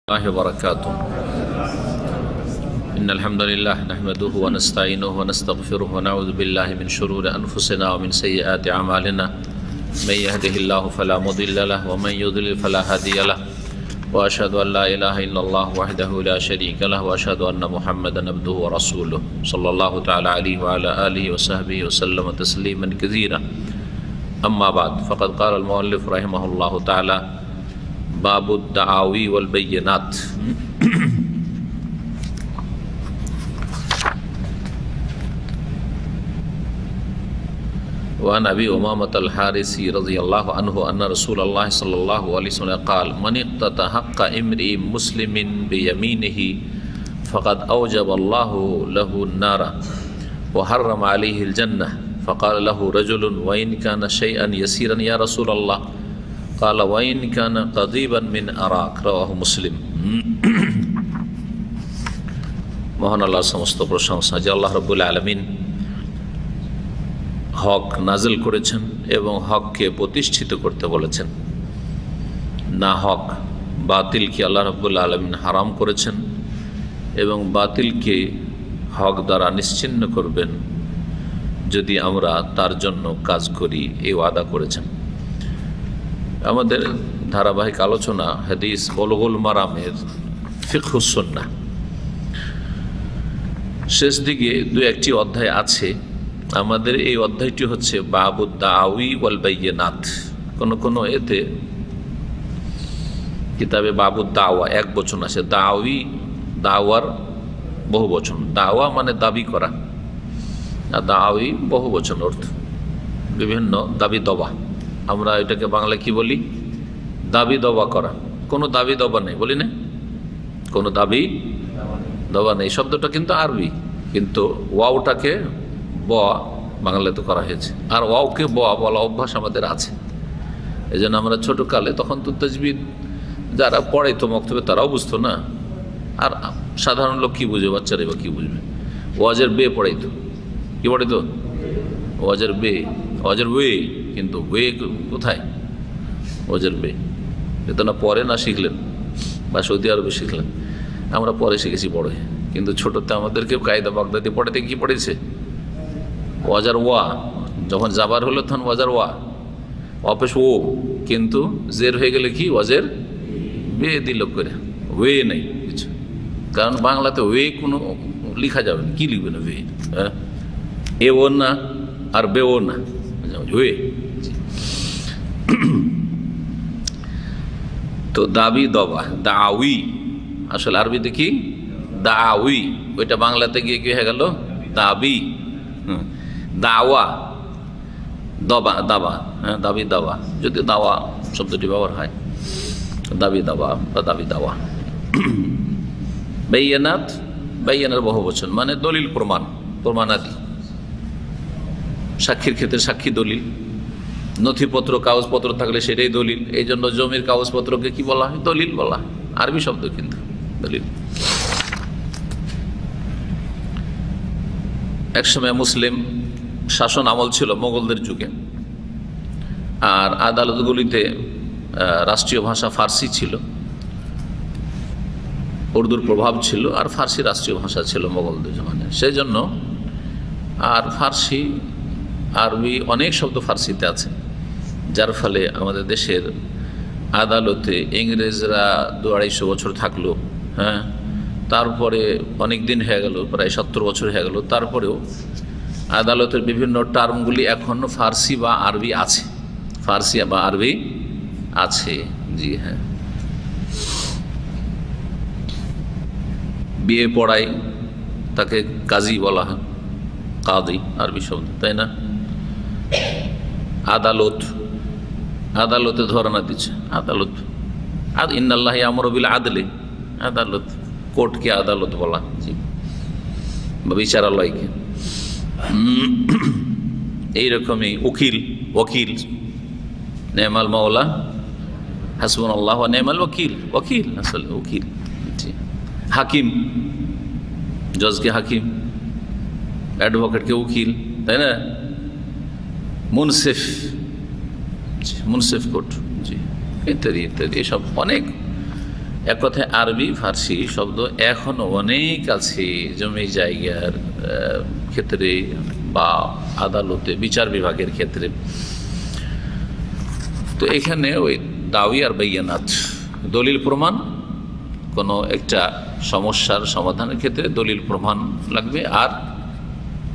الله وبركاته. إن الحمد لله نحمده ونستعينه ونستغفره ونعوذ بالله من شرور أنفسنا ومن سيئات أعمالنا. من يهده الله فلا مضل له ومن يضلل فلا هادي له. وأشهد أن لا إله إلا الله وحده لا شريك له وأشهد أن محمدا عبده ورسوله صلى الله تعالى عليه وعلى آله وصحبه وسلم تسليما كثيرا. أما بعد فقد قال المؤلف رحمه الله تعالى: باب الدعاوي والبينات. وعن أبي أمامة الحارثي رضي الله عنه أن رسول الله صلى الله عليه وسلم قال: من اقتطع حق امرئ مسلم بيمينه فقد أوجب الله له النار وحرم عليه الجنة. فقال له رجل: وإن كان شيئا يسيرا يا رسول الله؟ قال: وإن كان قضيبا من أراك. رواه মুসলিম। মহান আল্লাহর সমস্ত প্রশংসা যে আল্লাহ রাব্বুল আলামিন হক নাজিল করেছেন এবং হককে প্রতিষ্ঠিত করতে বলেছেন। না হক বাতিলকে আল্লাহ রাব্বুল আলামিন হারাম করেছেন এবং বাতিলকে হক দ্বারা নিশ্চিহ্ন করবেন যদি আমরা তার জন্য কাজ করি, এই ওয়াদা করেছেন। আমাদের ধারাবাহিক আলোচনা হাদিস বুলুগুল মারামের ফিকহুস সুন্নাহ, শেষ দিকে দু একটি অধ্যায় আছে। আমাদের এই অধ্যায়টি হচ্ছে বাবুদ দাওয়ি ওয়াল বাইয়িনাত। কোন এতে কিতাবে বাবুদ দাওয়া এক বচন আছে, দাওয়ি দাওয়ার বহু বচন। দাওয়া মানে দাবি করা, আর দাওয়ি বহু বচন অর্থ বিভিন্ন দাবি দবা। আমরা এটাকে বাংলা কি বলি? দাবি দবা করা। কোনো দাবি দবা নেই, বলি না? কোনো দাবি দবা নেই। শব্দটা কিন্তু আরবি, কিন্তু ওয়াওটাকে ব বাংলাতে করা হয়েছে, আর ওয়াওকে ব বলা অভ্যাস আমাদের আছে। এই জন্য আমরা ছোটোকালে তখন তো তাজবিদ যারা পড়াইতো মক্তবে তারাও বুঝতো না, আর সাধারণ লোক কী বুঝবে, বাচ্চারা বা কী বুঝবে? ওয়াজের বে পড়াইতো। কী পড়াইতো? ওয়াজের বে, ওয়াজের ওয়ে, কিন্তু ওয়ে কোথায়? ওয়াজের বে এটা না পরে না শিখলেন, বা সৌদি আরবে শিখলেন। আমরা পরে শিখেছি বড়, কিন্তু ছোটোতে আমাদেরকে কায়দা বাগদাদি পড়াতে কি পড়েছে? ওয়াজার ওয়া। যখন জাবার হলো তখন ওয়াজার ওয়া, অপেশ ও, কিন্তু জের হয়ে গেলে কি ওয়াজের বে দিল করে, ওয়ে নেই কিছু। কারণ বাংলাতে ওয়ে কোনো লিখা যাবে না, কি লিখবে না ওয়ে? হ্যাঁ, এ ও না আর বে ও না, ওয়ে। তো দাবি দবা, দাওয়ি আসলে আরবিতে কি? দাওয়ি। ওইটা বাংলাতে গিয়ে কি হয়ে গেল? দাবি। দাওয়া, দবা, দাবা। হ্যাঁ, দাবি দাওয়া, যদি দাওয়া শব্দটি ব্যবহার হয়, দাবি দাওয়া বা দাবি দাওয়া। বাইয়ানাত, বাইয়ানার বহু বচন মানে দলিল, প্রমাণ, প্রমাণাদি। সাক্ষীর ক্ষেত্রে সাক্ষী দলিল, নথিপত্র কাগজপত্র থাকলে সেটাই দলিল। এই জন্য জমির কাগজপত্রকে কি বলা হয়? দলিল বলা। আরবি শব্দ কিন্তু দলিল। একসময় মুসলিম শাসন আমল ছিল মোগলদের যুগে, আর আদালতগুলিতে রাষ্ট্রীয় ভাষা ফার্সি ছিল, উর্দুর প্রভাব ছিল, আর ফার্সি রাষ্ট্রীয় ভাষা ছিল মোগলদের জমানে। সেই জন্য আর ফার্সি, আরবি অনেক শব্দ ফার্সিতে আছে, যার ফলে আমাদের দেশের আদালতে ইংরেজরা 200-250 বছর থাকলো। হ্যাঁ, তারপরে অনেক দিন হয়ে গেল, প্রায় 70 বছর হয়ে গেল, তারপরেও আদালতের বিভিন্ন টার্মগুলি এখন ফার্সি বা আরবি আছে, ফার্সি বা আরবি আছে। জি হ্যাঁ, বিয়ে পড়াই তাকে কাজী বলা হয়, কাদি আরবি শব্দ, তাই না? আদালত, আদালতে ধরনা দিচ্ছে, আদালত। আর ইন্নাল্লাহি আমরু বিল আদলি, আদালত, কোর্টকে আদালত বলা, জি, বা বিচারালয়কে। এইরকমই উকিল, ওকিল, নেমাল মাওলা হাসবুনাল্লাহু ওয়া নি'মাল ওয়াকিল, ওকিল আসলে উকিল। জি, হাকিম, জজকে হাকিম, অ্যাডভোকেটকে উকিল, তাই না? মুনসিফ, মুনসিফ কোর্ট, জি, ইত্যাদি ইত্যাদি। এসব অনেক এক কথায় আরবি ফার্সি শব্দ এখনও অনেক আছে জমি জায়গার ক্ষেত্রে বা আদালতে বিচার বিভাগের ক্ষেত্রে। তো এখানে ওই দাওয়ী আর বাইয়ানাত, দলিল প্রমাণ, কোনো একটা সমস্যার সমাধানের ক্ষেত্রে দলিল প্রমাণ লাগবে। আর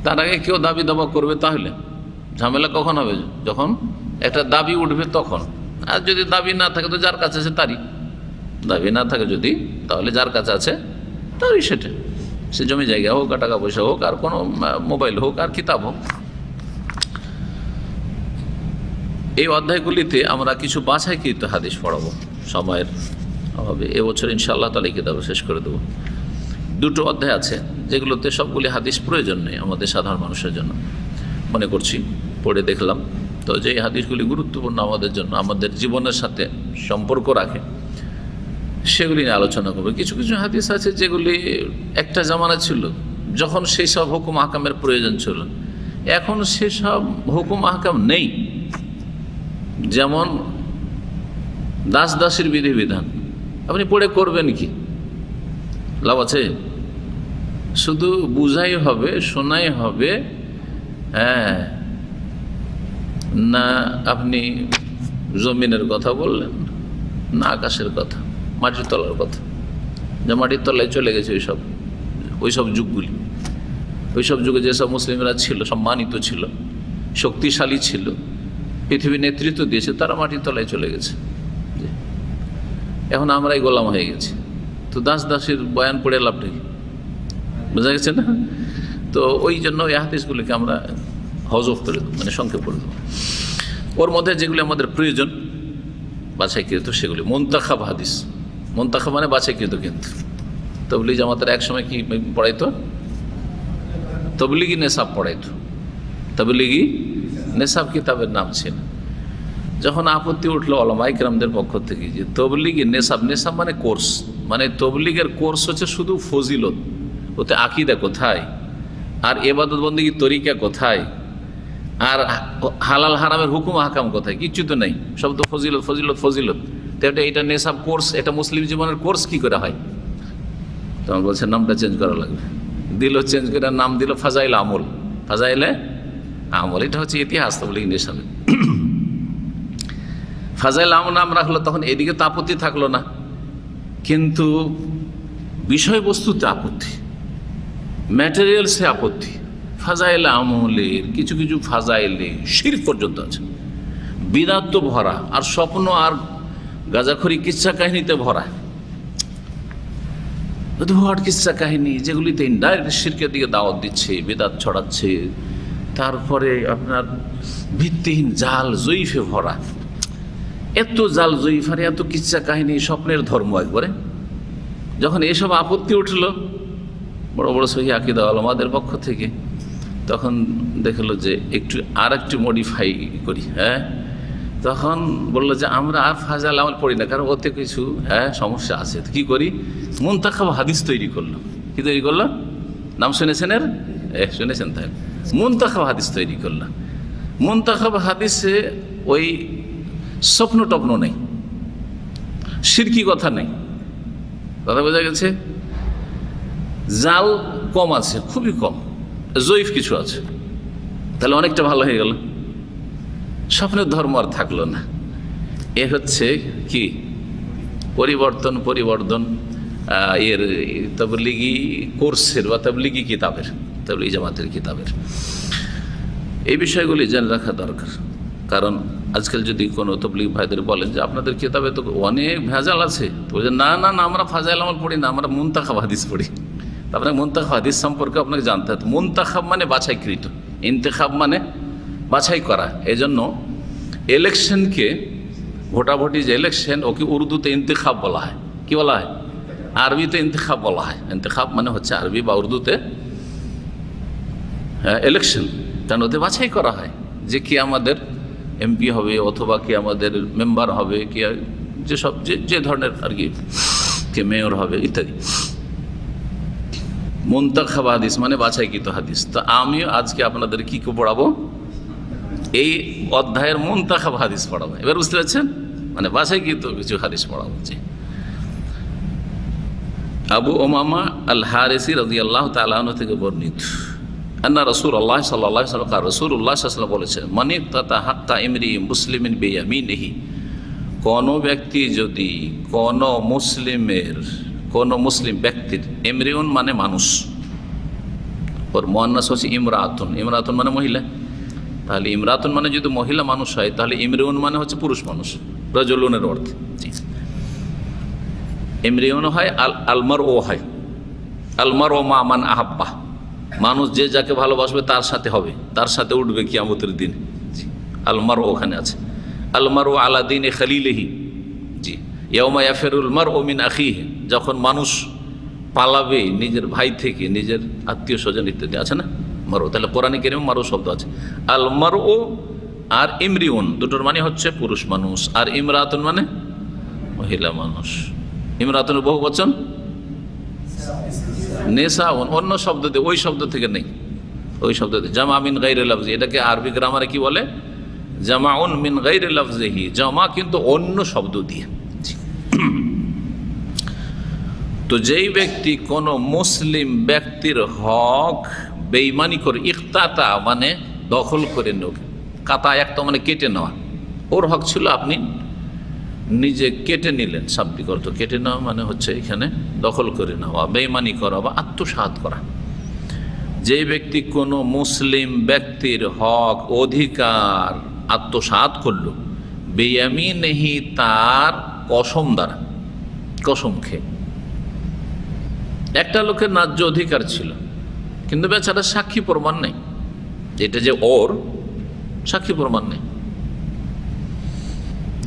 তার আগে কেউ দাবি দাবা করবে তাহলে ঝামেলা কখন হবে? যখন একটা দাবি উঠবে তখন। আর যদি দাবি না থাকে তো যার কাছে আছে তারই, দাবি না থাকে যদি তাহলে যার কাছে আছে তারই সেটা, সে জমি জায়গা হোক আর টাকা পয়সা হোক আর কোনো মোবাইল হোক আর কিতাব হোক। এই অধ্যায়গুলিতে আমরা কিছু বাছাইকৃত হাদিস পড়াবো, সময়ের অভাবে এবছর ইনশাআল্লাহ তাহলে এই কিতাব শেষ করে দেবো। দুটো অধ্যায় আছে যেগুলোতে সবগুলি হাদিস প্রয়োজন নেই আমাদের সাধারণ মানুষের জন্য, মনে করছি পড়ে দেখলাম। তো যে হাদিসগুলি গুরুত্বপূর্ণ আমাদের জন্য, আমাদের জীবনের সাথে সম্পর্ক রাখে, সেগুলি নিয়ে আলোচনা করবে। কিছু কিছু হাদিস আছে যেগুলি একটা জামানা ছিল যখন সেই সব হুকুম আহকামের প্রয়োজন ছিল, এখন সেসব হুকুম আহকাম নেই। যেমন দাস দাসীর বিধিবিধান, আপনি পড়ে করবেন কি? লাভ আছে? শুধু বুঝাই হবে, শোনাই হবে, হ্যাঁ না আপনি জমিনের কথা বললেন, না আকাশের কথা, মাটির তলার কথা, যে মাটির তলায় চলে গেছে ওইসব যুগগুলি। ওইসব যুগে যেসব মুসলিমরা ছিল, সম্মানিত ছিল, শক্তিশালী ছিল, পৃথিবীর নেতৃত্ব দিয়েছে, তারা মাটির তলায় চলে গেছে। এখন আমরাই গোলাম হয়ে গেছি। তো দাস দাসীর বয়ান পড়ে লাভটা কি? বোঝা গেছে না? তো ওই জন্য এই হাদিসগুলিকে আমরা হজফ করে দেবো, মানে সংক্ষেপ করে দেবো। ওর মধ্যে যেগুলি আমাদের প্রয়োজন বাছাইকৃত সেগুলি মুনতাখাব হাদিস। মুনতাখাব মানে বাছাইকৃত। কিন্তু তবলিগ জামাতের এক সময় কি পড়াইতো? তবলিগি নেশাব পড়াইতো। তবলিগি নেশাব কিতাবের নাম ছিল। যখন আপত্তি উঠলো ওলামা ইকরামদের পক্ষ থেকে যে তবলিগি নেশাব, নেশাব মানে কোর্স, মানে তবলিগের কোর্স হচ্ছে শুধু ফজিলত, ওতে আকিদা কোথায়, আর এবাদত বন্দেগীর তরিকা কোথায়, আর হালাল হারামের হুকুম আহকাম কোথায়? কিচ্ছু তো নেই, সব তো ফজিলত ফজিলত ফজিলত। তো এটা নেশাব কোর্স, এটা মুসলিম জীবনের কোর্স কি করে হয়? তখন বলছে নামটা চেঞ্জ করা লাগবে। দিল চেঞ্জ করে নাম দিল ফাজাইল আমল। ফাজাইলে আমল, এটা হচ্ছে ইতিহাস তবলিগ নেশাবে। ফাজাইল আমল নাম রাখলো, তখন এদিকে তো আপত্তি থাকলো না, কিন্তু বিষয়বস্তুতে আপত্তি, ম্যাটেরিয়ালসে আপত্তি। ফাজাইল আমলের কিছু কিছু ফাজাইলে শিরক পর্যন্ত আছে, বিদাত তো ভরা, আর স্বপ্ন আর গাঁজাখড়ি কিচ্ছা কাহিনীতে ভরা, উদ্ভট কিচ্ছা কাহিনী, যেগুলিতে ইনডাইরেক্ট শিরকের দিকে দাওয়াত দিচ্ছে, বিদাত ছড়াচ্ছে। তারপরে আপনার ভিত্তিহীন জাল জয়ীফে ভরা, এত জাল জয়ীফার, এত কিচ্ছা কাহিনী, স্বপ্নের ধর্ম একবারে। যখন এসব আপত্তি উঠল বড় বড় সহি আকীদা ওলামাদের পক্ষ থেকে, তখন দেখলো যে একটু মডিফাই করি। হ্যাঁ, তখন বললো যে আমরা আর ফাজাইল আমল পড়ি না, কারণ ওতে কিছু সমস্যা আছে। তো কী করি? মুনতাখাব হাদিস তৈরি করলো। কি তৈরি করলো? নাম শুনেছেন এর? শুনেছেন তাই? মুনতাখাব হাদিস তৈরি করলো। মুনতাখাব হাদিসে ওই স্বপ্ন টপ্ন নেই, শিরকি কথা নেই, কথা বোঝা গেছে? জাল কম আছে, খুবই কম, জয়ীফ কিছু আছে, তাহলে অনেকটা ভালো হয়ে গেল। স্বপ্নের ধর্ম আর থাকলো না। এ হচ্ছে কি পরিবর্তন এর তাবলীগি কোর্সের বা তাবলীগি কিতাবের, তাবলীগি জামাতের কিতাবের। এই বিষয়গুলি জেনে রাখা দরকার। কারণ আজকাল যদি কোনো তাবলীগ ভাইদের বলেন যে আপনাদের কিতাবে তো অনেক ভেজাল আছে, তো বলছেন না না না, আমরা ফাজাইল আমল পড়ি না, আমরা মুনতাখাব হাদিস পড়ি। তারপরে মুনতাখাব হাদিস সম্পর্কে আপনাকে জানতে হবে। মুনতাখাব মানে বাছাইকৃত, ইন্তেখাব মানে বাছাই করা। এই জন্য ইলেকশনকে, ভোটাভুটি যে ইলেকশন, ওকে উর্দুতে ইন্তেখাব বলা হয়। কি বলা হয়? আরবিতে ইন্তেখাব বলা হয়। ইন্তেখাব মানে হচ্ছে আরবি বা উর্দুতে ইলেকশন, কারণ ওতে বাছাই করা হয় যে কি আমাদের এমপি হবে অথবা কি আমাদের মেম্বার হবে, কি যেসব যে ধরনের আর কি, কে মেয়র হবে ইত্যাদি। মুনতাখাব হাদিস মানে বাছাইকৃত হাদিস। তো আমিও আজকে আপনাদের কি পড়াবো? এই অধ্যায়ের মুনতাখাব হাদিস পড়াবো। এবার বুঝতে পারছেন? মানে বাছাইকৃত কিছু হাদিস পড়াবো। আবু উমামা আল হারিসি রাদিয়াল্লাহু তাআলা আনহু থেকে বর্ণিত, আন্না রাসূলুল্লাহ সাল্লাল্লাহু আলাইহি ওয়াসাল্লাম রাসূলুল্লাহ সাল্লাল্লাহু আলাইহি ওয়াসাল্লাম বলেছেন, মান ইক্তাতা হাক্কা ইমরি মুসলিমিন বিয়ামিনিহি, কোন ব্যক্তি যদি কোন মুসলিম ব্যক্তির, ইমরিউন মানে মানুষ, ওর মুয়ান্নাস হচ্ছে ইমরাতুন, ইমরাতুন মানে মহিলা, তাহলে ইমরাতুন মানে যদি মহিলা মানুষ হয় তাহলে ইমরিউন মানে হচ্ছে পুরুষ মানুষ, রাজুলুনের অর্থ। জি, ইমরিউন হয়, আলমার ও হয়, আলমার ও মা মান আহাব্বা, মানুষ যে যাকে ভালোবাসবে তার সাথে হবে, তার সাথে উঠবে কিয়ামতের দিন। জি, আলমার ওখানে আছে, আলমার ও আলা দিন এ খালিলেহি। জি, ইয়াউমা ইয়াফিরুল মারউ মিন আখিহি, যখন মানুষ পালাবে নিজের ভাই থেকে, নিজের আত্মীয় স্বজন ইত্যাদি আছে না মারু, তাহলে কোরআনে কারিমে মারু শব্দ আছে। আল মারউ আর ইমরিউন দুটোর মানে হচ্ছে পুরুষ মানুষ, আর ইমরাতুন মানে মহিলা মানুষ। ইমরাতুনের বহু বচন নেসাউন, অন্য শব্দ দিয়ে, ওই শব্দ থেকে নেই, ওই শব্দ দিয়ে জামা মিন গায়রি লাফজি, এটাকে আরবি গ্রামারে কি বলে? জামাউন মিন গায়রি লাফজিহি, জামা কিন্তু অন্য শব্দ দিয়ে। তো যেই ব্যক্তি কোন মুসলিম ব্যক্তির হক বেঈমানি করে, ইখতাতা মানে দখল করে নেওয়া, কাতা একটা মানে কেটে নেওয়া, ওর হক ছিল আপনি নিজে কেটে নিলেন, শাব্দিক অর্থ কেটে নেওয়া মানে হচ্ছে এখানে দখল করে নেওয়া, বেঈমানি করা বা আত্মসাৎ করা। যে ব্যক্তি কোনো মুসলিম ব্যক্তির হক অধিকার আত্মসাৎ করল, বেয়ামিনিহি তার কসম দ্বারা, কসম খেয়ে, একটা লোকের ন্যায্য অধিকার ছিল কিন্তু বেচারা সাক্ষী প্রমাণ নেই, এটা যে ওর সাক্ষী প্রমাণ নেই,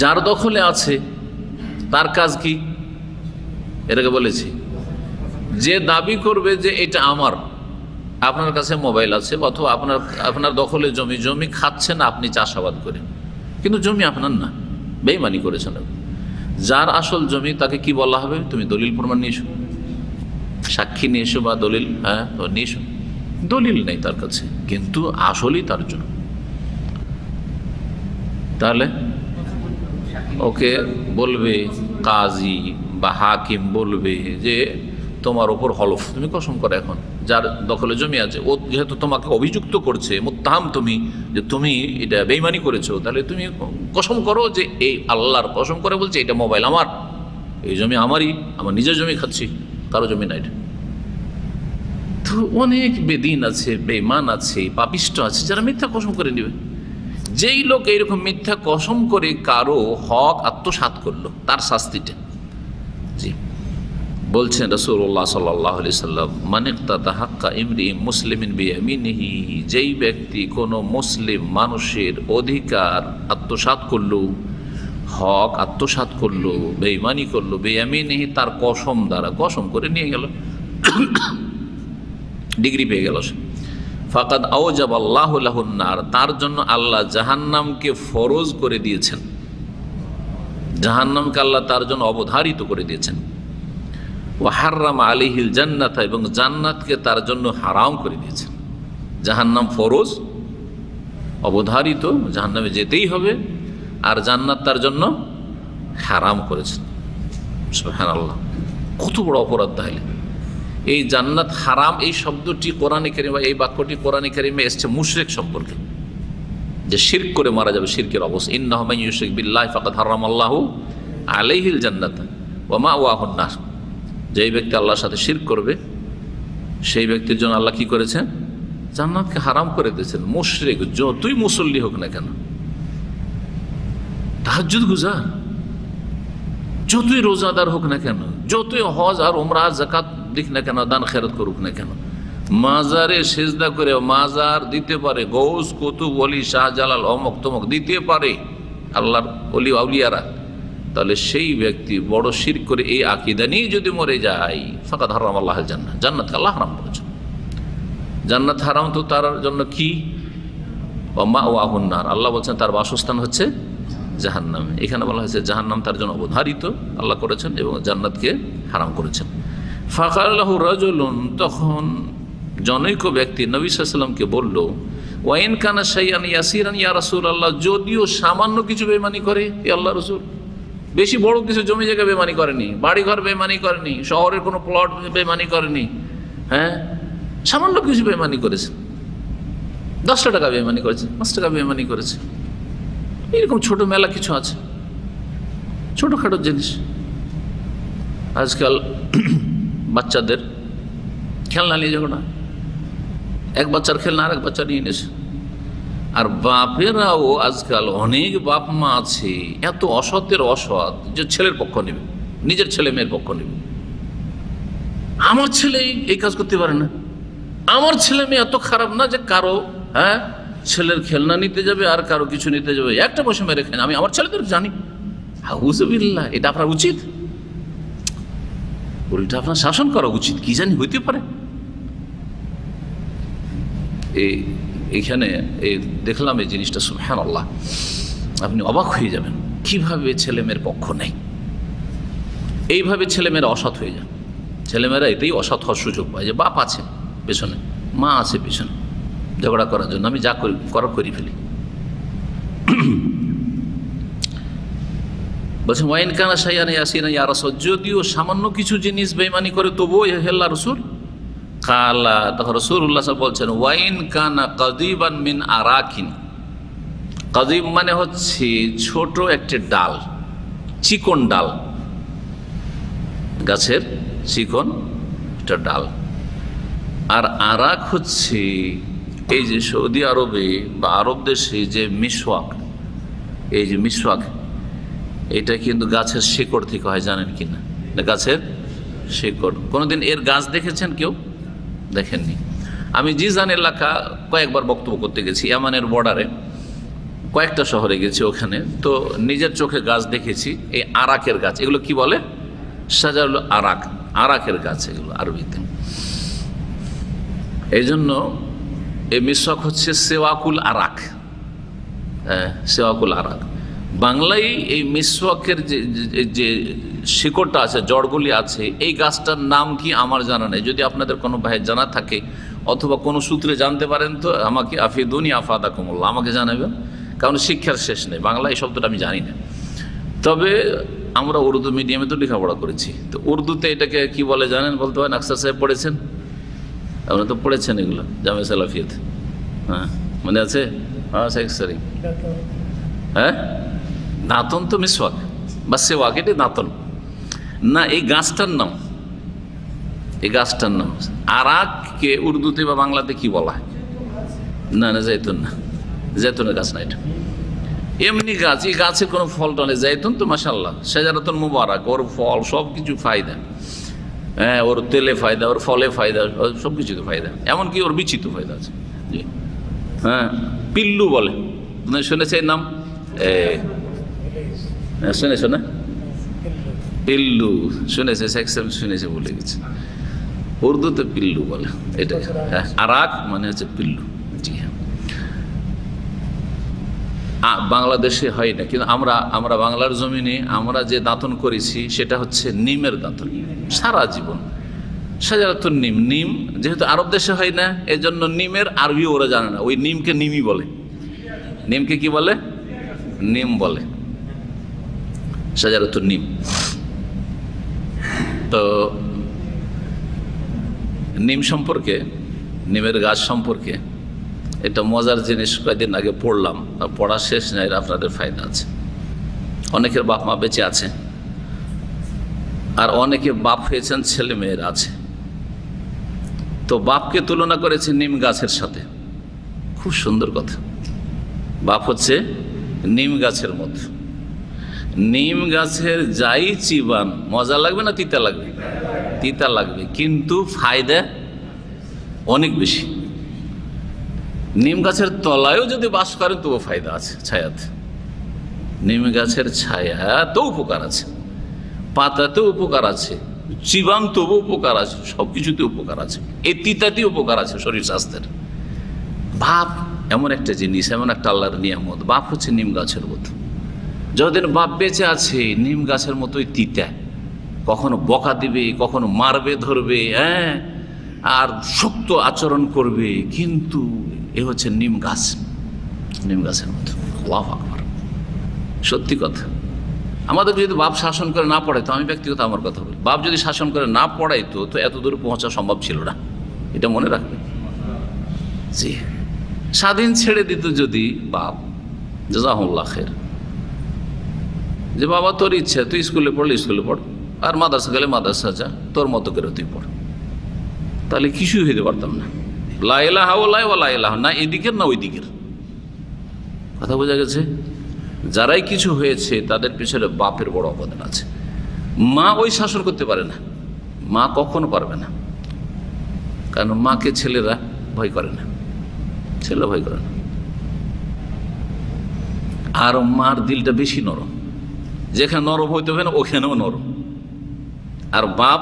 যার দখলে আছে তার কাজ কি? এটাকে বলেছি যে দাবি করবে যে এটা আমার, আপনার কাছে মোবাইল আছে অথবা আপনার দখলে জমি খাচ্ছেন আপনি চাষাবাদ করে, কিন্তু জমি আপনার না, বেঈমানি করেছেন। যার আসল জমি তাকে কি বলা হবে? তুমি দলিল প্রমাণ নিয়ে এসো, সাক্ষী নিয়ে এসো বা দলিল, হ্যাঁ নিয়ে এসো। দলিল নেই তার কাছে কিন্তু আসলই তার জন্য, তাহলে ওকে বলবে কাজী বা হাকিম বলবে যে তোমার ওপর হলফ, তুমি কসম করো, এখন যার দখলে জমি আছে ও যেহেতু তোমাকে অভিযুক্ত করছে, মুত্তাহাম তুমি, যে তুমি এটা বেঈমানি করেছো, তাহলে তুমি কসম করো যে এই আল্লাহর কসম করে বলছে এটা মোবাইল আমার, এই জমি আমারই, আমার নিজের জমি খাচ্ছি, কারো জমি না এটা। তো অনেক বেদিন আছে, বেঈমান আছে, পাপিষ্ট আছে যারা মিথ্যা কসম করে নেবে। যেই লোক এইরকম মিথ্যা কসম করে কারো হক আত্মসাৎ করলো তার শাস্তিটা, জি বলছেন রাসূলুল্লাহ সাল্লাল্লাহু আলাইহি সাল্লাম, মান ইক্তাতা হাক্কা ইমরি মুসলিমিন বিয়ামিনিহি, যেই ব্যক্তি কোনো মুসলিম মানুষের অধিকার আত্মসাৎ করলো, হক আত্মসাৎ করলো, বেঈমানি করলো, বিয়ামিনিহি তার কসম দ্বারা, কসম করে নিয়ে গেল, ডিগ্রি পেয়ে গেল, ফাকাদ আওজাবাল্লাহু লাহুন নার, তার জন্য আল্লাহ জাহান্নামকে ফরজ করে দিয়েছেন, জাহান্নামকে আল্লাহ তার জন্য অবধারিত করে দিয়েছেন। ওয়া হাররামা আলাইহিল জান্নাত, এবং জান্নাতকে তার জন্য হারাম করে দিয়েছেন। জাহান্নাম ফরজ, অবধারিত, জাহান্নামে যেতেই হবে, আর জান্নাত তার জন্য হারাম করেছেন। সুবহানাল্লাহ, কত বড় অপরাধ! তাহলে এই জান্নাত হারাম এই শব্দটি কোরআনে কারিমে, এই বাক্যটি কোরআনে কারিমে এসেছে মুশরিক সম্পর্কে, যে শিরক করে মারা যাবে, শিরকের অবস্থা। ইন্নাহু মান ইউশরিক বিল্লাহি ফাকাদ হারামাল্লাহু আলাইহিল জান্নাত ওয়া মাওয়াহুন নার, যেই ব্যক্তি আল্লাহর সাথে শিরক করবে সেই ব্যক্তির জন্য আল্লাহ কি করেছেন? জান্নাতকে হারাম করে দিয়েছেন। মুশরিক যতই মুসল্লি হোক না কেন, তাহাজ্জুদ গুজার, যতই রোজাদার হোক না কেন, যতই হজ আর উমরা যাকাত দিক না কেন, দান খেরাত করুক না কেন, মাজারে সেজদা করে মাজার দিতে পারে, গৌস কুতুব ওলি শাহজালাল অমক তমক দিতে পারে আল্লাহর ওলি আউলিয়ারা, তাহলে সেই ব্যক্তি বড় শিরক করে এই আকীদা নিয়ে যদি মরে যায়, ফাকাদ হারামাল্লাহুল জান্নাহ, জান্নাতকে আল্লাহ হারাম করেছেন। জান্নাত হারাম তো তার জন্য কি? ওয়া মাওয়াহুন নার, আল্লাহ বলছেন তার বাসস্থান হচ্ছে জাহান্নামে। এখানে বলা হয়েছে জাহান্নাম তার জন্য অবধারিত আল্লাহ করেছেন এবং জান্নাতকে হারাম করেছেন। ফাকাল লাহু রাজুলুন, তখন জনৈক ব্যক্তি নবী সাল্লাল্লাহু আলাইহি ওয়াসাল্লামকে বলল, ওয়াইন কানা শাইআন ইয়াসিরান ইয়া রাসূলুল্লাহ, যদিও সামান্য কিছু বেঈমানি করে হে আল্লাহর রাসূল, বেশি বড় কিছু জমি জায়গা বেমানি করেনি, বাড়িঘর বেমানি করেনি, শহরের কোনো প্লট বেমানি করেনি। হ্যাঁ, সামান্য কিছু বেমানি করেছে, 10 টাকা বেমানি করেছে, 5 টাকা বেমানি করেছে। এরকম ছোট মেলা কিছু আছে, ছোটখাটো জিনিস। আজকাল বাচ্চাদের খেলনা নিয়ে ঝগড়া, এক বাচ্চার খেলনা আর এক বাচ্চা নিয়ে এনেছে। আর বাপেরাও আজকাল অনেক বাপ মা আছে এত অসতের অসৎ যে ছেলের পক্ষ নেবে, নিজের ছেলে মেয়ের পক্ষ নেবে। আমার ছেলে এই কাজ করতে পারে না, আমার ছেলে মেয়ে এত খারাপ না যে কারো ছেলের খেলনা নিতে যাবে আর কারো কিছু নিতে যাবে, একটা পয়সা মেরে খায় না, আমি আমার ছেলেদের জানি। হাউজুবিল্লাহ, এটা আপনার উচিত? উল্টা আপনার শাসন করা উচিত, কি জানি হইতে পারে। এইখানে দেখলাম এই জিনিসটা, সুবহানাল্লাহ, আপনি অবাক হয়ে যাবেন কিভাবে ছেলেমেয়ের পক্ষ নেই। এইভাবে ছেলেমেয়েরা অসৎ হয়ে যায়, ছেলেমেয়েরা এতেই অসৎ হওয়ার সুযোগ পায় যে বাপ আছে পেছনে, মা আছে পেছনে, ঝগড়া করার জন্য আমি যা করে ফেলি। বলছেন ওয়াইন কানা শাইয়ান ইয়াসিনা ইয়া রাসূল, যদিও সামান্য কিছু জিনিস বেঈমানি করে তবুও হে আল্লাহর রাসূল। কালা, তখন রাসূলুল্লাহ সাল্লাল্লাহু আলাইহি ওয়াসাল্লাম বলছেন ওয়াইন কানা কাযীবান মিন আরাকিন। কাযীব মানে হচ্ছে ছোট একটি ডাল, চিকন ডাল, গাছের চিকন একটা ডাল। আর আরাক হচ্ছে এই যে সৌদি আরবে বা আরব দেশে যে মিসওয়াক, এই যে মিসওয়াক, এটা কিন্তু গাছের শিকড় থেকে হয়, জানেন কিনা? গাছের শিকড়। কোনোদিন এর গাছ দেখেছেন কেউ? দেখেননি। আমি জিজান এলাকা কয়েকবার বক্তব্য করতে গেছি, ইয়ামানের বর্ডারে কয়েকটা শহরে গেছি, ওখানে তো নিজের চোখে গাছ দেখেছি। এই আরাকের গাছ, এগুলো কি বলে? সাজারুল আরাক, আরাকের গাছ এগুলো আরবিতে। এই জন্য এই মিসওয়াক হচ্ছে সেওয়াকুল আরাক, সেওয়াকুল আরাক। বাংলায় এই মিসওয়াকের যে শিকড়টা আছে, জড়গুলি আছে, এই গাছটার নাম কি আমার জানা নেই। যদি আপনাদের কোনো ভাই জানা থাকে অথবা কোনো সূত্রে জানতে পারেন তো আমাকে আফিদুনি আফাদাকুমুল্লাহ, আমাকে জানাবেন, কারণ শিক্ষার শেষ নেই। বাংলা এই শব্দটা আমি জানি না, তবে আমরা উর্দু মিডিয়ামে তো লেখাপড়া করেছি। তো উর্দুতে এটাকে কি বলে জানেন? বলতে পারেন? আখতার সাহেব পড়েছেন, আপনারা তো পড়েছেন এগুলো জামিয়া সালাফিয়াতে, হ্যাঁ মনে আছে? হ্যাঁ শেখ সরি, হ্যাঁ দাঁতন তো মিসওয়াক বা সেওয়াক, এটি দাঁতন না। এই গাছটার নাম, এই গাছটার নাম আরাককে উর্দুতে বা বাংলাতে কি বলা হয়? না না, জৈতুন না, জৈতুনের গাছ না এটা, এমনি গাছ। এই গাছের কোনো ফল টলে, জৈতুন তো মাশাআল্লাহ শাজারাতুন মুবারাক, ওর ফল সব কিছু ফায়দা, হ্যাঁ ওর তেলে ফায়দা, ওর ফলে ফায়দা, সব কিছুতে ফায়দা, এমনকি ওর বিচিত ফায়দা আছে। জি হ্যাঁ, পিল্লু বলে, শুনেছে এর নাম? শুনেছো না? পিল্লু শুনেছে, সেকশন শুনেছে, বলে গেছে। উর্দুতে পিল্লু বলে এটা, হ্যাঁ আরাক মানে হচ্ছে পিল্লু। জি হ্যাঁ, বাংলাদেশে হয় না, কিন্তু আমরা বাংলার জমিনে আমরা যে দাঁতন করেছি সেটা হচ্ছে নিমের দাঁতন সারা জীবন। শাজারাতুন নিম, নিম যেহেতু আরব দেশে হয় না, এই জন্য নিমের আরবি ওরা জানে না, ওই নিমকে নিমই বলে। নিমকে কি বলে? নিম বলে, শাজারাতুন নিম। তো নিম সম্পর্কে, নিমের গাছ সম্পর্কে এটা মজার জিনিস কয়েকদিন আগে পড়লাম, পড়া শেষ নাই, আপনাদের ফায়দা আছে। অনেকের বাপ মা বেঁচে আছে, আর অনেকে বাপ হয়েছেন, ছেলে মেয়েরা আছে। তো বাপকে তুলনা করেছে নিম গাছের সাথে, খুব সুন্দর কথা। বাপ হচ্ছে নিম গাছের মতো। নিম গাছের যাই চিবান, মজা লাগবে না তিতা লাগবে? তিতা লাগবে, কিন্তু ফায়দা অনেক বেশি। নিম গাছের তলায়ও যদি বাস করেন তবু ফায়দা আছে, ছায়াতে। নিম গাছের ছায়াতেও উপকার আছে, পাতাতেও উপকার আছে, চিবান তবু উপকার আছে, সব কিছুতে উপকার আছে। এই তিতাতেও উপকার আছে শরীর স্বাস্থ্যের। বাপ এমন একটা জিনিস, এমন একটা আল্লাহর নিয়ামত। বাপ হচ্ছে নিম গাছের মতো। যতদিন বাপ বেঁচে আছে, নিম গাছের মতোই তিতা, কখনো বকা দিবে, কখনো মারবে, ধরবে, হ্যাঁ, আর শক্ত আচরণ করবে, কিন্তু এ হচ্ছে নিম গাছ, নিম গাছের মতো। আল্লাহু আকবার, সত্যি কথা। আমাদের যদি বাপ শাসন করে না পড়াইতো, আমি ব্যক্তিগত আমার কথা বলি, বাপ যদি শাসন করে না পড়াইতো তো এত দূর পৌঁছা সম্ভব ছিল না, এটা মনে রাখবে। জি, স্বাধীন ছেড়ে দিত যদি বাপ, জাযাহুল্লাহ খের, যে বাবা তোর ইচ্ছা, তুই স্কুলে পড়লে স্কুলে পড়, আর মাদ্রাসা গেলে মাদ্রাসা যা, তোর মতো করে তুই পড়, তাহলে কিছুই হইতে পারতাম না। লা ইলাহা ওয়া লা ইলাহা, না এদিকের না ওই দিকের। কথা বোঝা গেছে? যারাই কিছু হয়েছে তাদের পিছনে বাপের বড় অবদান আছে। মা ওই শাসন করতে পারে না, মা কখনো পারবে না, কারণ মাকে ছেলেরা ভয় করে না, ছেলেরা ভয় করে না। আর মার দিলটা বেশি নরম, যেখানে নরম হইতে হবে না ওখানেও নরম। আর বাপ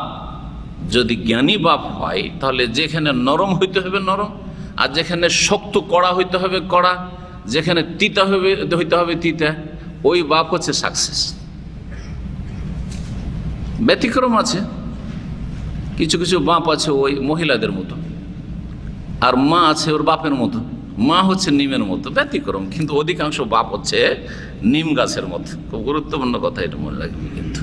যদি জ্ঞানী বাপ হয় তাহলে যেখানে নরম হইতে হবে নরম, আর যেখানে শক্ত কড়া হইতে হবে কড়া, যেখানে তিতা হইতে হবে তিতা, ওই বাপ হচ্ছে সাকসেস। ব্যতিক্রম আছে, কিছু কিছু বাপ আছে ওই মহিলাদের মতো, আর মা আছে ওর বাপের মতো। মা হচ্ছে নিমের মতো, ব্যতিক্রম, কিন্তু অধিকাংশ বাপ হচ্ছে নিম গাছের মতো। খুব গুরুত্বপূর্ণ কথা, এটা মনে রাখবে। কিন্তু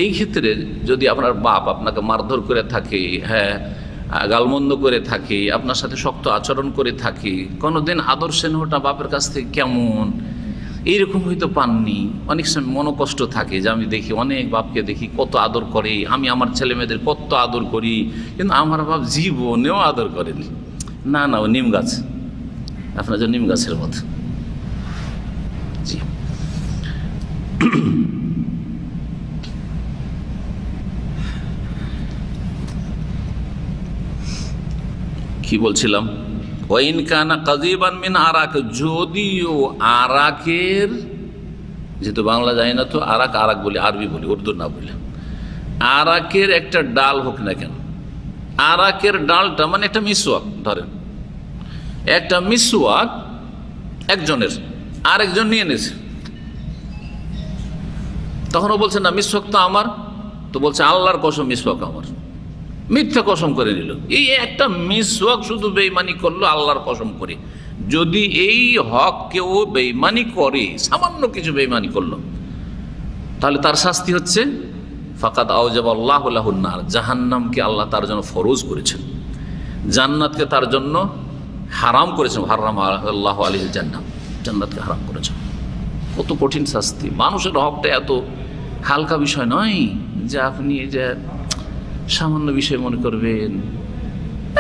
এই ক্ষেত্রে যদি আপনার বাপ আপনাকে মারধর করে থাকে, হ্যাঁ গালমন্দ করে থাকে, আপনার সাথে শক্ত আচরণ করে থাকে, কোনোদিন আদর স্নেহটা বাপের কাছ থেকে কেমন এইরকম হয়তো পাননি, অনেক সময় মনোকষ্ট থাকে যে আমি দেখি অনেক বাপকে দেখি কত আদর করে, আমি আমার ছেলে মেয়েদের কত আদর করি, কিন্তু আমার বাপ জীবনেও আদর করেনি। না না, ও নিম গাছ, আপনার যে নিম গাছের মতো। জি, কি বলছিলাম? ওয়াইন কানা কাযিবান মিন আরাক, যদিও আরাকের, যেহেতু বাংলা যায় না তো আরাক আরাক বলি, আরবি বলি, উর্দু না বলি, আরাকের একটা ডাল হোক না কেন, আরাকের ডালটা মানে একটা মিসওয়াক, ধরেন একটা মিসওয়াক একজনের, আরেকজন নিয়ে এনেছে, তখন ও বলছে না মিসওয়াক তো আমার, তো বলছে আল্লাহর কসম মিসওয়াক আমার, মিথ্যা কসম করে নিল। এই একটা মিসওয়াক শুধু বেঈমানি করলো, আল্লাহর কসম করে। যদি এই হক কেউ বেঈমানি করে, সামান্য কিছু বেঈমানি করলো, তাহলে তার শাস্তি হচ্ছে ফাকাদ আওজাবাল্লাহু লাহুন নার, জাহান্নামকে আল্লাহ তার জন্য ফরজ করেছেন, জান্নাতকে তার জন্য হারাম করেছেন, হারামা আল্লাহু আলাইহিল জান্নাহ, জান্নাতকে হারাম করেছেন। কত কঠিন শাস্তি! মানুষের হকটা এত হালকা বিষয় নয় যে আপনি যে সামান্য বিষয় মনে করবেন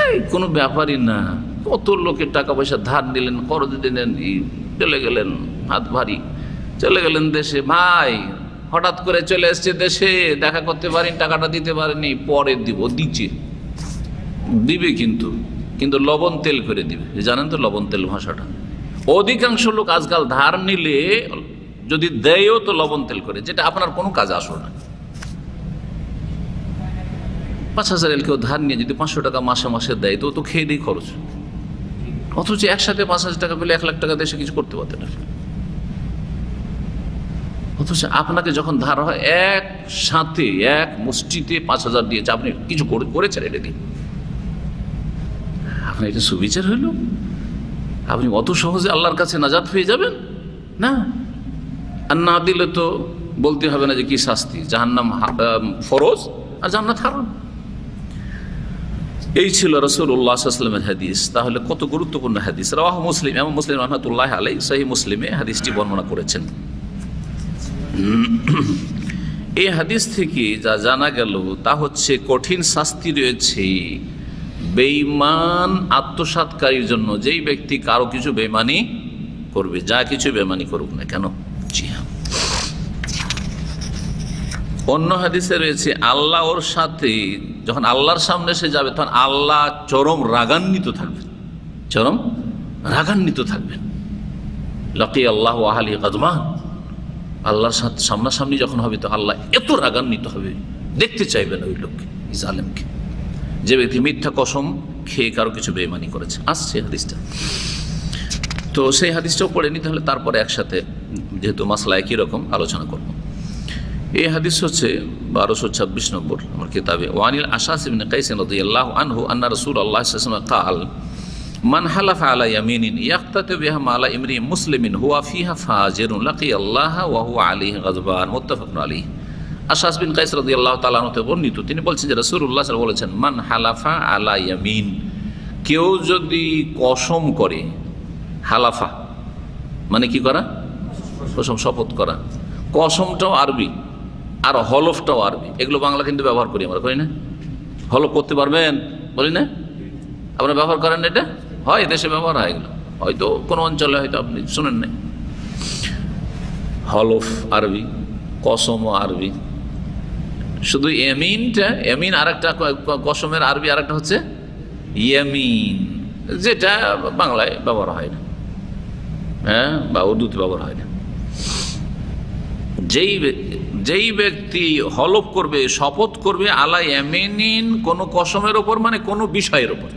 এই কোনো ব্যাপারই না। কত লোকের টাকা পয়সা ধার নিলেন, করজ দিলেন, চলে গেলেন, হাত ভারী চলে গেলেন দেশে, ভাই হঠাৎ করে চলে এসছে দেশে, দেখা করতে পারেন, টাকাটা দিতে পারেনি, পরে দিব, দিচ্ছে, দিবে কিন্তু কিন্তু লবণ তেল করে দিবে। জানেন তো লবণ তেল ভাষাটা? অধিকাংশ লোক আজকাল ধার নিলে যদি দেয়ও তো লবণ তেল করে, যেটা আপনার কোনো কাজে আসো না। 5,000 কেউ ধার নিয়ে যদি 500 টাকা মাসে মাসে দেয় তো খেয়ে দিয়ে খরচ, অথচ একসাথে 5,000 টাকা পেলে 1 লাখ টাকা দেশে কিছু করতে পারতেন না। অথচ আপনাকে যখন ধার হয় একসাথে এক মুষ্টিতে 5,000 দিয়েছে, আপনি কিছু করেছেন এটা দিয়ে, আপনার এটা সুবিচার হইল? আপনি অত সহজে আল্লাহর কাছে নাজাত পেয়ে যাবেন না? আর না দিলে তো বলতে হবে না যে কি শাস্তি, জাহান্নাম ফরজ আর জান্নাত হারাম। এই ছিল রাসূলুল্লাহ সাল্লাল্লাহু আলাইহি ওয়াসাল্লামের হাদিস। তাহলে কত গুরুত্বপূর্ণ হাদিস! রাওয়াহু মুসলিম, ইমাম মুসলিম রাহমাতুল্লাহি আলাইহি সহিহ মুসলিমে হাদিসটি বর্ণনা করেছেন। এই হাদিস থেকে যা জানা গেল তা হচ্ছে কঠিন শাস্তি রয়েছে বেঈমান আত্মসাৎকারীর জন্য, যেই ব্যক্তি কারো কিছু বেঈমানি করবে, যা কিছু বেঈমানি করুক না কেন। জি হ্যাঁ, অন্য হাদিসে রয়েছে আল্লাহ ওর সাথে যখন আল্লাহর সামনে সে যাবে তখন আল্লাহ চরম রাগান্বিত থাকবেন, চরম রাগান্বিত থাকবেন। লাকি আল্লাহ আহলি গাদমান, আল্লাহর সাথে সামনাসামনি যখন হবে তো আল্লাহ এত রাগান্বিত হবে, দেখতে চাইবেন ওই লোককে, জালেমকে, যে ব্যক্তি মিথ্যা কসম খেয়ে কারো কিছু বেঈমানি করেছে। আসছে হাদিসটা, তো সেই হাদিসটাও পড়ে নিতে হলে তারপরে একসাথে, যেহেতু মাসলা একই রকম, আলোচনা করব। এই হাদিস হচ্ছে 1226 নম্বর আমার কিতাবে। ওয়ানিল আশাস ইবনে কাইস রাদিয়াল্লাহু আনহু আন্না রাসূলুল্লাহ সাল্লাল্লাহু আলাইহি ওয়াসাল্লাম ক্বাল, মান হালাফা আলা ইয়ামিনিন ইয়াক্তাতু বিহা মালা ইমরি মুসলিমিন হুয়া ফিহা ফাজিরুন লাকিয়াল্লাহ ওয়া হুয়া আলাইহি গাযবান মুত্তাফাকুন আলাইহি। আশআস বিন কাইস রাদিয়াল্লাহু তাআলা আনহু থেকে বর্ণিত, তিনি বলছেন যে রাসূলুল্লাহ সাল্লাল্লাহু আলাইহি ওয়াসাল্লাম বলেছেন, মান হালাফা আলা ইয়ামিন, কেউ যদি কসম করে, হালাফা মানে কি করা, কসম শপথ করা, কসমটাও আরবি আর হলফটাও আরবি, এগুলো বাংলা কিন্তু ব্যবহার করি আমরা, করি না? হলফ করতে পারবেন বলি না, আপনারা ব্যবহার করেন না? এটা হয় দেশে ব্যবহার হয়, এগুলো হয়তো কোনো অঞ্চলে হয়তো আপনি শুনেন নাই। হলফ আরবি, কসমও আরবি, শুধু এমিনটা, এমিন আর একটা, কসমের আরবি আর একটা হচ্ছে ইয়ামিন, যেটা বাংলায় ব্যবহার হয় না, হ্যাঁ, বা উর্দুতে ব্যবহার হয় না। যেই ব্যক্তি হলফ করবে, শপথ করবে আলা ইয়ামিনিন, কোনো কসমের ওপর, মানে কোনো বিষয়ের ওপর,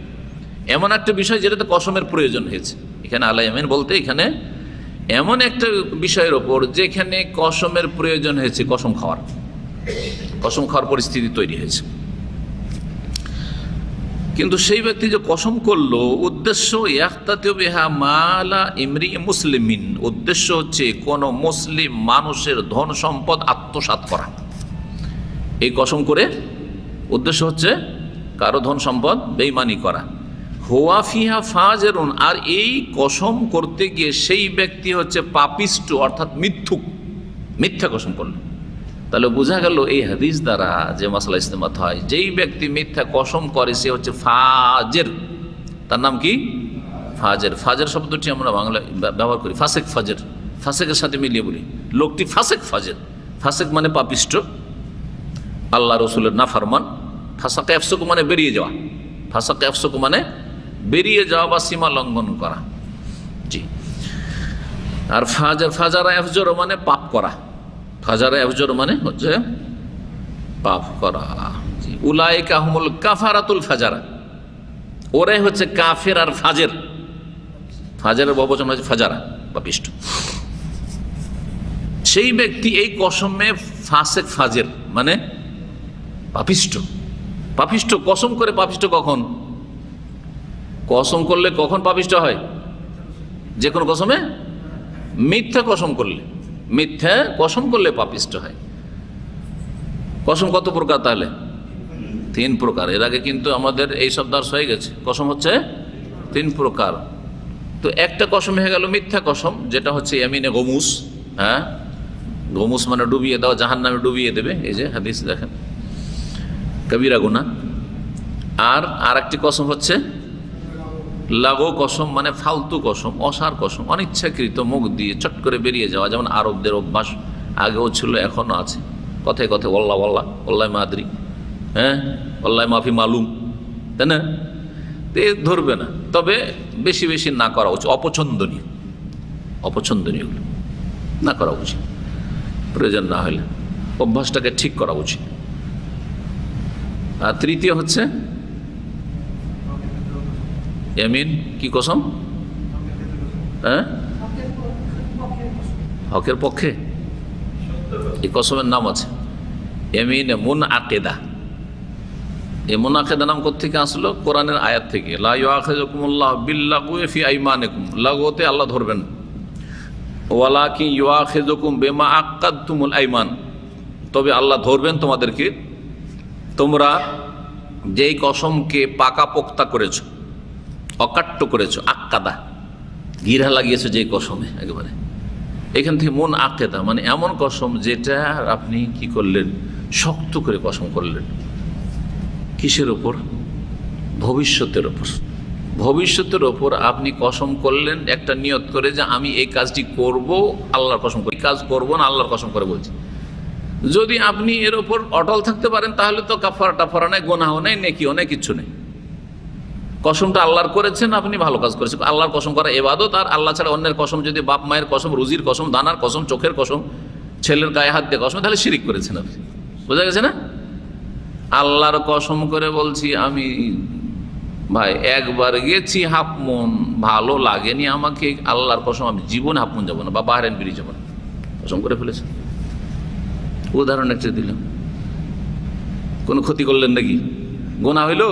এমন একটা বিষয় যেটাতে কসমের প্রয়োজন হয়েছে, এখানে আলা ইয়ামিন বলতে এখানে এমন একটা বিষয়ের ওপর যেখানে কসমের প্রয়োজন হয়েছে, কসম খাওয়ার পরিস্থিতি তৈরি হয়েছে। কিন্তু সেই ব্যক্তি যে কসম করলো, উদ্দেশ্য ইয়াক্তাতু বিহা মালা ইমরি মুসলিমিন, উদ্দেশ্য হচ্ছে কোন মুসলিম মানুষের ধন সম্পদ আত্মসাৎ করা। এই কসম করে উদ্দেশ্য হচ্ছে কারো ধন সম্পদ বেঈমানি করা। হুয়া ফিহা ফাজিরুন, আর এই কসম করতে গিয়ে সেই ব্যক্তি হচ্ছে পাপিষ্ট, অর্থাৎ মিথ্যুক, মিথ্যা কসম করলো। তাহলে বোঝা গেল এই হাদিস দ্বারা যে মাসলা ইস্তেমাত হয়, যেই ব্যক্তি মিথ্যা কসম করে সে হচ্ছে ফাজের। তার নাম কি? ফাজের। ফাজের শব্দটি আমরা বাংলায় ব্যবহার করি ফাসেক, ফাজের, ফাসেকের সাথে মিলিয়ে বলি, লোকটি ফাসেক, ফাজের। ফাসেক মানে পাপিষ্ট, আল্লাহ রসুলের নাফরমান। ফাসাকে এফসুক মানে বেরিয়ে যাওয়া, ফাসাকে এফসুক মানে বেরিয়ে যাওয়া বা সীমা লঙ্ঘন করা। জি। আর ফাজার, ফাজারা এফজর মানে পাপ করা, ফাজারা এফজর মানে হচ্ছে পাপ করা। উলাইকা হুমুল কাফারাতুল ফাজারা, ওরাই হচ্ছে কাফের আর ফাজের। ফাজেরের বহুবচন হচ্ছে ফাজারা, পাপিষ্ট। সেই ব্যক্তি এই কসমে ফাসেক, ফাজের মানে পাপিষ্ট। পাপিষ্ট কসম করে, পাপিষ্ট কখন? কসম করলে কখন পাপিষ্ট হয়? যে কোনো কসমে, মিথ্যা কসম করলে, মিথ্যা কসম করলে পাপিষ্ট হয়। কসম কত প্রকার তাহলে? 3 প্রকার। এর আগে কিন্তু আমাদের এই সব দার্স হয়ে গেছে। কসম হচ্ছে 3 প্রকার। তো একটা কসম হয়ে গেল মিথ্যা কসম, যেটা হচ্ছে ইয়ামিনে গমুস। হ্যাঁ, গমুস মানে ডুবিয়ে দেওয়া, জাহান্নামে ডুবিয়ে দেবে, এই যে হাদিস দেখেন, কবিরা গুনাহ। আর একটি কসম হচ্ছে লাগো কসম, মানে ফালতু কসম, অসার কসম, অনিচ্ছাকৃত মুখ দিয়ে চট করে বেরিয়ে যাওয়া, যেমন আরবদের অভ্যাস, আগেও ছিল এখনো আছে, কথায় কথায় ওল্লাহ ওল্লাহ, ওল্লাহ মাদরি, হ্যাঁ, ওল্লাহ মাফি মালুম, তাই না? ধরবে না, তবে বেশি বেশি না করা উচিত, অপছন্দনীয়, অপছন্দনীয় না করা উচিত, প্রয়োজন না হলে অভ্যাসটাকে ঠিক করা উচিত। আর তৃতীয় হচ্ছে ইয়ামিন, কি কসম? হ্যাঁ, হকের পক্ষে, এই কসমের নাম আছে ইয়ামিন মুনআকিদা। এই মুনআকিদা নাম কোত্থেকে আসলো? কোরআনের আয়াত থেকে, লা ইউআখিযুকুমুল্লাহু বিল্লাগwi ফি আইমানিকুম, লাগওতে আল্লাহ ধরবেন, ওয়ালাকিন ইউআখিযুকুম বিমা আক্কাদতুমুল আইমান, তবে আল্লাহ ধরবেন তোমাদেরকে তোমরা যেই কসমকে পাকাপোক্তা করেছো, অকাট্য করেছো, আক্কাদা গিরা লাগিয়েছো যেই কসমে, একেবারে এখান থেকে মন আকেদা মানে এমন কসম যেটা আপনি কি করলেন, শক্ত করে কসম করলেন। কিসের ওপর? ভবিষ্যতের ওপর। ভবিষ্যতের ওপর আপনি কসম করলেন একটা নিয়ত করে যে আমি এই কাজটি করব, আল্লাহর কসম করে, কাজ করবো না, আল্লাহর কসম করে বলছি। যদি আপনি এর ওপর অটল থাকতে পারেন তাহলে তো কাফারা টাফারা নেই, গোনাহ নেই, নেকিও নেই, কিচ্ছু নেই। কসমটা আল্লাহর করেছেন, আপনি ভালো কাজ করেছেন। আল্লাহর কসম করা ইবাদত, আর আল্লাহ ছাড়া অন্যের কসম, যদি বাপ মায়ের কসম, রুজির কসম, দানার কসম, চোখের কসম, ছেলের গায়ে হাত দিয়ে কসম, তাহলে শিরিক করেছেন আপনি। বোঝা গেছে না? আল্লাহর কসম করে বলছি আমি ভাই একবার গেছি হাফ মন, ভালো লাগেনি আমাকে, আল্লাহর কসম আমি জীবন হাফ মন যাবো না, বা বাহরাইন বেরিয়ে যাবো না, কসম করে ফেলেছেন। উদাহরণ একটা দিলাম। কোনো ক্ষতি করলেন নাকি? গোনা হইল?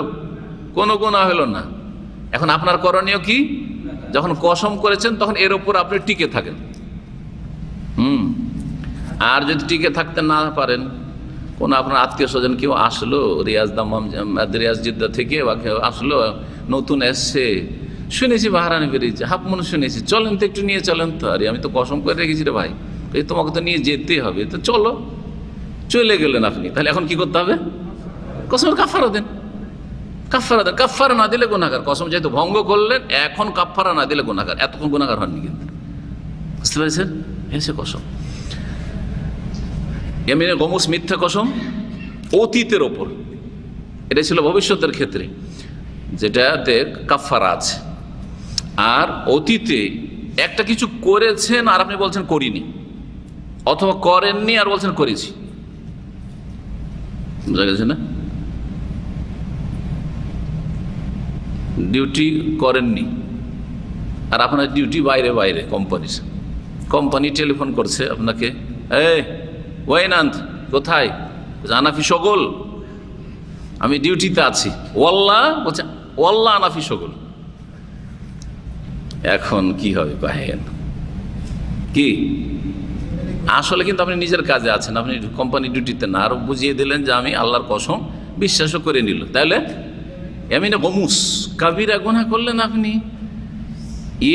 কোনো গোনা হইল না। এখন আপনার করণীয় কি? যখন কসম করেছেন তখন এর উপর আপনি টিকে থাকেন। আর যদি টিকে থাকতে না পারেন, কোনো আপনার আত্মীয় স্বজন কেউ আসলো রিয়াজ জিদ্দা থেকে বা কেউ আসলো, নতুন এসছে, শুনেছি বাহারানি বেরিয়েছে, হাফ মনে শুনেছি, চলেন তো একটু নিয়ে চলেন তো। আরে আমি তো কসম করে রেখেছি রে ভাই, এই তোমাকে তো নিয়ে যেতে হবে, তো চলো। চলে গেলেন আপনি, তাহলে এখন কি করতে হবে? কসমের কাফারা দেন। কাফারা দেন। কাফারা না দিলে গুনাহগার। কসম যেহেতু ভঙ্গ করলেন, এখন কাফারা না দিলে গুনাহগার। এতক্ষণ গুনাহগার হননি কিন্তু, বুঝতে পেরেছেন? এসে কসম ইয়ামিনে গমুস, মিথ্যা কসম অতীতের ওপর, এটা ছিল ভবিষ্যতের ক্ষেত্রে যেটাতে কাফারা আছে। আর অতীতে একটা কিছু করেছেন আর আপনি বলছেন করিনি, অথবা করেননি আর বলছেন করেছি, বুঝা গেছে না? ডিউটি করেননি আর আপনার ডিউটি বাইরে বাইরে কোম্পানির, কোম্পানি টেলিফোন করছে আপনাকে, এই ওয়াইনান্ত কোথায়? আনাফি সগোল, আমি ডিউটিতে আছি। ওয়াল্লাহ বলছে, ওয়াল্লাহ আনাফি সগোল। এখন কি হবে কহেন? কি আসলে কিন্তু আপনি নিজের কাজে আছেন, আপনি কোম্পানি ডিউটিতে না। আর বুঝিয়ে দিলেন যে আমি আল্লাহর কসম, বিশ্বাসও করে নিল। তাহলে ইয়ামিনে গমুস, কাবিরা গুনাহ করলেন আপনি।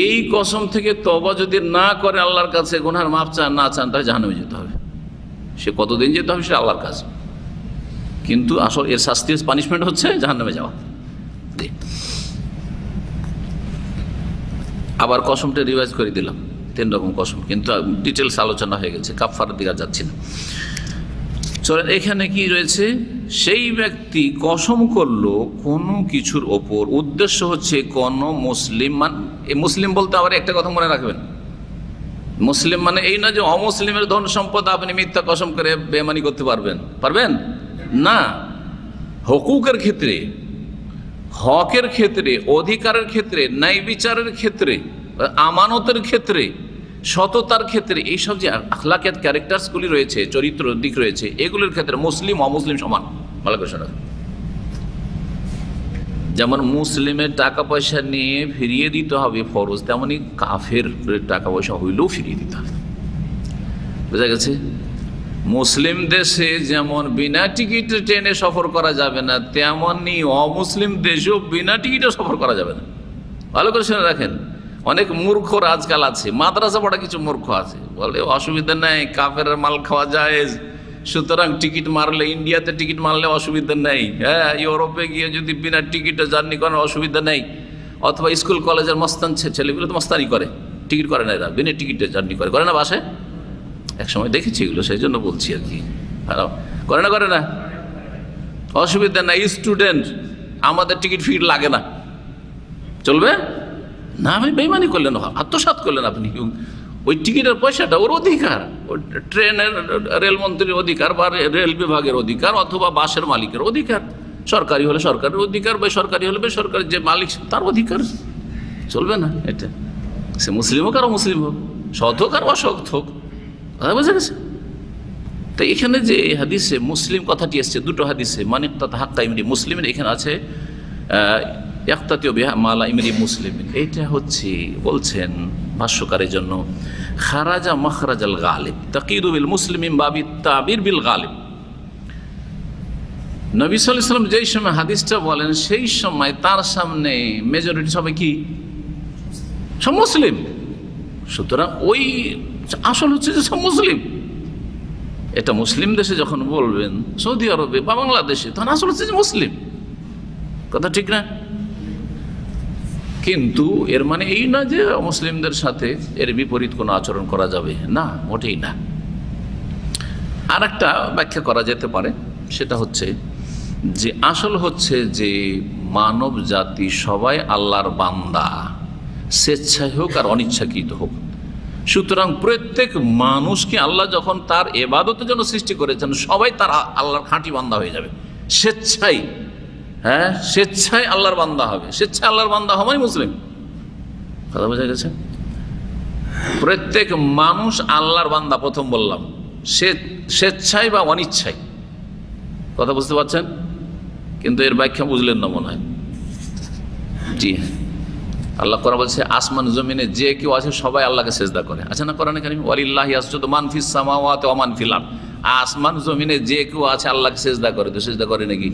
এই কসম থেকে তওবা যদি না করে আল্লাহর কাছে গুনাহর মাফ চান না চান, তাহলে জাহান্নামে যেতে হবে। সে কতদিন যেতে হবে সে আল্লাহর কাছে, কিন্তু আসল এর শাস্তি, পানিশমেন্ট হচ্ছে জাহান্নামে যাওয়া। আবার কসমটা রিভাইজ করে দিলাম, 3 রকম কসম, কিন্তু ডিটেলস আলোচনা হয়ে গেছে, কাফারার দিকে যাচ্ছি না। চলেন, এখানে কি রয়েছে? সেই ব্যক্তি কসম করলো কোনো কিছুর ওপর, উদ্দেশ্য হচ্ছে কোনো মুসলিম, মুসলিম বলতে আবার একটা কথা মনে রাখবেন, মুসলিম মানে এই না যে অমুসলিমের ধন সম্পদ আপনি মিথ্যা কসম করে বেমানি করতে পারবেন না। হকুকের ক্ষেত্রে, হকের ক্ষেত্রে, অধিকারের ক্ষেত্রে, ন্যায় বিচারের ক্ষেত্রে, আমানতের ক্ষেত্রে, সততার ক্ষেত্রে, এইসব যে আখলাকিয়াত ক্যারেক্টার্সগুলি রয়েছে, চরিত্র দিক রয়েছে, এগুলোর ক্ষেত্রে মুসলিম অমুসলিম সমান। ভালো করে শোনা, যেমন মুসলিমের টাকা পয়সা নিয়ে ফিরিয়ে দিতে হবে ফরজ, তেমনি কাফের টাকা পয়সা হইলেও ফিরিয়ে দিতে হবে। বুঝা গেছে? মুসলিম দেশে যেমন বিনা টিকিটে ট্রেনে সফর করা যাবে না, তেমনি অমুসলিম দেশেও বিনা টিকিটে সফর করা যাবে না। ভালো করে শুনে রাখেন। অনেক মূর্খ আজকাল আছে, মাদ্রাসা পড়া কিছু মূর্খ আছে, বলে অসুবিধা নেই, কাফের মাল খাওয়া যায়, সুতরাং টিকিট মারলে, ইন্ডিয়াতে টিকিট মারলে অসুবিধা নেই, হ্যাঁ ইউরোপে গিয়ে যদি বিনা টিকিটে জার্নি করেন অসুবিধা নেই। অথবা স্কুল কলেজের মস্তান ছেলেগুলো তো মস্তানি করে, টিকিট করে না, এরা বিনা টিকিটে জার্নি করে না বাসে। এক সময় দেখেছি এগুলো, সেই জন্য বলছি আর কি। করে না, অসুবিধা নাই। স্টুডেন্ট, আমাদের টিকিট ফি লাগে না, চলবে না। আপনি বেইমানি করলেন, আত্মসাৎ করলেন আপনি। ওই টিকিটের পয়সাটা ওর অধিকার, ওই ট্রেনের রেলমন্ত্রীর অধিকার বা রেল বিভাগের অধিকার, অথবা বাসের মালিকের অধিকার। সরকারি হলে সরকারের অধিকার, বেসরকারি হলে বেসরকারি, যে মালিক তার অধিকার। চলবে না এটা, সে মুসলিম হোক আর অমুসলিম হোক, সৎ হোক আর অসৎ হোক। কথা বোঝা গেছে? তো এখানে যে হাদিসে মুসলিম কথাটি এসছে, দুটো হাদিসে, মানিকতা হাক্কা ইমরি মুসলিমের, এখানে আছে মালা ইমরি মুসলিম। এইটা হচ্ছে বলছেন ভাষ্যকারের জন্য খারাজা মখরাজাল গালিব তাকিদু বিল মুসলিমিন বাবি তাবির বিল গালিব। নবী সাল্লাল্লাহু আলাইহি ওয়াসাল্লাম যেই সময় হাদিসটা বলেন, সেই সময় তার সামনে মেজরিটি সবাই কি? সব মুসলিম। সুতরাং ওই আসল হচ্ছে যে সব মুসলিম। এটা মুসলিম দেশে যখন বলবেন, সৌদি আরবে বা বাংলাদেশে, তখন আসল হচ্ছে যে মুসলিম। কথা ঠিক না? কিন্তু এর মানে এই না যে মুসলিমদের সাথে এর বিপরীত কোনো আচরণ করা যাবে না, মোটেই না। আর একটা ব্যাখ্যা করা যেতে পারে, সেটা হচ্ছে যে আসল হচ্ছে যে মানব জাতি সবাই আল্লাহর বান্দা, স্বেচ্ছায় হোক আর অনিচ্ছাকৃত হোক। সুতরাং প্রত্যেক মানুষকে আল্লাহ যখন তার ইবাদতের জন্য সৃষ্টি করেছেন, সবাই তার আল্লাহর খাঁটি বান্দা হয়ে যাবে স্বেচ্ছায়। হ্যাঁ, স্বেচ্ছায় আল্লাহর বান্দা হবে। স্বেচ্ছায় আল্লাহর বান্দা হওয়াই মুসলিম। কথা বোঝা গেছে? প্রত্যেক মানুষ আল্লাহর বান্দা, প্রথম বললাম, স্বেচ্ছায় বা অনিচ্ছায়। কথা বুঝতে পারছেন? কিন্তু এর ব্যাখ্যা বুঝলেন না মনে হয়। জি, আল্লাহ কোরআন বলছে আসমান জমিনে যে কেউ আছে সবাই আল্লাহকে সেজদা করে, আছে না কোরআনে কারীমে? ওয়ালিল্লাহি ইয়াসজুদু মান ফিস সামাওয়াতি ওয়া মান ফিল আরদ। আসমান জমিনে যে কেউ আছে আল্লাহকে সেজদা করে, তো সেজদা করে নাকি?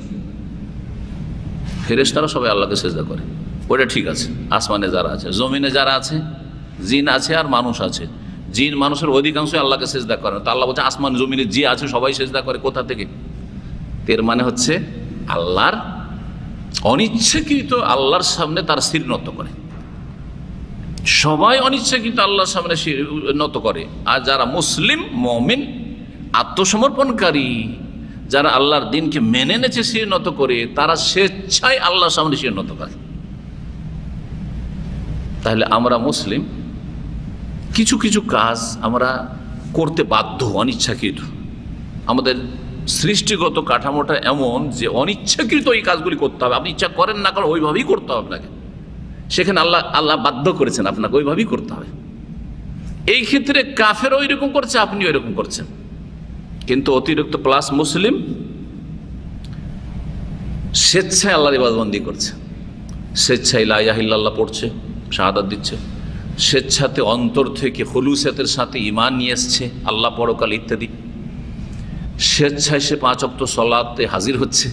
ফেরেশতারা সবাই আল্লাহকে সেজদা করে, ওটা ঠিক আছে। আসমানে যারা আছে, জমিনে যারা আছে, জিন আছে আর মানুষ আছে, জিন মানুষের অধিকাংশ আল্লাহকে সেজদা করে। তো আল্লাহ বলছে আসমান জমিনে যে আছে সবাই সেজদা করে। কোথা থেকে? এর মানে হচ্ছে আল্লাহর অনিচ্ছাকৃত আল্লাহর সামনে তার শির নত করে, সবাই অনিচ্ছাকৃত আল্লাহর সামনে শির নত করে। আর যারা মুসলিম মুমিন আত্মসমর্পণকারী, যারা আল্লাহর দিনকে মেনে নেছে শির নত করে, তারা স্বেচ্ছায় আল্লাহর সামনে শির নত করে। তাহলে আমরা মুসলিম, কিছু কিছু কাজ আমরা করতে বাধ্য অনিচ্ছাকৃত। আমাদের সৃষ্টিগত কাঠামোটা এমন যে অনিচ্ছাকৃত এই কাজগুলি করতে হবে। আপনি ইচ্ছা করেন না করেন ওইভাবেই করতে হবে আপনাকে, সেখানে আল্লাহ বাধ্য করেছেন আপনাকে ওইভাবেই করতে হবে। এই ক্ষেত্রে কাফের ওই রকম করছে, আপনি ওই রকম করছেন। কিন্তু অতিরিক্ত প্লাস মুসলিম স্বেচ্ছায় আল্লাহর ইবাদতবন্দি করছে, স্বেচ্ছায় লা ইলাহা ইল্লাল্লাহ পড়ছে, শাহাদাত দিচ্ছে, স্বেচ্ছাতে অন্তর থেকে খুলুসিয়াতের সাথে ঈমান নিয়ে এসছে, আল্লাহ পরকাল ইত্যাদি। স্বেচ্ছায় সে 5 ওয়াক্ত সালাতে হাজির হচ্ছে,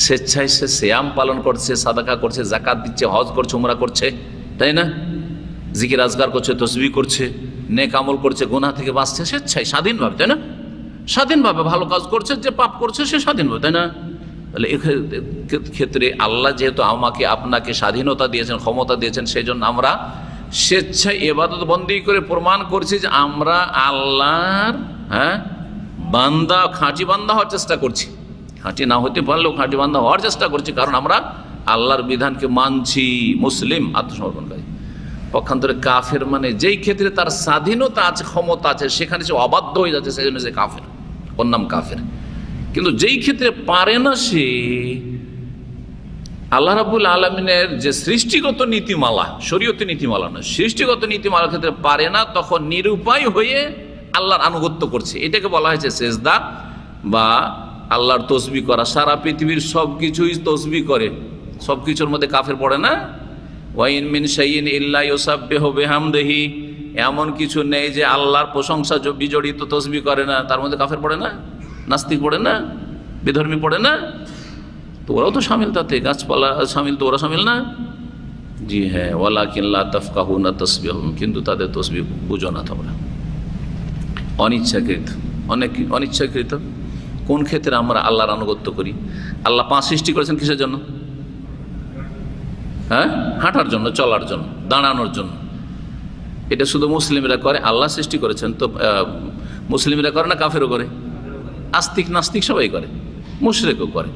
স্বেচ্ছায় সে সিয়াম পালন করছে, সাদাকা করছে, যাকাত দিচ্ছে, হজ করছে, উমরা করছে, তাই না? জিকির আজগার করছে, তসবিহ করছে, নেক আমল করছে, গুনাহ থেকে বাঁচছে, স্বেচ্ছায় স্বাধীনভাবে, তাই না? স্বাধীনভাবে ভালো কাজ করছে, যে পাপ করছে সে স্বাধীনভাবে, তাই না? তাহলে ক্ষেত্রে আল্লাহ যেহেতু আমাকে আপনাকে স্বাধীনতা দিয়েছেন, ক্ষমতা দিয়েছেন, সেই জন্য আমরা স্বেচ্ছায় ইবাদত বন্দি করে প্রমাণ করছি যে আমরা আল্লাহর বান্দা, খাঁটি বান্দা হওয়ার চেষ্টা করছি। খাঁটি না হতে পারলেও খাঁটি বান্দা হওয়ার চেষ্টা করছি, কারণ আমরা আল্লাহর বিধানকে মানছি, মুসলিম আত্মসমর্পণকারী। পক্ষান্তরে কাফের মানে যেই ক্ষেত্রে তার স্বাধীনতা আছে, ক্ষমতা আছে, সেখানে সে অবাধ্য হয়ে যাচ্ছে, সেই জন্য সে কাফের, ওর নাম কাফের। কিন্তু যেই ক্ষেত্রে পারে না, সে আল্লাহ রাব্বুল আলামিনের যে সৃষ্টিগত নীতিমালা, শরীয়তের নীতিমালা না, সৃষ্টিগত নীতিমালার ক্ষেত্রে পারে না, তখন নিরুপায় হয়ে আল্লাহর আনুগত্য করছে। এটাকে বলা হয়েছে সেজদা বা আল্লাহর তসবিহ করা। সারা পৃথিবীর সব কিছুই তসবিহ করে, সব কিছুর মধ্যে কাফের পড়ে না? ওয়াইন মিন শাইইন ইল্লা ইউসাব্বিহু বিহামদিহি, এমন কিছু নেই যে আল্লাহর প্রশংসা বিজড়িত তসবিহ করে না, তার মধ্যে কাফের পড়ে না, নাস্তিক পড়ে না, বিধর্মী পড়ে না? তো ওরাও তো সামিল, তাতে গাছপালা সামিল, তো ওরা সামিল না? জি হ্যাঁ, ওয়ালাকিন লা তাফকাহুনা তাসবিহুম, কিন্তু তাদের তসবিহ বুঝো না তোমরা। অনিচ্ছাকৃত, অনেক অনিচ্ছাকৃত। কোন ক্ষেত্রে আমরা আল্লাহর আনুগত্য করি? আল্লাহ পা সৃষ্টি করেছেন কিসের জন্য? হাঁটার জন্য, চলার জন্য, দাঁড়ানোর জন্য। এটা শুধু মুসলিমরা করে? আল্লাহ সৃষ্টি করেছেন তো মুসলিমরা করে না কাফেরও করে? আস্তিক নাস্তিক সবাই করে, মুশরিকও করে।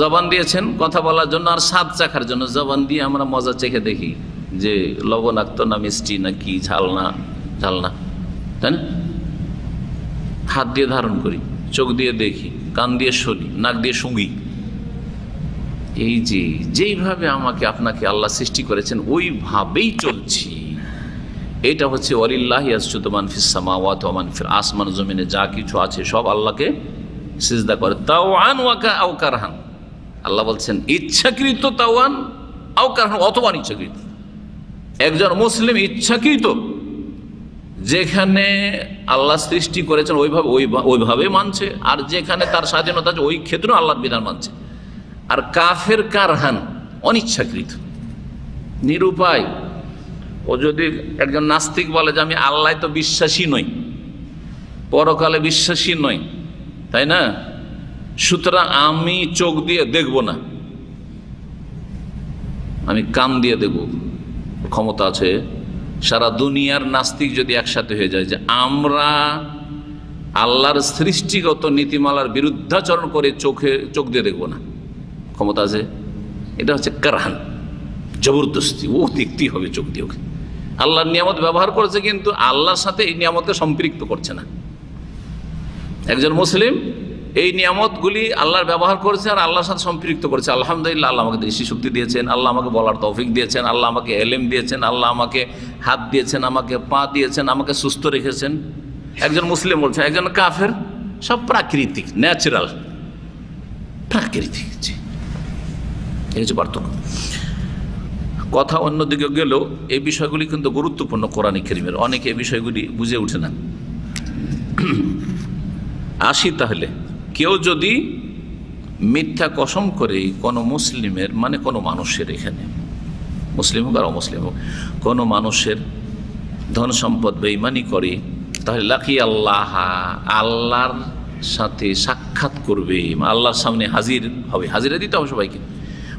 জবান দিয়েছেন কথা বলার জন্য আর স্বাদ চাখার জন্য। জবান দিয়ে আমরা মজা চেখে দেখি যে লবণাক্ত না মিষ্টি না কি, ঝাল না ঝাল না, তাই না? হাত দিয়ে ধারণ করি, চোখ দিয়ে দেখি, কান দিয়ে শুনি, নাক দিয়ে শুঁঙি। এই যে যেইভাবে আমাকে আপনাকে আল্লাহ সৃষ্টি করেছেন ওইভাবেই চলছি। এটা হচ্ছে ওয়ালিল্লাহি ইয়াসজুদু মান ফিস সামাওয়াতি ওয়া মান ফিল আরদ, আসমান জমিনে যা কিছু আছে সব আল্লাহকে সিজদা করে, তাওয়ান ওয়া আও কারহান। আল্লাহ বলছেন ইচ্ছাকৃত তাওয়ান আও কারহান, অথবা অনিচ্ছাকৃত। একজন মুসলিম ইচ্ছাকৃত যেখানে আল্লাহ সৃষ্টি করেছেন ওইভাবে মানছে, আর যেখানে তার স্বাধীনতা আছে ওই ক্ষেত্রে আল্লাহর বিধান মানছে। আর কাফের কারহান, অনিচ্ছাকৃত, নিরুপায়। ও যদি একজন নাস্তিক বলে যে আমি আল্লাহ তো বিশ্বাসী নই, পরকালে বিশ্বাসী নই, তাই না, সুতরাং আমি চোখ দিয়ে দেখব না, আমি কান দিয়ে দেখব, ক্ষমতা আছে। সারা দুনিয়ার নাস্তিক যদি একসাথে হয়ে যায় যে আমরা আল্লাহর সৃষ্টিগত নীতিমালার বিরুদ্ধাচরণ করে চোখ দিয়ে দেখব না, ক্ষমতা আছে। এটা হচ্ছে কারহান, জবরদস্তি, ও দেখতেই হবে চোখ দিয়ে। ওকে আল্লাহর নিয়ামত ব্যবহার করেছে, কিন্তু আল্লাহর সাথে এই নিয়ামতকে সম্পৃক্ত করছে না। একজন মুসলিম এই নিয়ামতগুলি আল্লাহর ব্যবহার করেছে আর আল্লাহর সাথে সম্পৃক্ত করেছে। আলহামদুলিল্লাহ, আল্লাহ আমাকে দৃষ্টি শক্তি দিয়েছেন, আল্লাহ আমাকে বলার তৌফিক দিয়েছেন, আল্লাহ আমাকে এলেম দিয়েছেন, আল্লাহ আমাকে হাত দিয়েছেন, আমাকে পা দিয়েছেন, আমাকে সুস্থ রেখেছেন। একজন মুসলিম বলছে, একজন কাফের সব প্রাকৃতিক, ন্যাচারাল, প্রাকৃতিক। এই হচ্ছে পার্থক্য। কথা অন্যদিকে গেলেও এই বিষয়গুলি কিন্তু গুরুত্বপূর্ণ কোরআন কারীমের, অনেকে এই বিষয়গুলি বুঝে ওঠে না। আসি তাহলে, কেউ যদি মিথ্যা কসম করে কোনো মুসলিমের, মানে কোনো মানুষের, এখানে মুসলিম হোক আর অমুসলিম হোক, কোনো মানুষের ধন সম্পদ বেঈমানি করে, তাহলে লাকি আল্লাহ, আল্লাহর সাথে সাক্ষাৎ করবে, আল্লাহর সামনে হাজির হবে, হাজিরা দিতে হবে সবাইকে।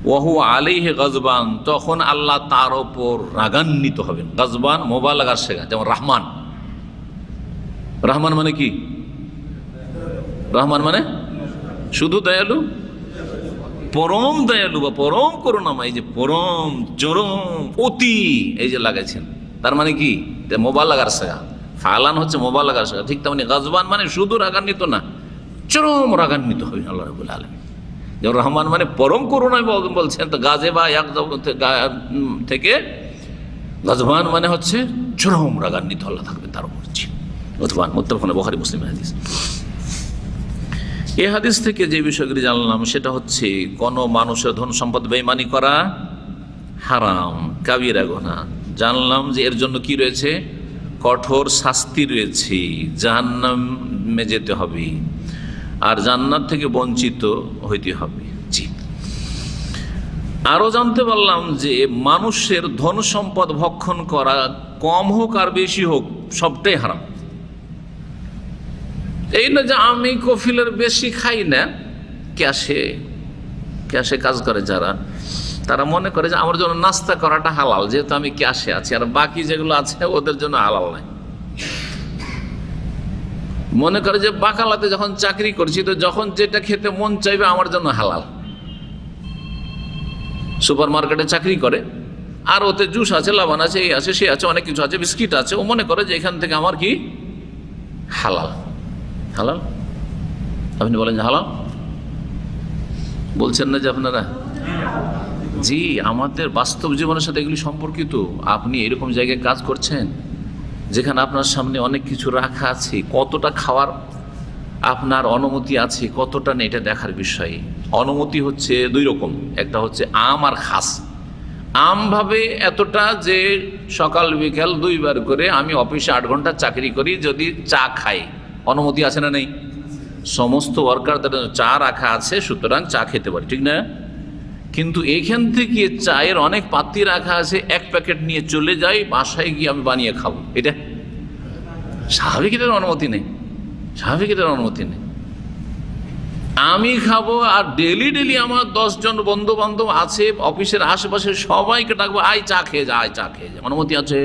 ওয়াহু আলাইহি গাজবান, তখন আল্লাহ তার ওপর রাগান্বিত হবেন। গাজবান মোবালাগার শেখা, যেমন রহমান। রহমান মানে কি? রহমান মানে শুধু দয়ালু, পরম দয়ালু বা পরম করুণাময়। এই যে পরম, চরম, অতি, এই যে লাগাইছেন, তার মানে কি? মোবালাগার শেখা। ফালান হচ্ছে মোবালাগার শেখা। ঠিক তেমনি গাজবান মানে শুধু রাগান্বিত না, চরম রাগান্বিত হবেন আল্লাহ রাব্বুল আলামিন। যেমন রহমান মানে পরম করুণায় বলছেন, তো গাজে বা এক থেকে গাজবান মানে হচ্ছে চরম রাগান্বিত আল্লাহ থাকবেন তার উপর। গাজবান মুত্তাফাকুন বুখারী মুসলিম হাদিস। এই হাদিস থেকে যে বিষয়গুলি জানলাম সেটা হচ্ছে কোনো মানুষের ধন সম্পদ বেঈমানি করা হারাম, কাবিরা গুনাহ। জানলাম যে এর জন্য কি রয়েছে? কঠোর শাস্তি রয়েছে, জাহান্নামে যেতে হবে আর জান্নাত থেকে বঞ্চিত হইতে হবে। জি, আরও জানতে পারলাম যে মানুষের ধন সম্পদ ভক্ষণ করা, কম হোক আর বেশি হোক, সবটাই হারাম। এই না যে আমি কফিলের বেশি খাই না, ক্যাশে কাজ করে যারা, তারা মনে করে যে আমার জন্য নাস্তা করাটা হালাল, যেহেতু আমি ক্যাশে আছি, আর বাকি যেগুলো আছে ওদের জন্য হালাল নাই। মনে করে যে বাকালাতে যখন চাকরি করছি, তো যখন যেটা খেতে মন চাইবে আমার জন্য হালাল। সুপার মার্কেটে চাকরি করে, আর ওতে জুস আছে, লাবান আছে, এই আছে, সে আছে, অনেক কিছু আছে, বিস্কিট আছে, ও মনে করে যে এখান থেকে আমার কি হালাল। হালাল? আপনি বলেন যে হালাল? বলছেন না যে আপনারা? জি, আমাদের বাস্তব জীবনের সাথে এগুলি সম্পর্কিত। আপনি এরকম জায়গায় কাজ করছেন যেখানে আপনার সামনে অনেক কিছু রাখা আছে, কতটা খাওয়ার আপনার অনুমতি আছে, কতটা নেই, এটা দেখার বিষয়। অনুমতি হচ্ছে দুই রকম, একটা হচ্ছে আম আর খাস। আম ভাবে এতটা যে সকাল বিকাল দুইবার করে আমি অফিসে 8 ঘন্টা চাকরি করি, যদি চা খাই অনুমতি আছে না নেই? সমস্ত ওয়ার্কারদের চা রাখা আছে, সুতরাং চা খেতে পারি, ঠিক না? কিন্তু এখান থেকে চায়ের অনেক পাত্তি রাখা আছে, এক প্যাকেট নিয়ে চলে যাই, বাসায় গিয়ে আমি বানিয়ে খাবো, এটা স্বাভাবিকের অনুমতি নেই, স্বাভাবিকের অনুমতি নেই। আমি খাবো আর ডেলি আমার 10 জন বন্ধু বান্ধব আছে অফিসের আশেপাশে, সবাইকে ডাকবো, আয় চা খেয়ে যা, আয় চা খেয়ে যা, অনুমতি আছে?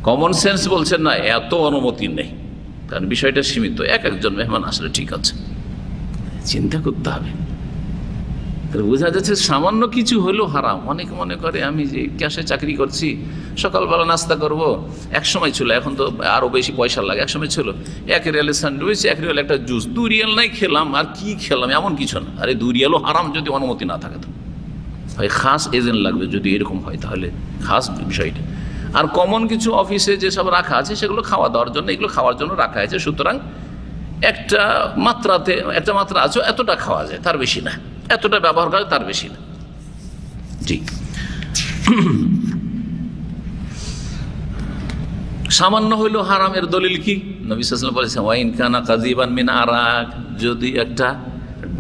কমন সেন্স বলছেন না, এত অনুমতি নেই, কারণ বিষয়টা সীমিত। একজন মেহমান আসলে ঠিক আছে, চিন্তা করতে হবে। বোঝা যাচ্ছে সামান্য কিছু হলেও হারাম। অনেকে মনে করে আমি যে ক্যাশে চাকরি করছি, সকালবেলা নাস্তা করব, এক সময় ছিল, এখন তো আরও বেশি পয়সা লাগে, এক সময় ছিল 1 রিয়ালের স্যান্ডউইচ, 1 রিয়াল একটা জুস, 2 রিয়াল নাই খেলাম, আর কি খেলাম, এমন কিছু না। আরে 2 রিয়ালও হারাম যদি অনুমতি না থাকে, তো হয় খাস এজেন্ট লাগবে। যদি এরকম হয় তাহলে খাস বিষয়টা। আর কমন কিছু অফিসে যেসব রাখা আছে সেগুলো খাওয়া দাওয়ার জন্য, এগুলো খাওয়ার জন্য রাখা আছে, সুতরাং একটা মাত্রা আছে, এতটা খাওয়া যায়, তার বেশি না, এতটা ব্যবহার করা, তার বেশি না। জি, সামান্য হইল হারামের দলিল কি? নবী সাল্লাল্লাহু আলাইহি ওয়াসাল্লাম বলেছেন, ওয়াইন কানা কাযিবান মিন আরাক, যদি একটা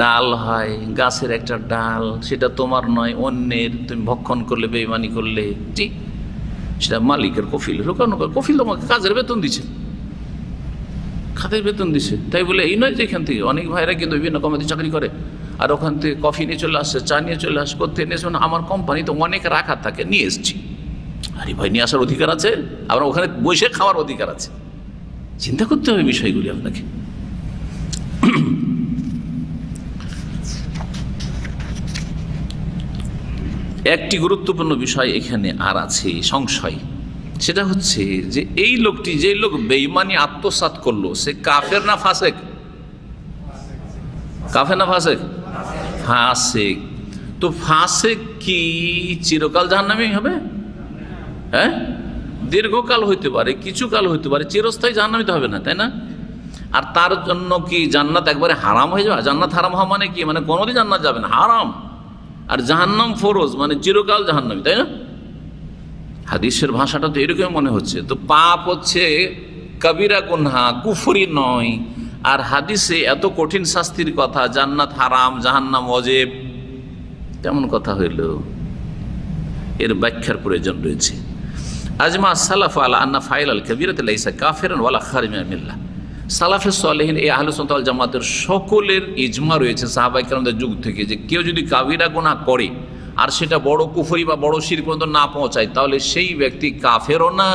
ডাল হয়, গাছের একটা ডাল, সেটা তোমার নয়, অন্যের, তুমি ভক্ষণ করলে, বেঈমানি করলে, জি, সেটা মালিকের, কফিলের, কফিল তোমাকে কাজের বেতন দিচ্ছে, খাতের বেতন দিচ্ছে। তাই বলে এই নয় যে এখান থেকে অনেক ভাইরা কিন্তু বিভিন্ন কোম্পানিতে চাকরি করে, আর ওখান থেকে কফি নিয়ে চলে আসছে, চা নিয়ে চলে আসছে, করতে নিয়ে আসবে, আমার কোম্পানিতে অনেক রাখা থাকে, নিয়ে এসছি। আরে ভাই, নিয়ে আসার অধিকার আছে, আবার ওখানে বসে খাওয়ার অধিকার আছে। চিন্তা করতে হবে বিষয়গুলি আপনাকে। একটি গুরুত্বপূর্ণ বিষয় এখানে আর আছে, সংশয়। সেটা হচ্ছে যে এই লোকটি, যে লোক বেঈমানি আত্মসাৎ করলো, সে কাফের না ফাসেক? কাফের না ফাসেক? ফাসেক। তো ফাসেক কি চিরকাল জাহান্নামী হবে? হ্যাঁ, দীর্ঘকাল হইতে পারে, কিছু কাল হইতে পারে, চিরস্থায়ী জাহান্নামী তো হবে না, তাই না? আর তার জন্য কি জান্নাত একবারে হারাম হয়ে যাবে? জান্নাত হারাম হওয়া মানে কি? মানে কোনোদিন জান্নাত যাবে না, হারাম। আর জাহান্নাম ফরজ, মানে চিরকাল জাহান্নামী, তাই না? হাদিসের ভাষাটা তো এরকম মনে হচ্ছে। তো পাপ হচ্ছে কবিরা গুনহা, কুফরি নয়। আর হাদিসে এত কঠিন শাস্তির কথা, জান্নাত হারাম, জাহান্নাম ওয়াজিব, তেমন কথা হইল? এর ব্যাখ্যার প্রয়োজন রয়েছে। আজমা সালাফ আলা আন্না ফাইল আল কবিরাতে লাইসা কাফিরান ওয়ালা খারিজ মিনাল মিল্লাহ। সালাফে সালেহিন, এই আহলে সুন্নাত ওয়াল জামাতের সকলের ইজমা রয়েছে সাহাবায়ে কেরামদের যুগ থেকে, যে কেউ যদি কাবিরা গুনাহ করে আর সেটা বড় কুফরি বা বড় শিরক পর্যন্ত না পৌঁছায়, তাহলে সেই ব্যক্তি কাফেরও না,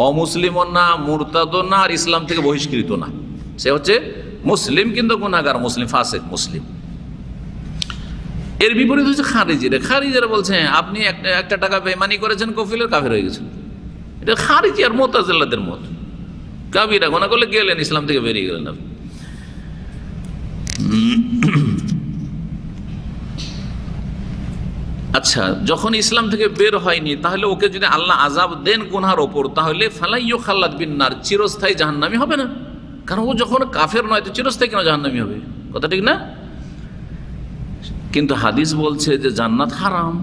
অমুসলিমও না, মুরতাদও না, আর ইসলাম থেকে বহিষ্কৃত না। সে হচ্ছে মুসলিম কিন্তু গুনাহগার মুসলিম, ফাসিক মুসলিম। এর বিপরীত হচ্ছে খারিজিরা। খারিজিরা বলছে আপনি একটা টাকা বেঈমানি করেছেন, কফিলের কাফের হয়ে গেছেন। এটা খারিজি আর মুতাজিলাদের মত। কাবিরা গুনাহ করলে গেলেন, ইসলাম থেকে বেরিয়ে গেলেন। আচ্ছা, যখন ইসলাম থেকে বের হয়নি, তাহলে ওকে যদি আল্লাহ আযাব দেন গুনহার ওপর, তাহলে ফালাইয়ু খাল্লাদ বিন্নার, চিরস্থায়ী জাহান্নামী হবে না? কারণ ও যখন কাফের নয়, তো চিরস্থায়ী কেন জাহান্নামী হবে? কথা ঠিক না? কিন্তু হাদিস বলছে যে জান্নাত হারাম।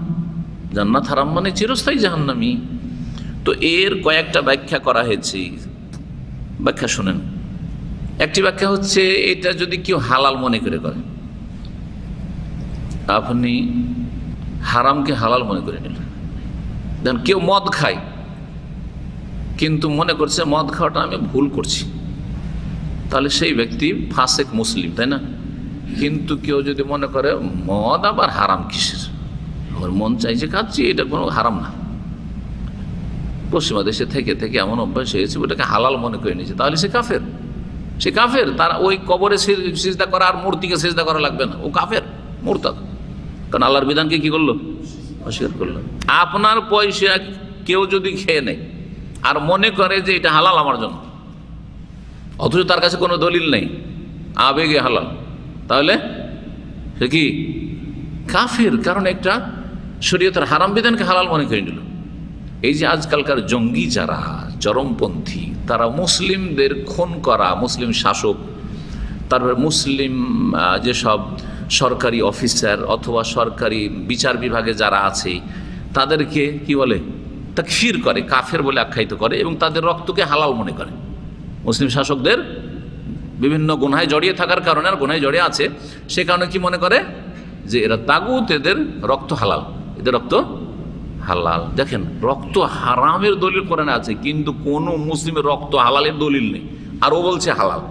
জান্নাত হারাম মানে চিরস্থায়ী জাহান্নামী। তো এর কয়েকটা ব্যাখ্যা করা হয়েছে। ব্যাখ্যা শুনেন। একটি ব্যাখ্যা হচ্ছে, এটা যদি কেউ হালাল মনে করে, আপনি হারামকে হালাল মনে করে নিলেন। দেখেন, কেউ মদ খায় কিন্তু মনে করছে মদ খাওয়াটা আমি ভুল করছি, তাহলে সেই ব্যক্তি ফাসেক মুসলিম, তাই না? কিন্তু কেউ যদি মনে করে মদ আবার হারাম কিসের, আমার মন চাইছে খাচ্ছি, এটা কোনো হারাম না, পশ্চিমা দেশে থেকে থেকে এমন অভ্যাস হয়েছে, ওটাকে হালাল মনে করে নিয়েছে, তাহলে সে কাফের। সে কাফের। তার ওই কবরে সিজদা করা আর মূর্তিকে সিজদা করা লাগবে না, ও কাফের, মুরতাদ। কারণ আল্লাহর বিধানকে কি করলো? অস্বীকার করলো। আপনার পয়সা কেউ যদি খেয়ে নেয় আর মনে করে যে এটা হালাল আমার জন্য, অথচ তার কাছে কোনো দলিল নেই, আবেগে হালাল, তাহলে সে কি? কাফের। কারণ একটা শরীয়তের হারাম বিধানকে হালাল মনে করে নিল। এই যে আজকালকার জঙ্গি যারা, চরমপন্থী, তারা মুসলিমদের খুন করা, মুসলিম শাসক, তারপরে মুসলিম যেসব সরকারি অফিসার অথবা সরকারি বিচার বিভাগে যারা আছে, তাদেরকে কি বলে? তাকফির করে, কাফের বলে আখ্যায়িত করে, এবং তাদের রক্তকে হালাল মনে করে। মুসলিম শাসকদের বিভিন্ন গুনাহে জড়িয়ে থাকার কারণে, আর গুনাহে জড়িয়ে আছে, সে কারণে কি মনে করে? যে এরা তাগুত, এদের রক্ত হালাল, এদের রক্ত হালাল। দেখেন, রক্ত হারামের দলিল কোরআনে আছে, কিন্তু কোনো মুসলিমের রক্ত হালালের দলিল নেই, আর ও বলছে হালাল।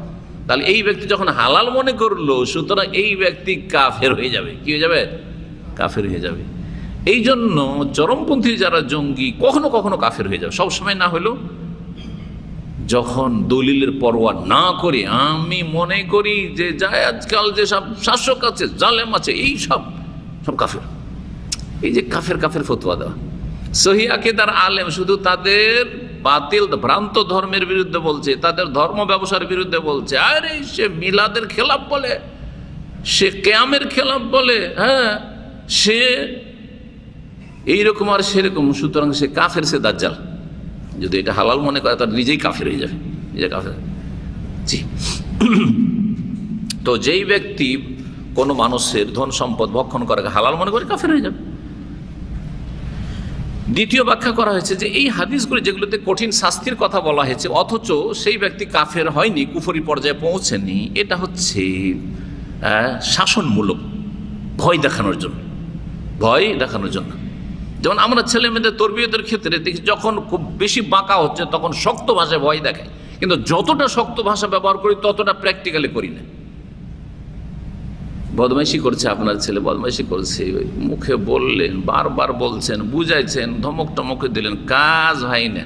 তাহলে এই ব্যক্তি যখন হালাল মনে করলো, সুতরাং এই ব্যক্তি কাফের হয়ে যাবে। কি হয়ে যাবে? কাফের হয়ে যাবে। এই জন্য চরমপন্থী যারা জঙ্গি, কখনো কখনো কাফের হয়ে যাবে, সবসময় না হলেও। যখন দলিলের পরোয়া না করে আমি মনে করি যে যায় আজকাল যেসব শাসক আছে, জালেম আছে, এই সব কাফের, এই যে কাফের কাফের ফতোয়া দেওয়া, সহি আকীদার আলেম শুধু তাদের বাতিল ভ্রান্ত ধর্মের বিরুদ্ধে বলছে, তাদের ধর্ম ব্যবসার বিরুদ্ধে বলছে, আরে সে মিলাদের খেলাফ বলে, সে কিয়ামের খেলাফ বলে, হ্যাঁ সে এইরকম আর সেরকম, সুতরাং সে কাফের, সে দাজ্জাল। যদি এটা হালাল মনে করে, তার নিজেই কাফের হয়ে যাবে, নিজে কাফের। জি। তো যেই ব্যক্তি কোনো মানুষের ধন সম্পদ ভক্ষণ করে হালাল মনে করে, কাফের হয়ে যাবে। দ্বিতীয় ব্যাখ্যা করা হয়েছে যে এই হাদিসগুলো যেগুলোতে কঠিন শাস্তির কথা বলা হয়েছে, অথচ সেই ব্যক্তি কাফের হয়নি, কুফরি পর্যায়ে পৌঁছেনি, এটা হচ্ছে শাসনমূলক, ভয় দেখানোর জন্য, ভয় দেখানোর জন্য। যেমন আমরা ছেলে মেয়েদের তরবিয়তের ক্ষেত্রে দেখি, যখন খুব বেশি বাঁকা হচ্ছে তখন শক্ত ভাষায় ভয় দেখায়, কিন্তু যতটা শক্ত ভাষা ব্যবহার করি ততটা প্র্যাকটিক্যালি করি না। বদমাইশি করছে আপনার ছেলে, বদমাইশি করছে, মুখে বললেন, বারবার বলছেন, বুঝাইছেন, ধমক টমকে দিলেন, কাজ হয় না,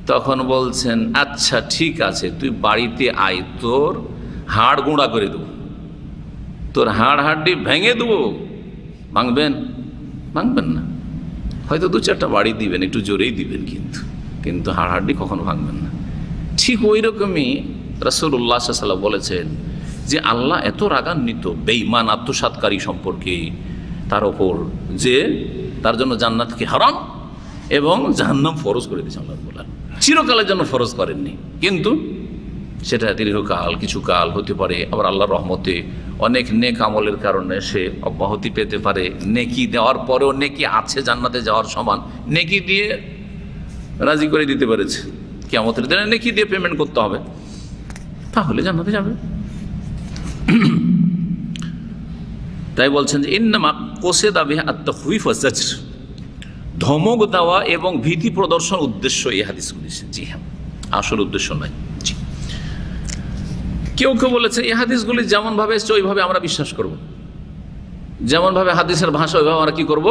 তখন বলছেন আচ্ছা ঠিক আছে, তুই বাড়িতে আয়, তোর হাড় গুঁড়া করে দেবো, তোর হাড়ি ভেঙে দেবো। ভাঙবেন? ভাঙবেন না। হয়তো দু চারটা বাড়ি দিবেন, একটু জোরেই দিবেন, কিন্তু হাড়ি কখনো ভাঙবেন না। ঠিক ওই রকমই রাসূলুল্লাহ সাল্লাল্লাহু আলাইহি ওয়াসাল্লাম বলেছেন যে আল্লাহ এত রাগান্বিত বেঈমান আত্মসাৎকারী সম্পর্কে, তার ওপর যে তার জন্য জান্নাতকে হারাম এবং জাহান্নাম ফরজ করে দিয়েছেন। আল্লাহ বলেন চিরকালের জন্য ফরজ করেননি, কিন্তু সেটা দীর্ঘকাল কিছু কাল হতে পারে, আবার আল্লাহর রহমতে অনেক নেক আমলের কারণে সে অব্যাহতি পেতে পারে। নেকি দেওয়ার পরেও নেকি আছে জান্নাতে যাওয়ার সমান, নেকি দিয়ে রাজি করে দিতে পেরেছে, কিয়ামতের দিনে নেকি দিয়ে পেমেন্ট করতে হবে, তাহলে জান্নাতে যাবে। তাই বলছেন যে ইন্নামা কোসেদা বিহা আত-তাখউইফ ওয়া যাজর, ধমক দেওয়া এবং ভীতি প্রদর্শন উদ্দেশ্য এই হাদিসগুলি। জি হ্যাঁ, আসল উদ্দেশ্য নয়। জি, কেউ কেউ বলেছে এই হাদিসগুলি যেমনভাবে এসছে ওইভাবে আমরা বিশ্বাস করব, যেমনভাবে হাদিসের ভাষা ওইভাবে আমরা কি করব,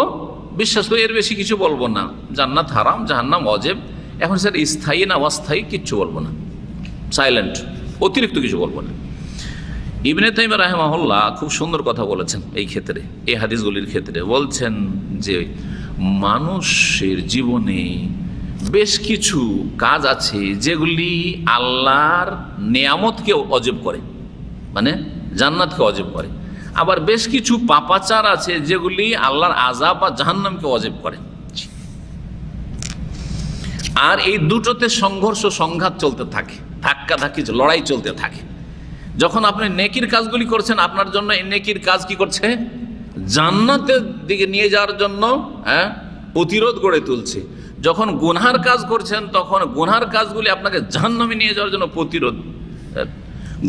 বিশ্বাস করি, এর বেশি কিছু বলবো না। জান্নাত হারাম, জাহান্নাম ওয়াজিব, এখন স্যার স্থায়ী না অস্থায়ী কিচ্ছু বলবো না, সাইলেন্ট, অতিরিক্ত কিছু বলবো না। ইবনে তাইমিয়া রাহিমাহুল্লাহ খুব সুন্দর কথা বলেছেন এই ক্ষেত্রে, এই হাদিসগুলির ক্ষেত্রে। বলছেন যে মানুষের জীবনে বেশ কিছু কাজ আছে যেগুলি আল্লাহর নেয়ামতকে অজেব করে, মানে জান্নাতকে অজেব করে। আবার বেশ কিছু পাপাচার আছে যেগুলি আল্লাহর আযাব বা জাহান্নামকে অজেব করে। আর এই দুটোতে সংঘর্ষ সংঘাত চলতে থাকে, ধাক্কাধাক্কি লড়াই চলতে থাকে। যখন আপনি নেকির কাজগুলি করছেন, আপনার জন্য এই নেকির কাজ কি করছে, জান্নাতের দিকে নিয়ে যাওয়ার জন্য প্রতিরোধ গড়ে তুলছে। যখন গুনহার কাজ করছেন, তখন গুনহার কাজগুলি আপনাকে জাহান্নামে নিয়ে যাওয়ার জন্য প্রতিরোধ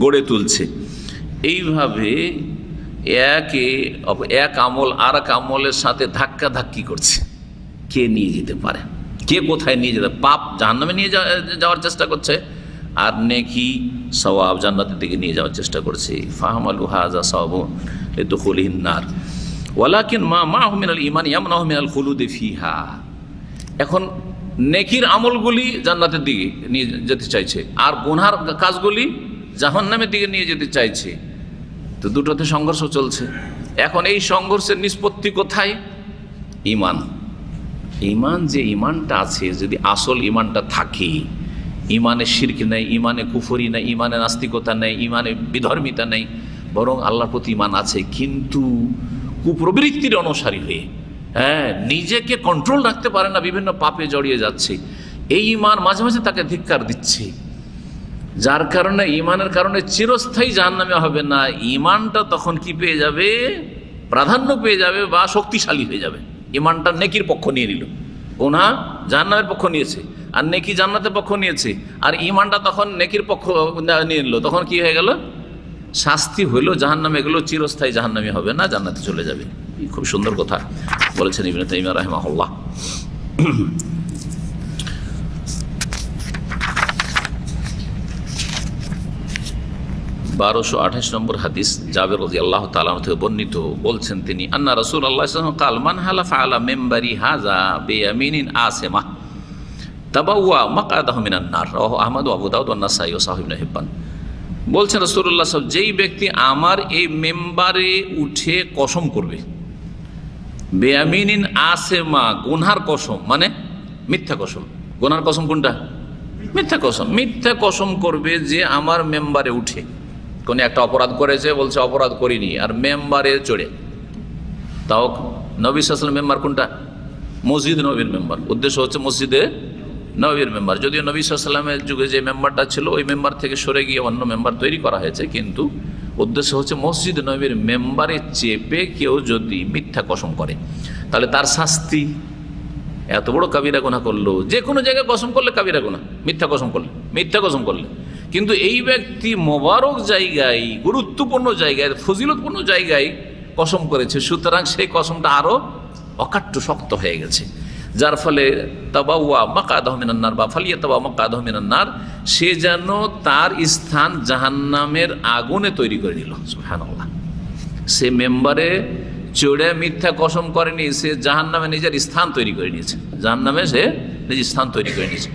গড়ে তুলছে। এইভাবে এক আমল আর এক আমলের সাথে ধাক্কাধাক্কি করছে, কে নিয়ে যেতে পারে, কে কোথায় নিয়ে যেতে, পাপ জাহান্নামে নিয়ে যাওয়ার চেষ্টা করছে, আর নেকি সওয়াব জান্নাতের দিকে নিয়ে যাওয়ার চেষ্টা করছে। ফাহমালু হাযা সাওয়াবুন লিদুখুলিহিন নার ওয়ালাকিন মা মাহু মিনাল ঈমান ইয়ামনাহু মিনাল খুলুদি ফিহা। এখন নেকির আমলগুলি জান্নাতের দিকে নিয়ে যেতে চাইছে, আর গুনহার কাজগুলি জাহান্নামের দিকে নিয়ে যেতে চাইছে, তো দুটোতে সংঘর্ষ চলছে। এখন এই সংঘর্ষের নিষ্পত্তি কোথায়? ঈমান। ঈমান, যে ঈমানটা আছে, যদি আসল ঈমানটা থাকে, ঈমানে শিরক নেই, ঈমানে কুফরি নেই, ঈমানে নাস্তিকতা নেই, ঈমানে বিধর্মিতা নেই, বরং আল্লাহর প্রতি ঈমান আছে, কিন্তু কুপ্রবৃত্তির অনুসারী হয়ে নিজেকে কন্ট্রোল রাখতে পারে না, বিভিন্ন পাপে জড়িয়ে যাচ্ছে, এই ঈমান মাঝে মাঝে তাকে ধিক্কার দিচ্ছে, যার কারণে ঈমানের কারণে চিরস্থায়ী জাহান্নামে হবে না। ঈমানটা তখন কি পেয়ে যাবে, প্রাধান্য পেয়ে যাবে বা শক্তিশালী হয়ে যাবে। ঈমানটা নেকির পক্ষ নিয়ে নিল, গুনাহ জাহান্নামের পক্ষ নিয়েছে, আর নেকি জান্নাতের পক্ষ নিয়েছে, আর ঈমানটা তখন নেকির পক্ষ নিয়ে নিল, তখন কি হয়ে গেল, শাস্তি হইলো জাহান্নামে গেল, চিরস্থায়ী জাহান্নামে হবে না, জান্নাতে চলে যাবে। খুব সুন্দর কথা বলেছেন ইবনে তাইমিয়া রাহিমাহুল্লাহ। 1228 নম্বর হাদিস, জাবের রাদিয়াল্লাহু তাআলা থেকে বর্ণিত, বলছেন তিনি, আন্না রাসূলুল্লাহ সাল্লাল্লাহু আলাইহি ওয়াসাল্লাম قال من حلف على منبري هذا بيمين آثمة তাবাওয়া মাকআদাহু মিনান নার, রাওয়াহু আহমদ ওয়া আবু দাউদ ওয়া নাসাঈ ওয়া সাহিহ ইবনে হিব্বান। বলছেন রাসূলুল্লাহ সাল্লাল্লাহু আলাইহি ওয়াসাল্লাম, যেই ব্যক্তি আমার এই মেম্বারে উঠে কসম করবে, বেয়ামিনিন আসেমা, গুনহার কসম মানে মিথ্যা কসম। গুনহার কসম কোনটা? মিথ্যা কসম। মিথ্যা কসম করবে যে আমার মেম্বারে উঠে, কোন একটা অপরাধ করেছে, বলছে অপরাধ করিনি, আর মেম্বারে চড়ে, তাও নবী সাল্লাল্লাহু আলাইহি ওয়াসাল্লাম মেম্বার কোনটা? মসজিদ নবীর মেম্বার। উদ্দেশ্য হচ্ছে মসজিদে নবীর মেম্বার। যদিও নবী সাল্লাল্লাহু আলাইহি ওয়াসাল্লামের যুগে যে মেম্বারটা ছিল, ওই মেম্বার থেকে সরে গিয়ে অন্য মেম্বার তৈরি করা হয়েছে, কিন্তু উদ্দেশ্য হচ্ছে মসজিদ নবীর মেম্বারে চেপে কেউ যদি মিথ্যা কসম করে, তাহলে তার শাস্তি, এত বড় কাবিরা গুনাহ করলো, যে কোনো জায়গায় কসম করলে কাবিরা গুনাহ, মিথ্যা কসম করলে, মিথ্যা কসম করলে, কিন্তু এই ব্যক্তি মোবারক জায়গায়, গুরুত্বপূর্ণ জায়গায়, ফজিলতপূর্ণ জায়গায় কসম করেছে, সুতরাং সেই কসমটা আরো অকাট্য শক্ত হয়ে গেছে, যার ফলে তাবাওয়া মাকআদাহু মিনান নার বা ফালিয়াতাবাওয়া মাকআদাহু মিনান নার, সে যেন তার স্থান জাহান্নামের আগুনে তৈরি করে নিল। সুবহানাল্লাহ। সে মেম্বারে চড়ে মিথ্যা কসম করেনি, সে জাহান্নামে নিজের স্থান তৈরি করে নিয়েছে, জাহান্নামে সে নিজের স্থান তৈরি করে নিয়েছে।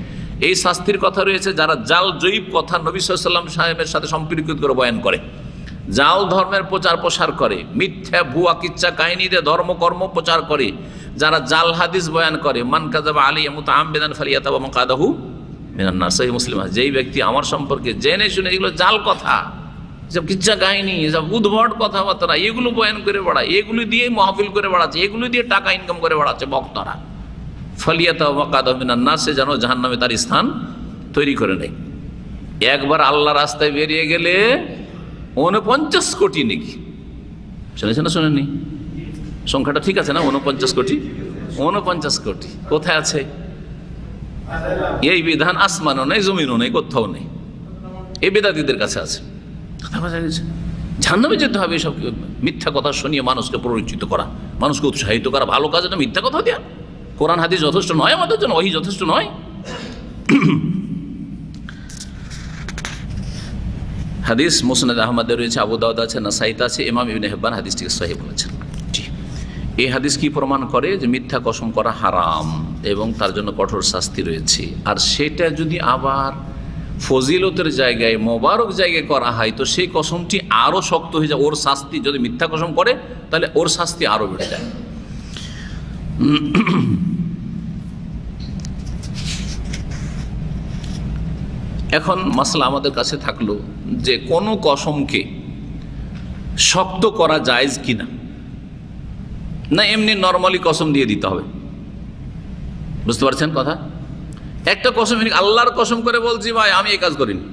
এই শাস্তির কথা রয়েছে যারা জাল জয়ীব কথা নবী সাল্লাল্লাহু আলাইহি ওয়াসাল্লাম সাহেবের সাথে সম্পর্কিত করে বয়ান করে, জাল ধর্মের প্রচার প্রসার করে, মিথ্যা ভুয়া কিচ্ছা কাহিনী দিয়ে ধর্মকর্ম প্রচার করে, যারা জাল হাদিস বয়ান করে, মান কাযাবা আলাইয়া মুতাআম্মিদান ফালিয়াতাবা মাকআদাহু মিনান নার, সহিহ মুসলিম। যেই ব্যক্তি আমার সম্পর্কে জেনে শুনে এগুলো জাল কথা, সব কিচ্ছা কাহিনী, সব উদ্ভট কথাবার্তা এগুলো বয়ান করে বেড়ায়, এগুলো দিয়ে মাহফিল করে বেড়াচ্ছে, এগুলো দিয়ে টাকা ইনকাম করে বেড়াচ্ছে বক্তারা, ফালিয়াতাবা মাকআদাহু মিনান নার, সে যেন জাহান্নামে তার স্থান তৈরি করে নেয়। একবার আল্লাহ রাস্তায় বেরিয়ে গেলে 49 কোটি নাকি, শুনেছেন না শোনেননি? সংখ্যাটা ঠিক আছে না? 49 কোটি। 49 কোটি কোথায় আছে? এই বিধান আসমানও নেই, জমিনও নেই, কোথাও নেই। এই বেদাতীদের কাছে আছে। কথা বোঝা গেছে? জাহান্নামে যেতে হবে এসব মিথ্যা কথা শুনিয়ে মানুষকে প্ররোচিত করা, মানুষকে উৎসাহিত করা, ভালো কাজে না মিথ্যা কথা দেওয়া। কোরআন হাদিস যথেষ্ট নয় আমাদের জন্য? ওহী যথেষ্ট নয়? হাদিস মুসনাদ আহমদে রয়েছে, আবু দাউদ আছে, নাসাইতে আছে, ইমাম ইবনে হিব্বান হাদিসটিকে সহিহ বলেছেন। জি, এই হাদিস কি প্রমাণ করে? যে মিথ্যা কসম করা হারাম এবং তার জন্য কঠোর শাস্তি রয়েছে। আর সেটা যদি আবার ফজিলতের জায়গায়, মোবারক জায়গায় করা হয়, তো সেই কসমটি আরও শক্ত হয়ে যায়। ওর শাস্তি, যদি মিথ্যা কসম করে তাহলে ওর শাস্তি আরও বেড়ে যায়। এখন মাসলা আমাদের কাছে থাকলো যে কোনো কসমকে শক্ত করা জায়েজ কিনা, না এমনি নর্মালি কসম দিয়ে দিতে হবে? বুঝতে পারছেন কথা? একটা কসম, আল্লাহর কসম করে বলছি ভাই আমি এই কাজ করিনি,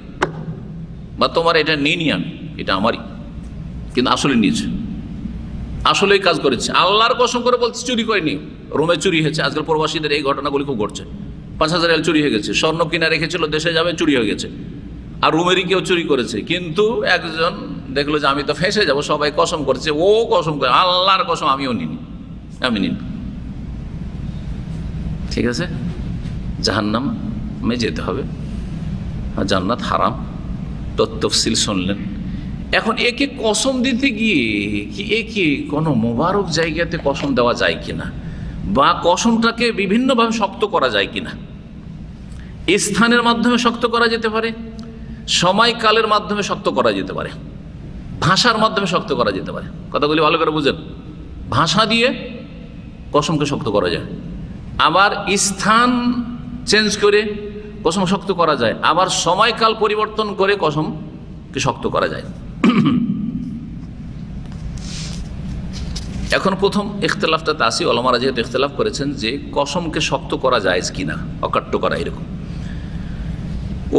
বা তোমার এটা নিইনি, আমি এটা আমারই, কিন্তু আসলে নিয়েছে, আসলে কাজ করেছে। আল্লাহর কসম করে বলছি চুরি করিনি, রুমে চুরি হয়েছে। আজকাল প্রবাসীদের এই ঘটনাগুলি খুব ঘটছে। 5,000 রিয়াল চুরি হয়ে গেছে, স্বর্ণ কিনা রেখেছিল, দেশে যাবে, চুরি হয়ে গেছে। আর রুমেরই কেউ চুরি করেছে, কিন্তু একজন দেখলো যে আমি তো ফেঁসে যাব, সবাই কসম করছে, ও কসম করে আল্লাহর কসম আমিও নিনি, আমি নিন। ঠিক আছে, জাহান্নামে যেতে হবে, আর জান্নাত হারাম, তফসিল শুনলেন। এখন একে কসম দিতে গিয়ে কি একে কোনো মোবারক জায়গাতে কসম দেওয়া যায় কিনা, বা কসমটাকে বিভিন্নভাবে শক্ত করা যায় কিনা? স্থানের মাধ্যমে শক্ত করা যেতে পারে, সময়কালের মাধ্যমে শক্ত করা যেতে পারে, ভাষার মাধ্যমে শক্ত করা যেতে পারে। কথাগুলি ভালো করে বুঝেন। ভাষা দিয়ে কসমকে শক্ত করা যায়, আবার স্থান চেঞ্জ করে কসম শক্ত করা যায়, আবার সময়কাল পরিবর্তন করে কসমকে শক্ত করা যায়। এখন প্রথম ইখতিলাফটাতে আসি। ওলামারা যেহেতু ইখতিলাফ করেছেন যে কসমকে শক্ত করা যায় কিনা, অকাট্য করা, এরকম।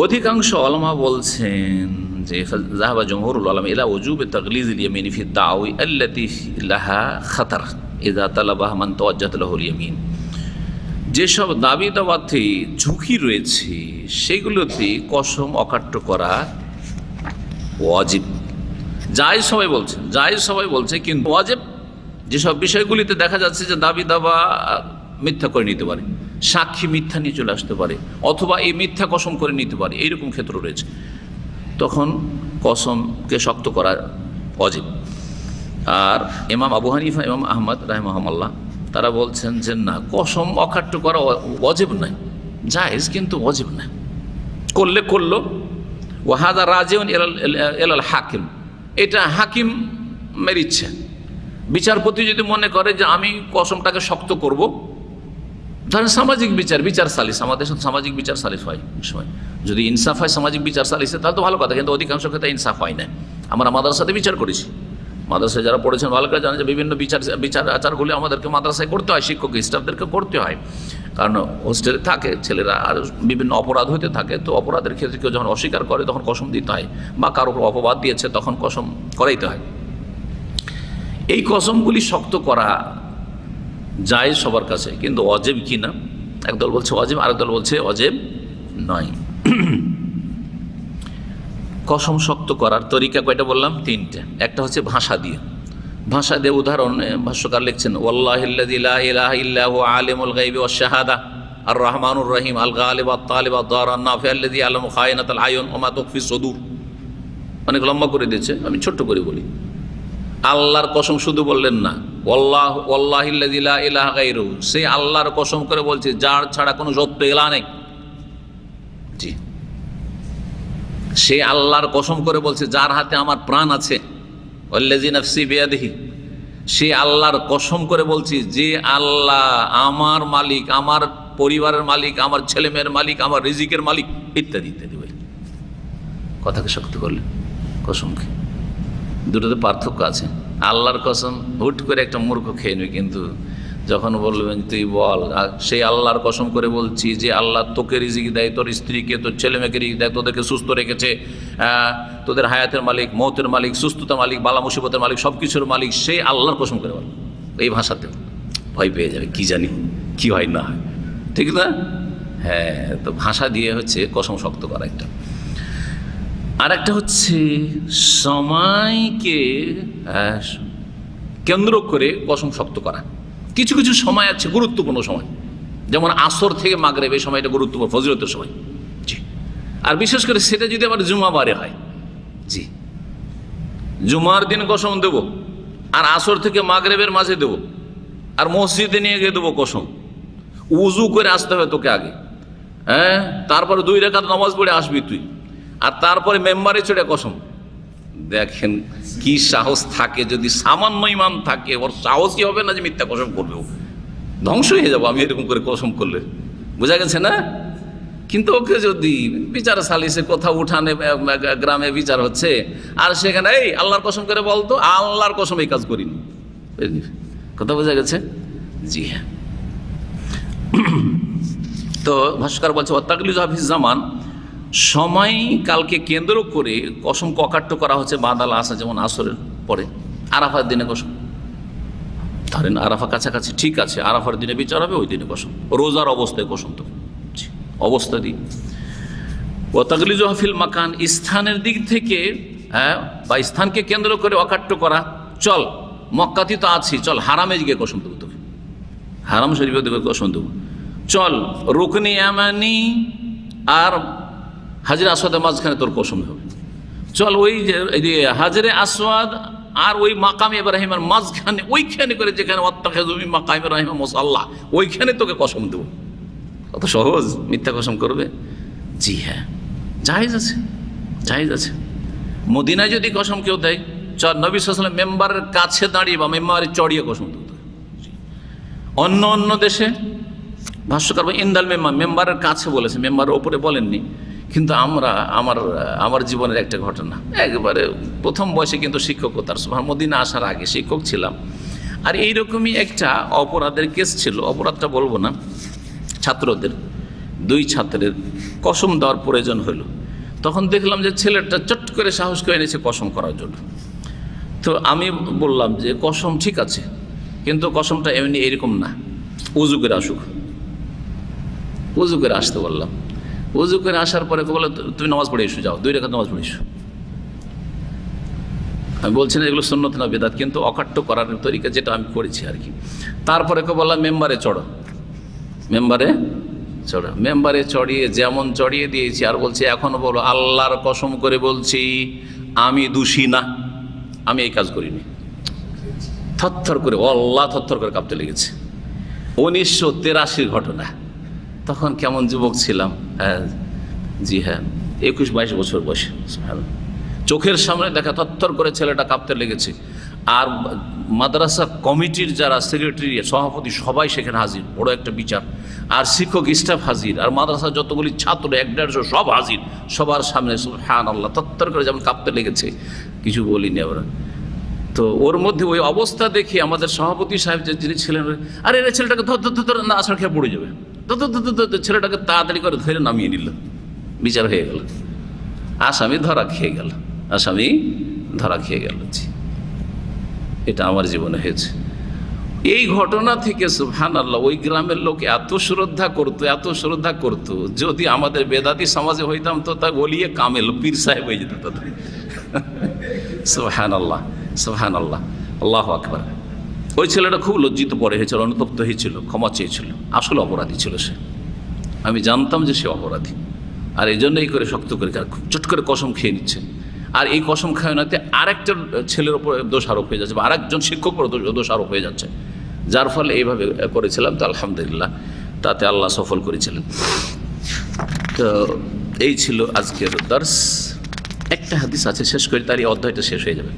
অধিকাংশ ওলামা বলছেন যে যাহাবা জমহুরুল উলামা ইলা ওজুবে তাগলিযিল ইয়ামিন ফি দাওয়ি আল্লাতী লাহা খাতার ইযা তালাবাহা মান তাওয়াজ্জাহাত লাহুল ইয়ামিন। যেসব দাবি দাওয়াতে ঝুঁকি রয়েছে সেগুলোতে কসম অকাট্য করা ওয়াজিব। জায়েজ সবাই বলছে, জায়েজ সবাই বলছে, কিন্তু ওয়াজিব যেসব বিষয়গুলিতে দেখা যাচ্ছে যে দাবি দাবা মিথ্যা করে নিতে পারে, সাক্ষী মিথ্যা নিয়ে চলে আসতে পারে, অথবা এই মিথ্যা কসম করে নিতে পারে, এইরকম ক্ষেত্র রয়েছে, তখন কসমকে শক্ত করা ওয়াজিব। আর ইমাম আবু হানিফা, ইমাম আহমদ রাহিমাহুল্লাহ তারা বলছেন যে না, কসম অকাট্য করা ওয়াজিব নয়, জায়েজ কিন্তু ওয়াজিব নয়। করলে করলো। ওয়াহাদা রাজিউন ইলাল হাকিম, এটা হাকিমের ইচ্ছা। বিচারপতি যদি মনে করে যে আমি কসমটাকে শক্ত করব, ধরেন সামাজিক বিচার সালিস, আমাদের সাথে সামাজিক বিচার সালিস হয় সময়, যদি ইনসাফ হয় সামাজিক বিচার সালিসে তাহলে তো ভালো কথা, কিন্তু অধিকাংশ ক্ষেত্রে ইনসাফ হয় না। আমরা মাদ্রাসাতে বিচার করেছি, মাদ্রাসায় যারা পড়েছেন ভালো করে জানেন যে বিভিন্ন বিচার আচারগুলি আমাদেরকে মাদ্রাসায় করতে হয়, শিক্ষক স্টাফদেরকে করতে হয়, কারণ হোস্টেলে থাকে ছেলেরা, আর বিভিন্ন অপরাধ হইতে থাকে, তো অপরাধের ক্ষেত্রে কেউ যখন অস্বীকার করে তখন কসম দিতে হয়, বা কারো উপর অপবাদ দিয়েছে তখন কসম করাইতে হয়। এই কসমগুলি শক্ত করা যায় সবার কাছে, কিন্তু ওয়াজিব কি না, একদল বলছে ওয়াজিব, আরেক দল বলছে ওয়াজিব নয়। কসম শক্ত করার তরিকা কয়টা বললাম? 3টে। একটা হচ্ছে ভাষা দিয়ে। ভাষা দিয়ে উদাহরণ ভাষ্যকার লিখছেন, ওয়াল্লাহিল্লাযী লা ইলাহা ইল্লা হুয়া আলিমুল গায়বি ওয়াশ শাহাদা আর রহমানুর রহিম আল গালিব আত তালিব আদ দার আন নাফি আল্লাযী আলামু খায়িনাতাল আয়ুন ওয়া মা তুখফি সুদূর। অনেক লম্বা করে দিয়েছে, আমি ছোট্ট করে বলি। আল্লাহর কসম শুধু বললেন না, ওয়াল্লাহিল্লাযী লা ইলাহা গায়রুহু, সেই আল্লাহর কসম করে বলছে যার ছাড়া কোনো সত্য ইলাহ নেই। জি, সে আল্লাহর কসম করে বলছে যার হাতে আমার প্রাণ আছে, ওয়াল্লাযী নাফসি বিয়াদিহি, সে আল্লাহর কসম করে বলছি যে আল্লাহ আমার মালিক, আমার পরিবারের মালিক, আমার ছেলেমেয়ের মালিক, আমার রিজিকের মালিক, ইত্যাদি ইত্যাদি। বলে কথাকে শক্ত করলেন, কসমকে। দুটোতে পার্থক্য আছে। আল্লাহর কসম হুট করে একটা মূর্খ খেয়ে নেবে, কিন্তু যখন বলবেন তুই বল, সেই আল্লাহর কসম করে বলছি যে আল্লাহ তোকে রিজিক দেয়, তোর স্ত্রীকে, তোর ছেলে মেয়েকে রিজিক দেয়, তোদেরকে সুস্থ রেখেছে, তোদের হায়াতের মালিক, মৌতের মালিক, সুস্থতার মালিক, বালা মুসিবতের মালিক, সব কিছুর মালিক, সেই আল্লাহর কসম করে বল। এই ভাষাতে ভয় পেয়ে যাবে, কি জানি কি হয় না হয়, ঠিক না? হ্যাঁ, তো ভাষা দিয়ে হচ্ছে কসম শক্ত করা একটা। আর একটা হচ্ছে সময়কে কেন্দ্র করে কসম শক্ত করা। কিছু কিছু সময় আছে গুরুত্বপূর্ণ সময়, যেমন আসর থেকে মাগরিব, এই সময়টা গুরুত্বপূর্ণ, ফজিলতের সময়। জি, আর বিশেষ করে সেটা যদি আবার জুমা বারে হয়, জি, জুমার দিন কসম দেব, আর আসর থেকে মাগরিবের মাঝে দেব, আর মসজিদে নিয়ে গিয়ে দেবো কসম। উজু করে আসতে হবে তোকে আগে, হ্যাঁ, তারপরে 2 রাকাত নামাজ পড়ে আসবি তুই, আর তারপরে মেম্বারে চড়ে কসম। দেখেন কি সাহস থাকে, যদি সামান্য ইমান থাকে ওর সাহসই হবে না যে মিথ্যা কসম করবে, ও ধ্বংস হয়ে যাবো আমি এরকম করে কসম করলে, বোঝা গেছে না? কিন্তু ওকে যদি বিচার সালিসে কোথাও উঠানে গ্রামে বিচার হচ্ছে, আর সেখানে এই আল্লাহর কসম করে বলতো, আল্লাহর কসম এই কাজ করিনি, কথা বোঝা গেছে? জি হ্যাঁ। তো ভাস্কর বলছে ওয়াত্তাকলিজ হাফিজ জামান, সময় কালকে কেন্দ্র করে কসম ককাট্য করা হচ্ছে বাদাল আসা, যেমন আসরের পরে, আরাফার দিনে কসম। ধরেন আরাফা কাছাকাছি, ঠিক আছে, আরাফার দিনে বিচার হবে, ওই দিনে কসম। রোজার অবস্থায় কসম, তো অবস্থা দিই। ওয়াত্তাকলিজ হাফিল মাকান, স্থানের দিক থেকে, হ্যাঁ, বা স্থানকে কেন্দ্র করে অকাট্য করা। চল মক্কাতে তো আছি, চল হারামে গিয়ে কসম দেবো তোকে, হারাম শরীফে দেখে কসম দেবো। চল রুকনি ইয়ামানি আর হাজরে আসওয়াদের মাঝখানে তোর কসম হবে। চল ওই যে হাজরে আসওয়াদ আর ওই মাকাম ইব্রাহিমের মাঝখানে, ওইখানে করে যেখানে ওয়াত্তাখিযু মিন মাকাম ইব্রাহিম মুসাল্লা, ওইখানে তোকে কসম দেবো। কত সহজ, মিথ্যা কসম করবে? জি হ্যাঁ, জায়েজ আছে, জায়েজ আছে। মদিনায় যদি কসম কেউ দেয়, চল নবী সাল্লাল্লাহু আলাইহি ওয়াসাল্লাম মেম্বারের কাছে দাঁড়িয়ে বা মেম্বারে চড়িয়ে কসম দেবো। অন্য অন্য দেশে ভাষ্যকার ইন্দাল মেম্বারের কাছে বলেছে, মেম্বারের ওপরে বলেননি। কিন্তু আমার জীবনের একটা ঘটনা, একবারে প্রথম বয়সে কিন্তু শিক্ষকতার মদিনা আসার আগে শিক্ষক ছিলাম, আর এইরকমই একটা অপরাধের কেস ছিল, অপরাধটা বলবো না, ছাত্রদের 2 ছাত্রের কসম দেওয়ার প্রয়োজন হলো। তখন দেখলাম যে ছেলেটা চট করে সাহস করে এনেছে কসম করার জন্য। তো আমি বললাম যে কসম ঠিক আছে, কিন্তু কসমটা এমনি এরকম না, উজু করে আসুক। উজু করে আসতে বললাম, উজু করে আসার পরে বললো তুমি নামাজ পড়ে এসো, যাও 2 রাকাত নামাজ পড়ে এসো। আমি বলছি না এগুলো সুন্নত না বেদাত, কিন্তু অকাট্য করার তরিকা যেটা আমি করেছি আর কি। তারপরে বললাম মেম্বারে চড়ো, মেম্বারে চড়ো। মেম্বারে চড়িয়ে যেমন চড়িয়ে দিয়েছি, আর বলছি এখনো বলো আল্লাহর কসম করে বলছি আমি দোষী না, আমি এই কাজ করিনি। থরথর করে আল্লাহ থরথর করে কাঁপতে লেগেছে। 1983 ঘটনা, তখন কেমন যুবক ছিলাম, হ্যাঁ, জি হ্যাঁ, 21-22 বছর বয়সে। চোখের সামনে দেখা থরথর করে ছেলেটা কাঁপতে লেগেছে। আর মাদ্রাসা কমিটির যারা সেক্রেটারি, সভাপতি, সবাই সেখানে হাজির, বড় একটা বিচার, আর শিক্ষক স্টাফ হাজির, আর মাদ্রাসার যতগুলি ছাত্র 100-150 সব হাজির, সবার সামনে সুবহানাল্লাহ থরথর করে যেমন কাঁপতে লেগেছে, কিছু বলিনি আমরা। তো ওর মধ্যে ওই অবস্থা দেখে আমাদের সভাপতি সাহেব যিনি ছিলেন, আরে এর ছেলেটাকে ধর না, আসলে খেয়ে পড়ে যাবে, ছেলেটাকে তাড়াতাড়ি করে ধরে নামিয়ে নিল, বিচার হয়ে গেল, আসামি ধরা খেয়ে গেল, আসামি ধরা খেয়ে গেল। জি, এটা আমার জীবনে হয়েছে। এই ঘটনা থেকে সুবহানাল্লাহ ওই গ্রামের লোক এত শ্রদ্ধা করতো, এত শ্রদ্ধা করতো, যদি আমাদের বেদাতি সমাজে হইতাম তো তা বলিয়ে কামেল পীর সাহেব হয়ে যেত তাদের। সুবহানাল্লাহ, সুবহানাল্লাহ, আল্লাহু আকবার। ওই ছেলেটা খুব লজ্জিত পরে হয়েছিল, অনুতপ্ত হয়েছিল, ক্ষমা চেয়েছিল। আসলে অপরাধী ছিল সে, আমি জানতাম যে সে অপরাধী, আর এই জন্যই করে শক্ত করে চট করে কসম খেয়ে নিচ্ছে। আর এই কসম খাওয়ানোতে আরেকটা ছেলের ওপর দোষ আরোপ হয়ে যাচ্ছে, বা আরেকজন শিক্ষক ওপর দোষ আরোপ হয়ে যাচ্ছে, যার ফলে এইভাবে করেছিলাম। তো আলহামদুলিল্লাহ তাতে আল্লাহ সফল করেছিলেন। তো এই ছিল আজকের দর্স। একটা হাদিস আছে, শেষ করে তার এই অধ্যায়টা শেষ হয়ে যাবে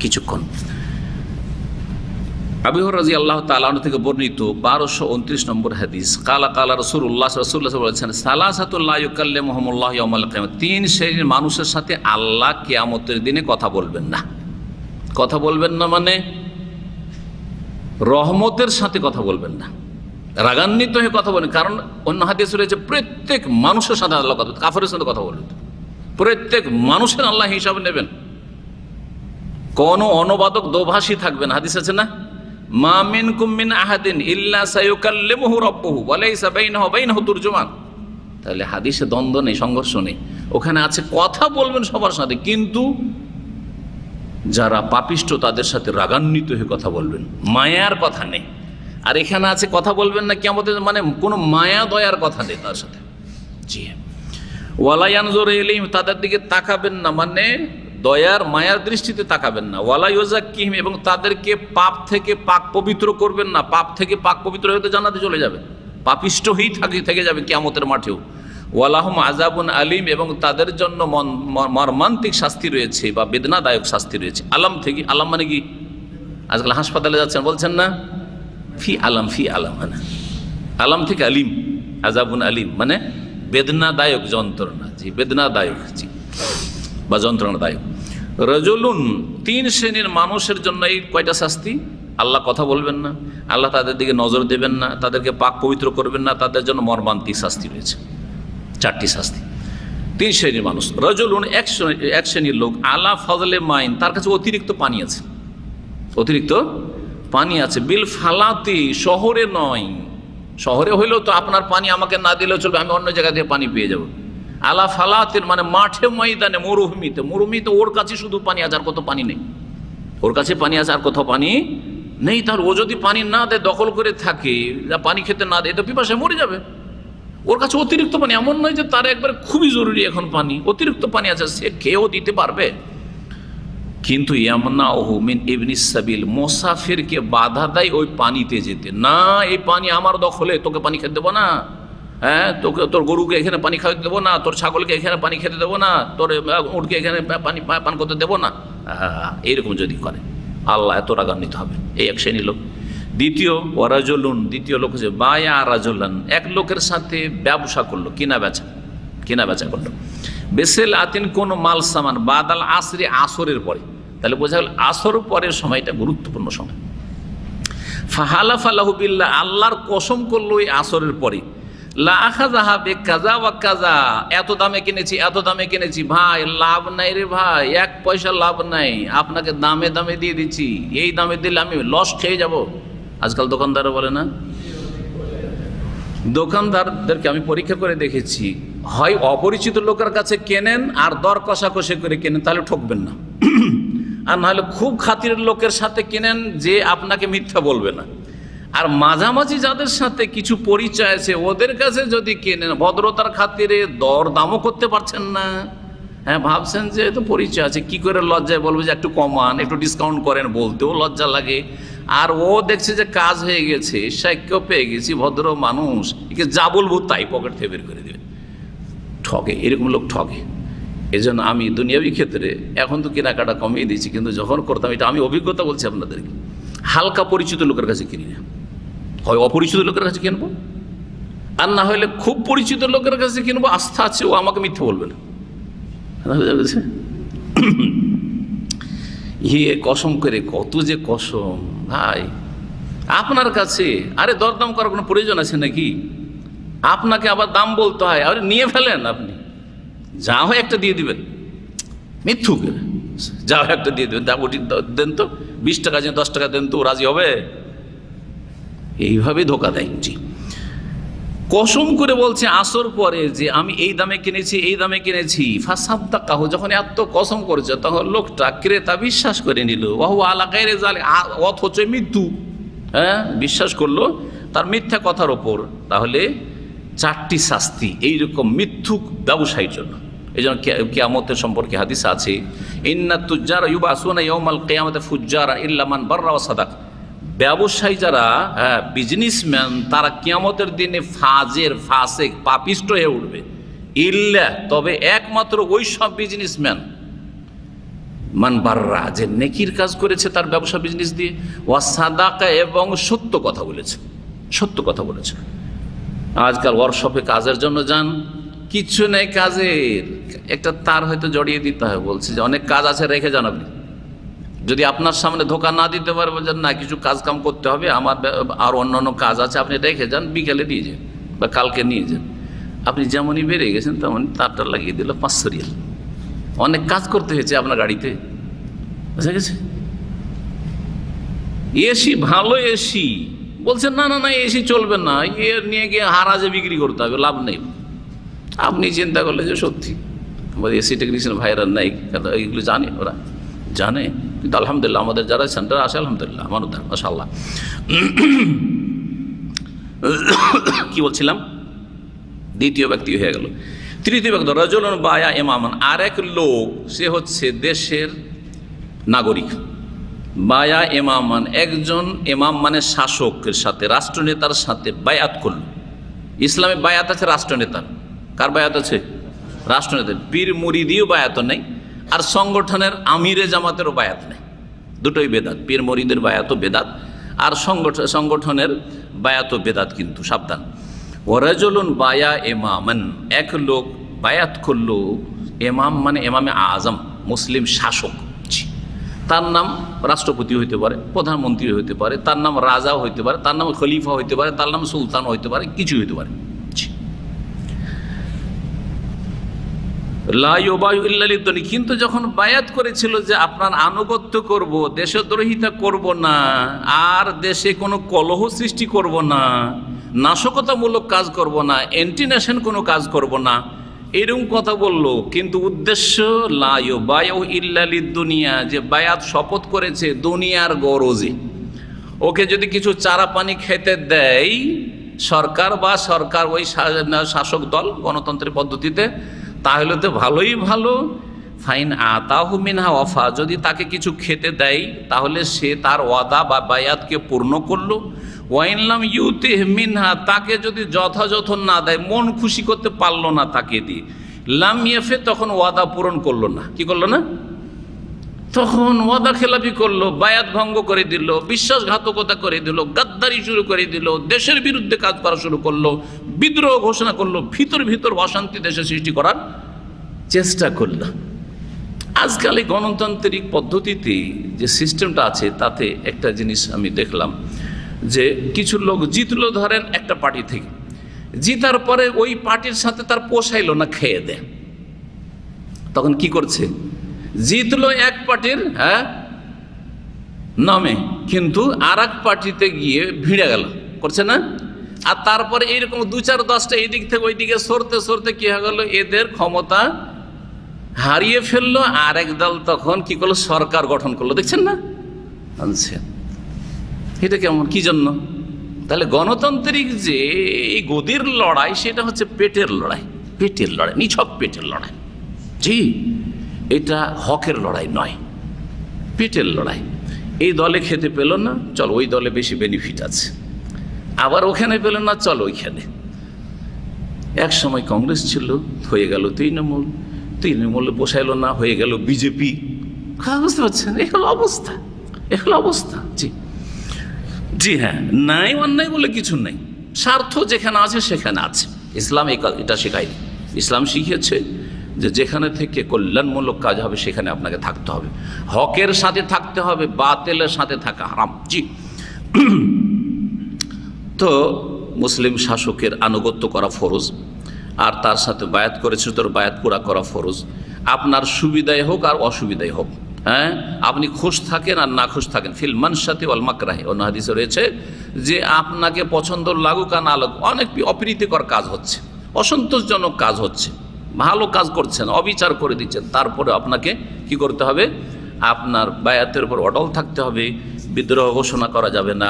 কিছুক্ষণ। আবু হুরায়রা রাদিয়াল্লাহু তাআলা আনহু থেকে বর্ণিত 1229 নম্বর হাদিস, কালা কালা রাসূলুল্লাহ বলেছেন, সালাসাতুল লা ইউকাল্লিমুহুমুল্লাহু ইয়াওমাল কিয়ামাহ, 3 শ্রেণীর মানুষের সাথে আল্লাহ কিয়ামতের দিনে কথা বলবেন না। কথা বলবেন না মানে রহমতের সাথে কথা বলবেন না, রাগান্বিত হয়ে কথা বলেন। কারণ অন্য হাদিস রয়েছে প্রত্যেক মানুষের সাথে আল্লাহ কথা, কাফেরের সাথে কথা বলবেন, প্রত্যেক মানুষের আল্লাহ হিসাব নেবেন। কোনো অনুবাদক দোভাষী থাকবেন, হাদিস আছে না, মা মিনকুম মিন আহাদিন ইল্লা সায়ুকাল্লিমুহু রাব্বুহু ওয়া লাইসা বাইনাহু ওয়া বাইনাহু তুরজুমান। তাহলে হাদিসে দ্বন্দ্ব নেই, সংঘর্ষ নেই। ওখানে আছে কথা বলবেন সবার সাথে, কিন্তু যারা পাপিষ্ট তাদের সাথে রাগান্বিত হয়ে কথা বলবেন, মায়ার কথা নেই। আর এখানে আছে কথা বলবেন না কিয়ামতের, মানে কোনো মায়া দয়ার কথা নেই তার সাথে। জি, ওয়ালা ইয়ানজুরু ইলাইহিম, তাদের দিকে তাকাবেন না, মানে দয়ার মায়ার দৃষ্টিতে তাকাবেন না। ওয়ালা ইউযাক্কিহিম, এবং তাদেরকে পাপ থেকে পাক পবিত্র করবেন না। পাপ থেকে পাক পবিত্র হয়ে তো জান্নাতে চলে যাবে, পাপিষ্ট হয়েই থেকে যাবে কিয়ামতের মাঠেও। ওয়ালাহুম আযাবুন আলিম, এবং তাদের জন্য মর্মান্তিক শাস্তি রয়েছে বা বেদনাদায়ক শাস্তি রয়েছে। আলাম থেকে, আলাম মানে কি, আজকাল হাসপাতালে যাচ্ছেন বলছেন না ফি আলাম, ফি আলাম, মানে আলাম থেকে আলিম, আযাবুন আলিম মানে বেদনাদায়ক যন্ত্রণা। জি, বেদনাদায়ক, জি, বা যন্ত্রণাদায়ক। রাজুলুন, 3 শ্রেণীর মানুষের জন্য এই কয়টা শাস্তি? আল্লাহ কথা বলবেন না, আল্লাহ তাদের দিকে নজর দেবেন না, তাদেরকে পাক পবিত্র করবেন না, তাদের জন্য মর্মান্তিক শাস্তি রয়েছে। 4টি শাস্তি। 3 শ্রেণীর মানুষ। রাজুলুন, এক শ্রেণীর লোক, আলা ফজলে মাইন, তার কাছে অতিরিক্ত পানি আছে, অতিরিক্ত পানি আছে। বিল ফালাতি, শহরে নয়, শহরে হইলেও তো আপনার পানি আমাকে না দিলেও চলবে, আমি অন্য জায়গা থেকে পানি পেয়ে যাব। আলা ফালাতের মানে মাঠে ময়দানে, মরুভূমিতে, মরুভূমিতে ওর কাছে শুধু পানি আছে, আর কত পানি নেই, ওর কাছে পানি আছে আর কোথাও পানি নেই। তার ও যদি পানি না দেয়, দখল করে থাকে, পানি খেতে না দেয়, তো পিপাসায় মরে যাবে। ওর কাছে অতিরিক্ত পানি, এমন নয় যে তার একবার খুবই জরুরি এখন পানি, অতিরিক্ত পানি আছে, সে খেয়েও দিতে পারবে। কিন্তু ইয়ামনাহু মিন ইবনিস সাবিল, মুসাফিরকে বাধা দেয় ওই পানিতে যেতে। না, এই পানি আমার দখলে, তোকে পানি খেতে দেবো না, হ্যাঁ, তোকে, তোর গরুকে এখানে পানি খাওয়াতে দেবো না, তোর ছাগলকে এখানে পানি খেতে দেবো না, তোর উটকে এখানে পানি পান করতে দেবো না, এইরকম যদি করে আল্লাহ এত রাগান্বিত হবে। এই এক শ্রেণী লোক। দ্বিতীয়, ওয়ারাজুলুন, দ্বিতীয় লোক হচ্ছে বায়া রাজুলান, এক লোকের সাথে ব্যবসা করলো, কেনা বেচা করলো। বেসেল আতিন, কোন মাল সামান, বাদাল আসরি, আসরের পরে। তাহলে বোঝা গেল আসর পরের সময়টা গুরুত্বপূর্ণ সময়। ফাহালা ফালাহু বিল্লাহ, আল্লাহর কসম করলো এই আসরের পরে। লা আখাযাহা বিকাযা ওয়া কাযা, এত দামে কিনেছি, এত দামে কিনেছি। ভাই লাভ নাই রে ভাই, 1 পয়সা লাভ নাই, আপনাকে দামে দামে দিয়ে দিচ্ছি, এই দামে দিলে আমি লস খেয়ে যাব। আজকাল দোকানদারও বলে না, দোকানদারদেরকে আমি পরীক্ষা করে দেখেছি, হয় অপরিচিত লোকের কাছে কেনেন আর দর কষাকষি করে কেনেন, তাহলে ঠকবেন না। আর নাহলে খুব খাতিরের লোকের সাথে কেনেন যে আপনাকে মিথ্যা বলবে না। আর মাঝামাঝি যাদের সাথে কিছু পরিচয় আছে ওদের কাছে যদি কেনেন, ভদ্রতার খাতিরে দর দামও করতে পারছেন না, হ্যাঁ, ভাবছেন যে তো পরিচয় আছে, কি করে লজ্জায় বলবে যে একটু কমান, একটু ডিসকাউন্ট করেন, বলতেও লজ্জা লাগে। আর ও দেখছে যে কাজ হয়ে গেছে, সাক্ষ্য পেয়ে গেছি, ভদ্র মানুষ, একে যা বলবো তাই পকেট থেকে বের করে দেবে, ঠকে, এরকম লোক ঠকে। এই জন্য আমি দুনিয়াবি ক্ষেত্রে এখন তো কেনাকাটা কমিয়ে দিয়েছি, কিন্তু যখন করতাম, এটা আমি অভিজ্ঞতা বলছি আপনাদেরকে, হালকা পরিচিত লোকের কাছে কিনি না, হয় অপরিচিত লোকের কাছে কিনবো, আর না হলে খুব পরিচিত লোকের কাছে কিনবো, আস্থা আছে ও আমাকে মিথ্যা বলবে না। ইয়ে কসম করে, কত যে কসম ভাই আপনার কাছে, আরে দরদাম করার কোনো প্রয়োজন আছে নাকি? আপনাকে আবার দাম বলতে হয়, আরে নিয়ে ফেলেন, আপনি যা হয় একটা দিয়ে দিবেন, মিথ্যুক যা হয় একটা দিয়ে দেবেন, দাম ওটি দেন তো, 20 টাকা যে 10 টাকা দেন তো রাজি হবে? এইভাবে ধোকা দেয়। জি, কসম করে বলছে আসর পরে যে আমি এই দামে কিনেছি, এই দামে কিনেছি। ফাসাদ্দাকাহু, যখন এত কসম করেছে তখন লোকটা, ক্রেতা বিশ্বাস করে নিল। ওয়াহু আলা গায়রি যালিক, অথচ মৃত্যু, হ্যাঁ, বিশ্বাস করলো তার মিথ্যা কথার ওপর। তাহলে 4টি শাস্তি এইরকম মিথ্যুক ব্যবসায়ীর জন্য। এই জন্য কিয়ামতের সম্পর্কে হাদিস আছে, ইন্নাত তুজ্জারা ইউবাসুনা ইয়াউমাল কিয়ামাতি ফুজ্জারা ইল্লা মান বাররা ওয়া সাদাক। ব্যবসায়ী যারা, হ্যাঁ, বিজনেসম্যান, তারা কিয়ামতের দিনে ফাজের, ফাসেক, পাপিষ্ট হয়ে উঠবে। ইল্লা, তবে একমাত্র ওই সব বিজনেসম্যান, মান বাররা, যে নেকির কাজ করেছে তার ব্যবসা বিজনেস দিয়ে, ওয়া সাদাকা, এবং সত্য কথা বলেছে, সত্য কথা বলেছে। আজকাল ওয়ার্কশপে কাজের জন্য যান, কিচ্ছু নেই কাজের, একটা তার হয়তো জড়িয়ে দিতে হয়, বলছে যে অনেক কাজ আছে, রেখে যান আপনি, যদি আপনার সামনে ধোকা না দিতে পারে, বলছেন না কিছু কাজ কাম করতে হবে, আমার আর অন্যান্য কাজ আছে, আপনি রেখে যান, বিকেলে দিয়ে যান বা কালকে নিয়ে যান। আপনি যেমনই বেরিয়ে গেছেন তেমনই তারটা লাগিয়ে দিল 500 রিয়াল। অনেক কাজ করতে হয়েছে আপনার গাড়িতে, বুঝা গেছে। এসি ভালো এসি, বলছেন না না না এসি চলবে না, এর নিয়ে গিয়ে হারাজে বিক্রি করতে হবে, লাভ নেই। আপনি চিন্তা করলে যে সত্যি এসি টেকনিশিয়ান ভাইরা নাই, এইগুলো জানে, ওরা জানে। কিন্তু আলহামদুলিল্লাহ আমাদের যারা সেন্টার আসে আলহামদুলিল্লাহ আমার মাশাআল্লাহ। কি বলছিলাম, দ্বিতীয় ব্যক্তি হয়ে গেল। তৃতীয় ব্যক্তি রাজুলুন বায়া ইমামান, আর এক লোক, সে হচ্ছে দেশের নাগরিক। বায়া ইমামান, একজন ইমাম মানে শাসকের সাথে, রাষ্ট্রনেতার সাথে বায়াত করল। ইসলামে বায়াত আছে রাষ্ট্রনেতার, কার বায়াত আছে? রাষ্ট্রনেতার। পীর মুরিদিও বায়াত নেই, আর সংগঠনের আমিরে জামাতেরও বায়াত নেই, দুটোই বেদাত। পীর মুরিদের বায়াতও বেদাত, আর সংগঠনের বায়াতও বেদাত, কিন্তু সাবধান। ওয়ারাজুলুন বায়া ইমামান, এক লোক বায়াত করলো, ইমাম মানে ইমামে আজম, মুসলিম শাসক। তার নাম রাষ্ট্রপতি হইতে পারে, প্রধানমন্ত্রী হইতে পারে, তার নাম রাজাও হইতে পারে, তার নাম খলিফা হইতে পারে, তার নাম সুলতান হইতে পারে, কিছু হইতে পারে। কিন্তু যখন বায়াত করেছিল যে আপনার আনুগত্য করব, দেশদ্রোহিতা করব না, আর দেশে কোনো কলহ সৃষ্টি করব না, নাশকতামূলক কাজ করব না, অ্যান্টি নেশন কোনো কাজ করব না, এরকম কথা বললো। কিন্তু উদ্দেশ্য লা ইউবায়ু ইল্লা লিদ-দুনিয়া, যে বায়াত শপথ করেছে দুনিয়ার গরজে। ওকে যদি কিছু চারা পানি খেতে দেয় সরকার, বা সরকার ওই শাসক দল গণতন্ত্রের পদ্ধতিতে, তাহলে তো ভালোই ভালো। ফাইন আতাহু মিনহা ওয়াফা, যদি তাকে কিছু খেতে দেয় তাহলে সে তার ওয়াদা বা বায়াতকে পূর্ণ করলো। ওয়াইন লাম ইউতিহ মিনহা, তাকে যদি যথাযথ না দেয়, মন খুশি করতে পারলো না তাকে দিয়ে, লাম ইয়াফে, তখন ওয়াদা পূরণ করলো না। কি করলো না? তখন ওয়াদা খেলাপি করলো, বায়াত ভঙ্গ করে দিল, বিশ্বাসঘাতকতা করে দিল, গাদ্দারি শুরু করে দিল, দেশের বিরুদ্ধে কাজ করা শুরু করলো, বিদ্রোহ ঘোষণা করলো, ভিতর অশান্তি দেশে সৃষ্টি করার চেষ্টা করলো। আজকাল এই গণতান্ত্রিক পদ্ধতিতে যে সিস্টেমটা আছে, তাতে একটা জিনিস আমি দেখলাম, যে কিছু লোক জিতলো ধরেন একটা পার্টি থেকে, জিতার পরে ওই পার্টির সাথে তার পোষাইলো না, খেয়ে দেয়। তখন কি করছে? জিতলো এক পার্টির নামে, কিন্তু আর এক পার্টিতে গিয়ে ভিড়ে গেল, করছে না? আর তারপরে এইরকম 2-4-10টা এই দিক থেকে ওই দিকে সরতে সরতে কি হয়ে গেল, এদের ক্ষমতা হারিয়ে ফেললো। আর এক দল তখন কি করলো, সরকার গঠন করলো। দেখছেন না? আচ্ছা, এটা কেমন, কি জন্য? তাহলে গণতান্ত্রিক যে এই গদির লড়াই, সেটা হচ্ছে পেটের লড়াই, পেটের লড়াই, নিছক পেটের লড়াই। জি, এটা হকের লড়াই নয়, পেটের লড়াই। এই দলে খেতে পেল না, চল ওই দলে বেশি বেনিফিট আছে, আবার ওখানে পেল না, চল ওইখানে। এক সময় কংগ্রেস ছিল, হয়ে গেল তৃণমূল পোষাইল না, হয়ে গেল বিজেপি। বুঝতে পারছেন? এই হলো অবস্থা, এ হলো অবস্থা। জি জি হ্যাঁ, নাই অন্যায় বলে কিছু নেই, স্বার্থ যেখানে আছে সেখানে আছে। ইসলাম এটা শেখায়নি। ইসলাম শিখিয়েছে যে যেখানে থেকে কল্যাণমূলক কাজ হবে সেখানে আপনাকে থাকতে হবে, হকের সাথে থাকতে হবে, বাতিলের সাথে থাকা হারাম। জি, তো মুসলিম শাসকের আনুগত্য করা ফরজ, আর তার সাথে বায়াত করেছে, তোর বায়াত পুরা করা ফরজ। আপনার সুবিধায় হোক আর অসুবিধায় হোক, হ্যাঁ, আপনি খুশ থাকেন আর না খুশ থাকেন, ফিল মানশাতি ওয়াল মাকরাহি, অন্য হাদিসে রয়েছে যে আপনাকে পছন্দ লাগুক আর না লাগুক, অনেক অপ্রীতিকর কাজ হচ্ছে, অসন্তোষজনক কাজ হচ্ছে, ভালো কাজ করছেন, অবিচার করে দিচ্ছেন, তারপরে আপনাকে কি করতে হবে? আপনার বায়াতের উপর অটল থাকতে হবে। বিদ্রোহ ঘোষণা করা যাবে না,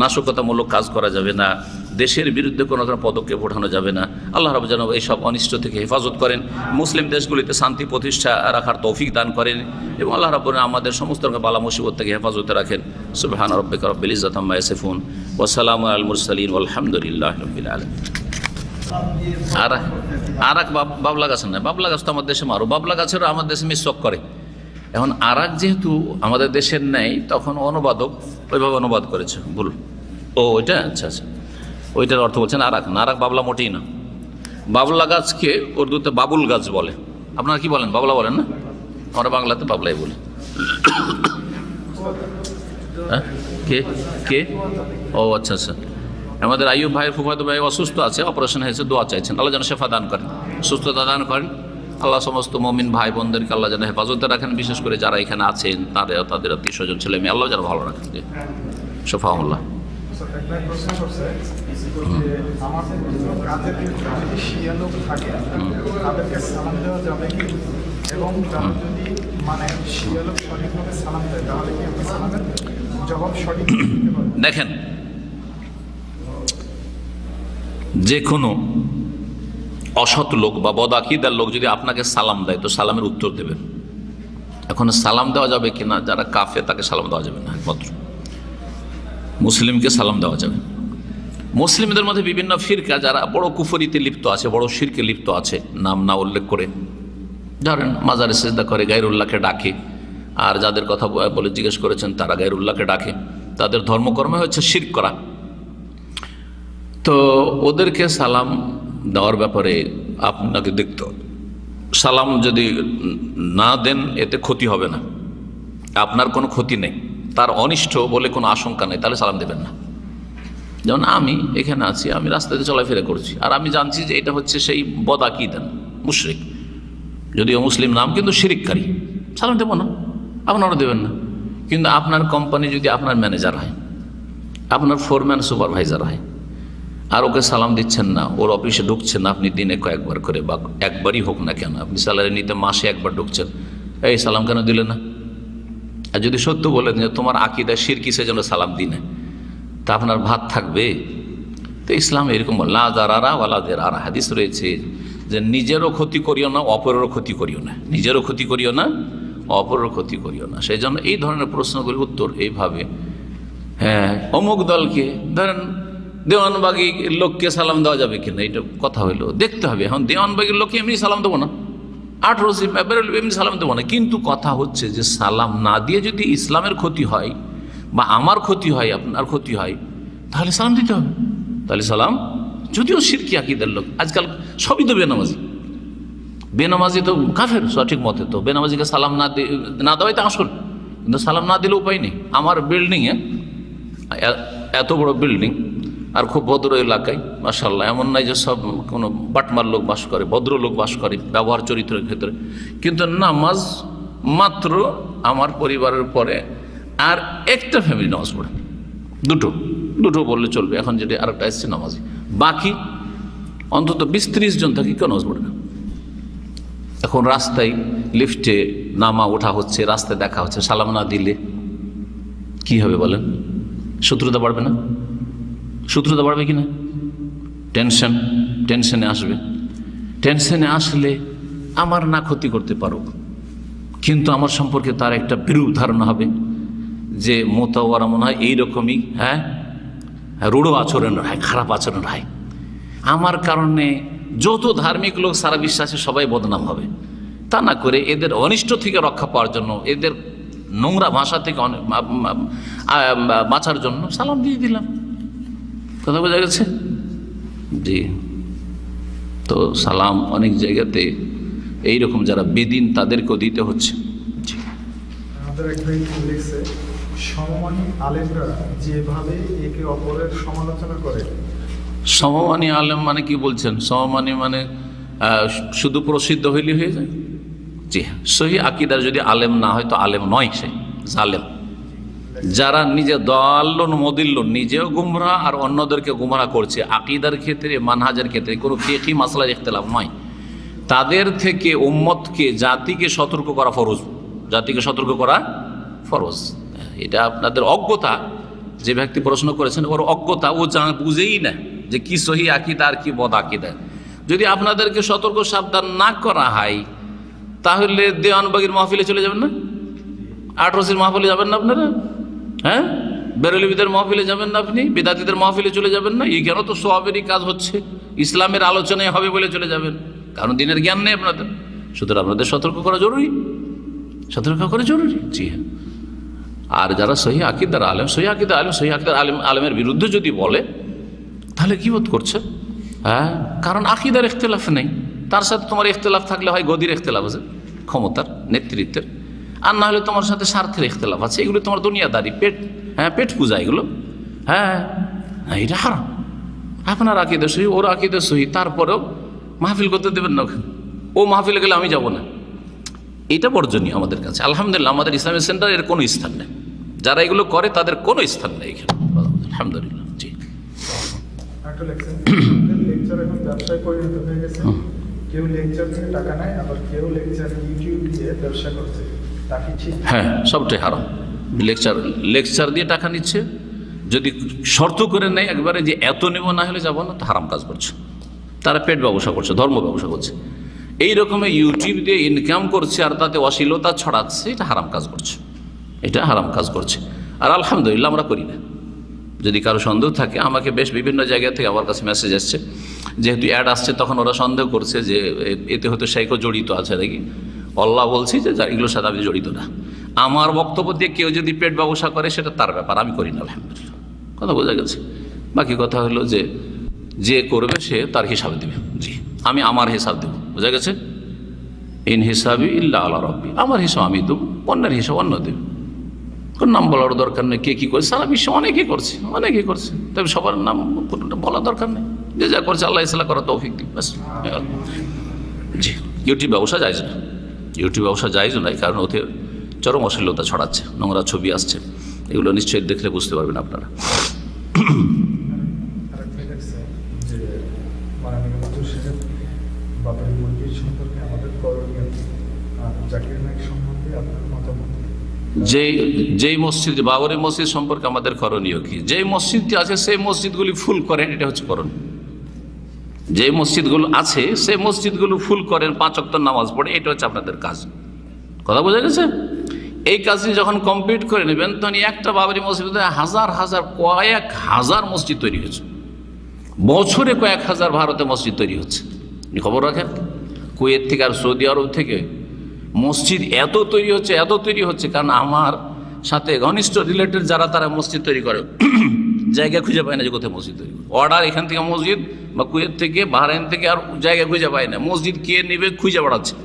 নাশকতামূলক কাজ করা যাবে না, দেশের বিরুদ্ধে কোনো ধরনের পদক্ষেপ ওঠানো যাবে না। আল্লাহ রাব্বুল যেন এইসব অনিষ্ট থেকে হেফাজত করেন, মুসলিম দেশগুলিতে শান্তি প্রতিষ্ঠা রাখার তৌফিক দান করেন, এবং আল্লাহ রাব্বুল আমাদের সমস্ত বালা মুসিবত থেকে হেফাজতে রাখেন। সুবহান রাব্বিকা রাব্বিল ইজ্জাতি আম্মা ইয়াসিফুন ওয়া সালামুন আলাল মুরসালিন ওয়ালহামদুলিল্লাহি রাব্বিল আলামিন। আর এক বাবলা গাছ না, বাবলা গাছ তো আমার দেশে মারো, বাবলা গাছেরও আমার দেশে মিসক করে। এখন আরাক যেহেতু আমাদের দেশের নেই, তখন অনুবাদক ওইভাবে অনুবাদ করেছে ভুল। ও ওইটা, আচ্ছা আচ্ছা, ওইটার অর্থ বলছেন আরাক না, আরাক বাবলা মোটেই না। বাবলা গাছকে উর্দুতে বাবুল গাছ বলে। আপনারা কি বলেন? বাবলা বলেন না? আমরা বাংলাতে বাবলাই বলি। হ্যাঁ, কে কে? ও আচ্ছা আচ্ছা, আমাদের আইয়ুব ভাইয়ের ফুফাতো ভাই অসুস্থ আছে, অপারেশন হয়েছে, দোয়া চাইছেন, আল্লাহ যেন শেফা দান করেন, সুস্থতা দান করেন। আল্লাহ সমস্ত মুমিন ভাই বোনদেরকে আল্লাহ যেন হেফাজতে রাখেন, বিশেষ করে যারা এখানে আছেন তাদের আত্মীয় স্বজন ছেলে মেয়ে আল্লাহ যেন ভালো রাখেন। যে শফাউল্লাহ। দেখেন, যে কোনো অসৎ লোক বা বদআকিদার লোক যদি আপনাকে সালাম দেয় তো সালামের উত্তর দেবেন। এখন সালাম দেওয়া যাবে কিনা, যারা কাফের তাকে সালাম দেওয়া যাবে না, একমাত্র মুসলিমকে সালাম দেওয়া যাবে। মুসলিমদের মধ্যে বিভিন্ন ফিরকা যারা বড় কুফরিতে লিপ্ত আছে, বড় শিরকে লিপ্ত আছে, নাম না উল্লেখ করে, ধরেন মাজারে সিজদা করে, গায়রুল্লাহকে ডাকে, আর যাদের কথা বলে জিজ্ঞেস করেছেন তারা গায়রুল্লাহকে ডাকে, তাদের ধর্মকর্মে হচ্ছে শিরক করা। তো ওদেরকে সালাম দেওয়ার ব্যাপারে আপনাকে দেখতে হবে। সালাম যদি না দেন এতে ক্ষতি হবে না, আপনার কোনো ক্ষতি নেই, তার অনিষ্ট বলে কোনো আশঙ্কা নেই, তাহলে সালাম দেবেন না। যেমন আমি এখানে আছি, আমি রাস্তাতে চলাফেরা করছি, আর আমি জানছি যে এটা হচ্ছে সেই বদআকিদা মুশরিক, যদিও মুসলিম নাম কিন্তু শিরিককারী, সালাম দেবো না, আপনারও দেবেন না। কিন্তু আপনার কোম্পানি যদি আপনার ম্যানেজার হয়, আপনার ফোরম্যান সুপারভাইজার হয়, আর ওকে সালাম দিচ্ছেন না, ওর অফিসে ঢুকছেন না আপনি দিনে কয়েকবার করে, বা একবারই হোক না কেন, আপনি স্যালারি নিতে মাসে একবার ঢুকছেন, এই সালাম কেন দিলে না? আর যদি সত্য বলেন যে তোমার আকীদা শিরকি সেজন্য সালাম দিই না, তা আপনার ভাত থাকবে? তো ইসলাম এরকম লা দারারা ওয়ালা দিরারা হাদিস রয়েছে যে নিজেরও ক্ষতি করিও না, অপরেরও ক্ষতি করিও না, নিজেরও ক্ষতি করিও না, অপরেরও ক্ষতি করিও না। সেই জন্য এই ধরনের প্রশ্নগুলির উত্তর এইভাবে, হ্যাঁ অমুক দলকে ধরেন দেওয়ানবাগী লোককে সালাম দেওয়া যাবে কিনা, এটা কথা হইলো, দেখতে হবে। এখন দেওয়ানবাগীর লোককে এমনি সালাম দেবো না, 18 এমনি সালাম দেবো না, কিন্তু কথা হচ্ছে যে সালাম না দিয়ে যদি ইসলামের ক্ষতি হয় বা আমার ক্ষতি হয়, আপনার ক্ষতি হয়, তাহলে সালাম দিতে হবে। তাহলে সালাম, যদিও শিরকি আকীদার লোক, আজকাল সবই তো বেনামাজি তো কাফের সঠিক মতে, তো বেনামাজিকে সালাম না দেওয়াই তো আসল, কিন্তু সালাম না দিলে উপায় নেই। আমার বিল্ডিংয়ে, এত বড় বিল্ডিং আর খুব ভদ্র এলাকায়, মাশাআল্লাহ, এমন নাই যে সব কোনো বাটমার লোক বাস করে, ভদ্র লোক বাস করে ব্যবহার চরিত্রের ক্ষেত্রে, কিন্তু নামাজ মাত্র আমার পরিবারের পরে আর একটা ফ্যামিলি নামাজ পড়ে, দুটো বললে চলবে, এখন যেটা আরেকটা এসছে নামাজি, বাকি অন্তত 20-30 জন থাকি, কেউ নামাজ পড়ে না। এখন রাস্তায় লিফটে নামা ওঠা হচ্ছে, রাস্তায় দেখা হচ্ছে, সালাম না দিলে কি হবে বলেন? শত্রুতা বাড়বে না? শত্রুতা বাড়বে কিনা? টেনশনে আসবে। টেনশনে আসলে আমার না ক্ষতি করতে পারো, কিন্তু আমার সম্পর্কে তার একটা বিরূপ ধারণা হবে যে মোতাওয়ারা মনে হয় এইরকমই, হ্যাঁ রূঢ় আচরণ হয়, খারাপ আচরণ হয়, আমার কারণে যত ধার্মিক লোক সারা বিশ্বাসে সবাই বদনাম হবে। তা না করে এদের অনিষ্ট থেকে রক্ষা পাওয়ার জন্য, এদের নোংরা ভাষা থেকে বাঁচার জন্য সালাম দিয়ে দিলাম। কথা বোঝা গেছে? জি। তো সালাম অনেক জায়গাতে এইরকম যারা বেদিন তাদেরকেও দিতে হচ্ছে। সমমানী আলেমরা যেভাবে একে অপরের সমালোচনা করে, সমমানী আলেম মানে কি বলছেন? সমমানী মানে শুধু প্রসিদ্ধ হইলে হয়ে যায়? জি, সহি আকীদার যদি আলেম না হয় তো আলেম নয়, সে জালেম। যারা নিজে দাল্লুন মুদিল্লুন, নিজেও গুমরাহ আর অন্যদেরকে গুমরাহ করছে, আকীদার ক্ষেত্রে, মানহাজের ক্ষেত্রে, কোনো ফিকহি মাসলার ইখতিলাফ নয়, তাদের থেকে উম্মতকে, জাতিকে সতর্ক করা ফরজ, জাতিকে সতর্ক করা ফরজ। এটা আপনাদের অজ্ঞতা, যে ব্যক্তি প্রশ্ন করেছেন ওর অজ্ঞতা, ও বুঝেই না যে কি সহি আকীদা আর কি বদ আকীদা। যদি আপনাদেরকে সতর্ক সাবধান না করা হয় তাহলে দেওয়ানবাগীর মাহফিলে চলে যাবেন না? 18 মাহফিলে যাবেন না আপনারা? হ্যাঁ, বেরেলবিদের মাহফিলে যাবেন না আপনি? বিদাতীদের মাহফিলে চলে যাবেন না? এই কেন তো সওয়াবেরই কাজ হচ্ছে, ইসলামের আলোচনায় হবে বলে চলে যাবেন, কারণ দিনের জ্ঞান নেই আপনাদের। সুতরাং আপনাদের সতর্ক করা জরুরি, সতর্ক করা জরুরি। জি হ্যাঁ। আর যারা সহি আকীদার আলেম, সহি আকীদার আলেমের বিরুদ্ধে যদি বলে তাহলে কি বোধ করছে? হ্যাঁ, কারণ আকীদার ইখতিলাফ নেই, তার সাথে তোমার ইখতিলাফ থাকলে হয় গদির ইখতিলাফ আছে, ক্ষমতার, নেতৃত্বের। আর না হলে তোমার সাথে স্বার্থের ইখতিলাফ আছে, এগুলো তোমার দুনিয়াদারি, পেট পূজা এগুলো। এটা হারাম। আপনার আকিদা সহি, ওর আকিদা সহি, তারপরেও মাহফিল করতে দেবেন না ওখানে। ও মাহফিলে গেলে আমি যাব না, এটা বর্জনীয় আমাদের কাছে। আলহামদুলিল্লাহ আমাদের ইসলামিক সেন্টার এর কোনো স্থান নেই, যারা এগুলো করে তাদের কোনো স্থান নেই এখানে, আলহামদুলিল্লাহ। জি, লেকচার এখন ব্যবসায় পরিণত হয়ে গেছে। কেউ লেকচার থেকে টাকা নেয়, আবার কেউ লেকচার ইউটিউব দিয়ে ব্যবসা করছে, তা কি ঠিক? হ্যাঁ, সবটাই হারাম। লেকচার দিয়ে টাকা নিচ্ছে, যদি শর্ত করে নেয় একবারে যে এত নেব, না হলে যাবো না, তো হারাম কাজ করছে। তারা পেট ব্যবসা করছে, ধর্ম ব্যবসা করছে। এই রকমের ইউটিউব দিয়ে ইনকাম করছে আর তাতে অশ্লীলতা ছড়াচ্ছে, এটা হারাম কাজ করছে, এটা হারাম কাজ করছে। আর আলহামদুলিল্লাহ আমরা করি না। যদি কারো সন্দেহ থাকে, আমাকে বেশ বিভিন্ন জায়গা থেকে আমার কাছে মেসেজ আসছে, যেহেতু অ্যাড আসছে তখন ওরা সন্দেহ করছে যে এতে হয়তো শেখও জড়িত আছে নাকি। আল্লাহ বলছি যে এগুলোর সাথে আমি জড়িত না। আমার বক্তব্য দিয়ে কেউ যদি পেট ব্যবসা করে সেটা তার ব্যাপার, আমি করি না, আলহামদুলিল্লাহ। কথা বোঝা গেছে। বাকি কথা হলো যে করবে সে তার হিসাব দেবে। জি, আমি আমার হিসাব দেবো, বোঝা গেছে। ইন হিসাবি ইল্লা আলা রব্বি, আমার হিসাব আমি দেবো, অন্যের হিসাব অন্য দেবে। কোন নাম বলার দরকার নেই, কে কী করছে, সারা বিশ্বে অনেকেই করছে, তবে সবার নাম বলার দরকার নেই। যে যা করছে আল্লাহ ইসলাম করা তৌফিক দিন, ব্যাস। জি, ইউটিউব ব্যবসা জায়েজ না, ইউটিউব ব্যবসা জায়েজ নাই, কারণ ওতে চরম অশ্লীলতা ছড়াচ্ছে, নোংরা ছবি আসছে, এগুলো নিশ্চয়ই দেখলে বুঝতে পারবেন আপনারা। যেই মসজিদ, বাবরি মসজিদ সম্পর্কে আমাদের করণীয় কি? যেই মসজিদটি আছে সেই মসজিদগুলি ফুল করেন, এটা হচ্ছে করণীয়। যে মসজিদগুলো আছে সেই মসজিদগুলো ফুল করেন, 5 ওয়াক্ত নামাজ পড়ে, এটা হচ্ছে আপনাদের কাজ। কথা বোঝা গেছে? এই কাজটি যখন কমপ্লিট করে নেবেন, তখন একটা বাবরি মসজিদে কয়েক হাজার মসজিদ তৈরি হয়েছে। বছরে কয়েক হাজার ভারতে মসজিদ তৈরি হচ্ছে, খবর রাখেন। কুয়েত থেকে আর সৌদি আরব থেকে মসজিদ এত তৈরি হচ্ছে, কারণ আমার সাথে ঘনিষ্ঠ রিলেটেড যারা, তারা মসজিদ তৈরি করে, জায়গা খুঁজে পায় না যে কোথায় মসজিদ তৈরি করে। অর্ডার এখান থেকে মসজিদ, বা কুয়েত থেকে, বাহরাইন থেকে, আর জায়গা খুঁজে পায় না, মসজিদ কে নেবে খুঁজে বেড়াচ্ছে।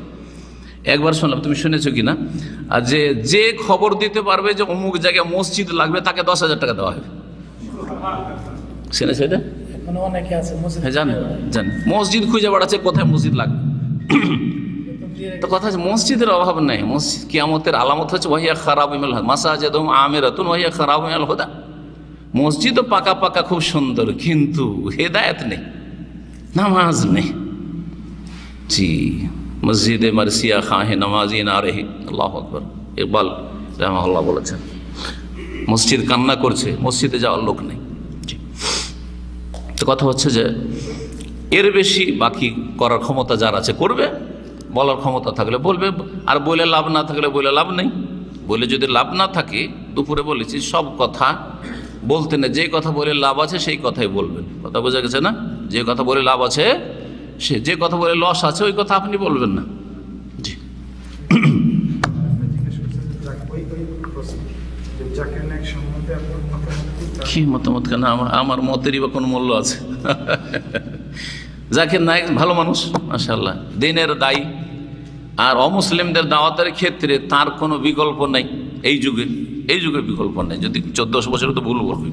একবার শুনলাম, তুমি শুনেছো কিনা, আর যে খবর দিতে পারবে যে অমুক জায়গায় মসজিদ লাগবে, তাকে 10,000 টাকা দেওয়া হবে। শুনেছো এটা? হ্যাঁ, জানেন, মসজিদ খুঁজে বেড়াচ্ছে কোথায় মসজিদ লাগবে। তো কথা হচ্ছে মসজিদের অভাব নেই। মসজিদ কিয়ামতের আলামত হচ্ছে ওয়াহিয়া খারাবিমাল মাসাজিদুহুম আমিরাতুন ওয়াহিয়া খারাবিমাল হুদা। মসজিদও পাকা পাকা খুব সুন্দর, কিন্তু হেদায়েত নেই, নামাজ নেই। জি, মসজিদে মারসিয়া খাহে নামাজি না রেহি। আল্লাহু আকবার। ইকবাল রাহমাহুল্লাহ বলেছেন, মসজিদ কান্না করছে, মসজিদে যাওয়ার লোক নেই। জি, তো কথা হচ্ছে যে এর বেশি বাকি করার ক্ষমতা যার আছে করবে, বলার ক্ষমতা থাকলে বলবে, আর বলে লাভ না থাকলে বলে লাভ নেই। বলে যদি লাভ না থাকে, দুপুরে বলেছি সব কথা বলতে নেই, যে কথা বলে লাভ আছে সেই কথাই বলবেন। কথা বোঝা গেছে না? যে কথা বলে লাভ আছে, যে কথা বলে লস আছে, ওই কথা আপনি বলবেন না। জি, কি মতামত? কেন আমার মতেরই বা কোন মূল্য আছে? জাকির নায়েক ভালো মানুষ, মাশাআল্লাহ, দিনের দায়ী, আর অমুসলিমদের দাওয়াতের ক্ষেত্রে তার কোনো বিকল্প নেই। এই যুগে বিকল্প নেই। যদি 14 বছরে তো ভুল বলবো,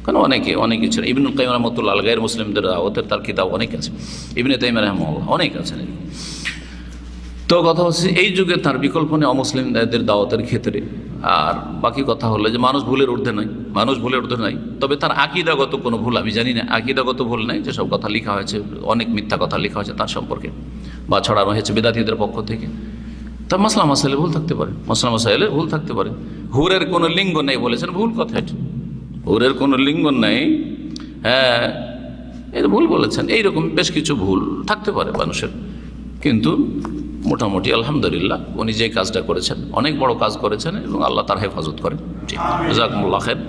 কারণ অনেকে ছিল। ইবনুল কাইয়িম রাহমাতুল্লাহ আলাইহি গায়র মুসলিমদের দাওয়াতের তার কিতাব অনেক আছে, ইবনে তাইমিয়া রাহিমাহুল্লাহ অনেক আছে। তো কথা হচ্ছে এই যুগে তার বিকল্প নেই অমুসলিমদের দাওয়াতের ক্ষেত্রে। আর বাকি কথা হলো যে মানুষ ভুলের ঊর্ধ্বে নাই, তবে তার আকীদাগত কোনো ভুল আমি জানি না। আকীদাগত ভুল নাই, যেসব কথা লেখা হয়েছে, অনেক মিথ্যা কথা লেখা হয়েছে তার সম্পর্কে, বা ছড়ানো হয়েছে বিদাতীদের পক্ষ থেকে। তা মাসলা মাসাইলে ভুল থাকতে পারে। হুরের কোনো লিঙ্গ নেই বলেছেন, ভুল কথা এটা। হুরের কোনো লিঙ্গ নেই, হ্যাঁ, এটা ভুল বলেছেন। এইরকম বেশ কিছু ভুল থাকতে পারে মানুষের, কিন্তু মোটামুটি আলহামদুলিল্লাহ উনি যে কাজটা করেছেন অনেক বড় কাজ করেছেন, এবং আল্লাহ তার হেফাজত করেন। জি, জাযাকুমুল্লাহ খাইর।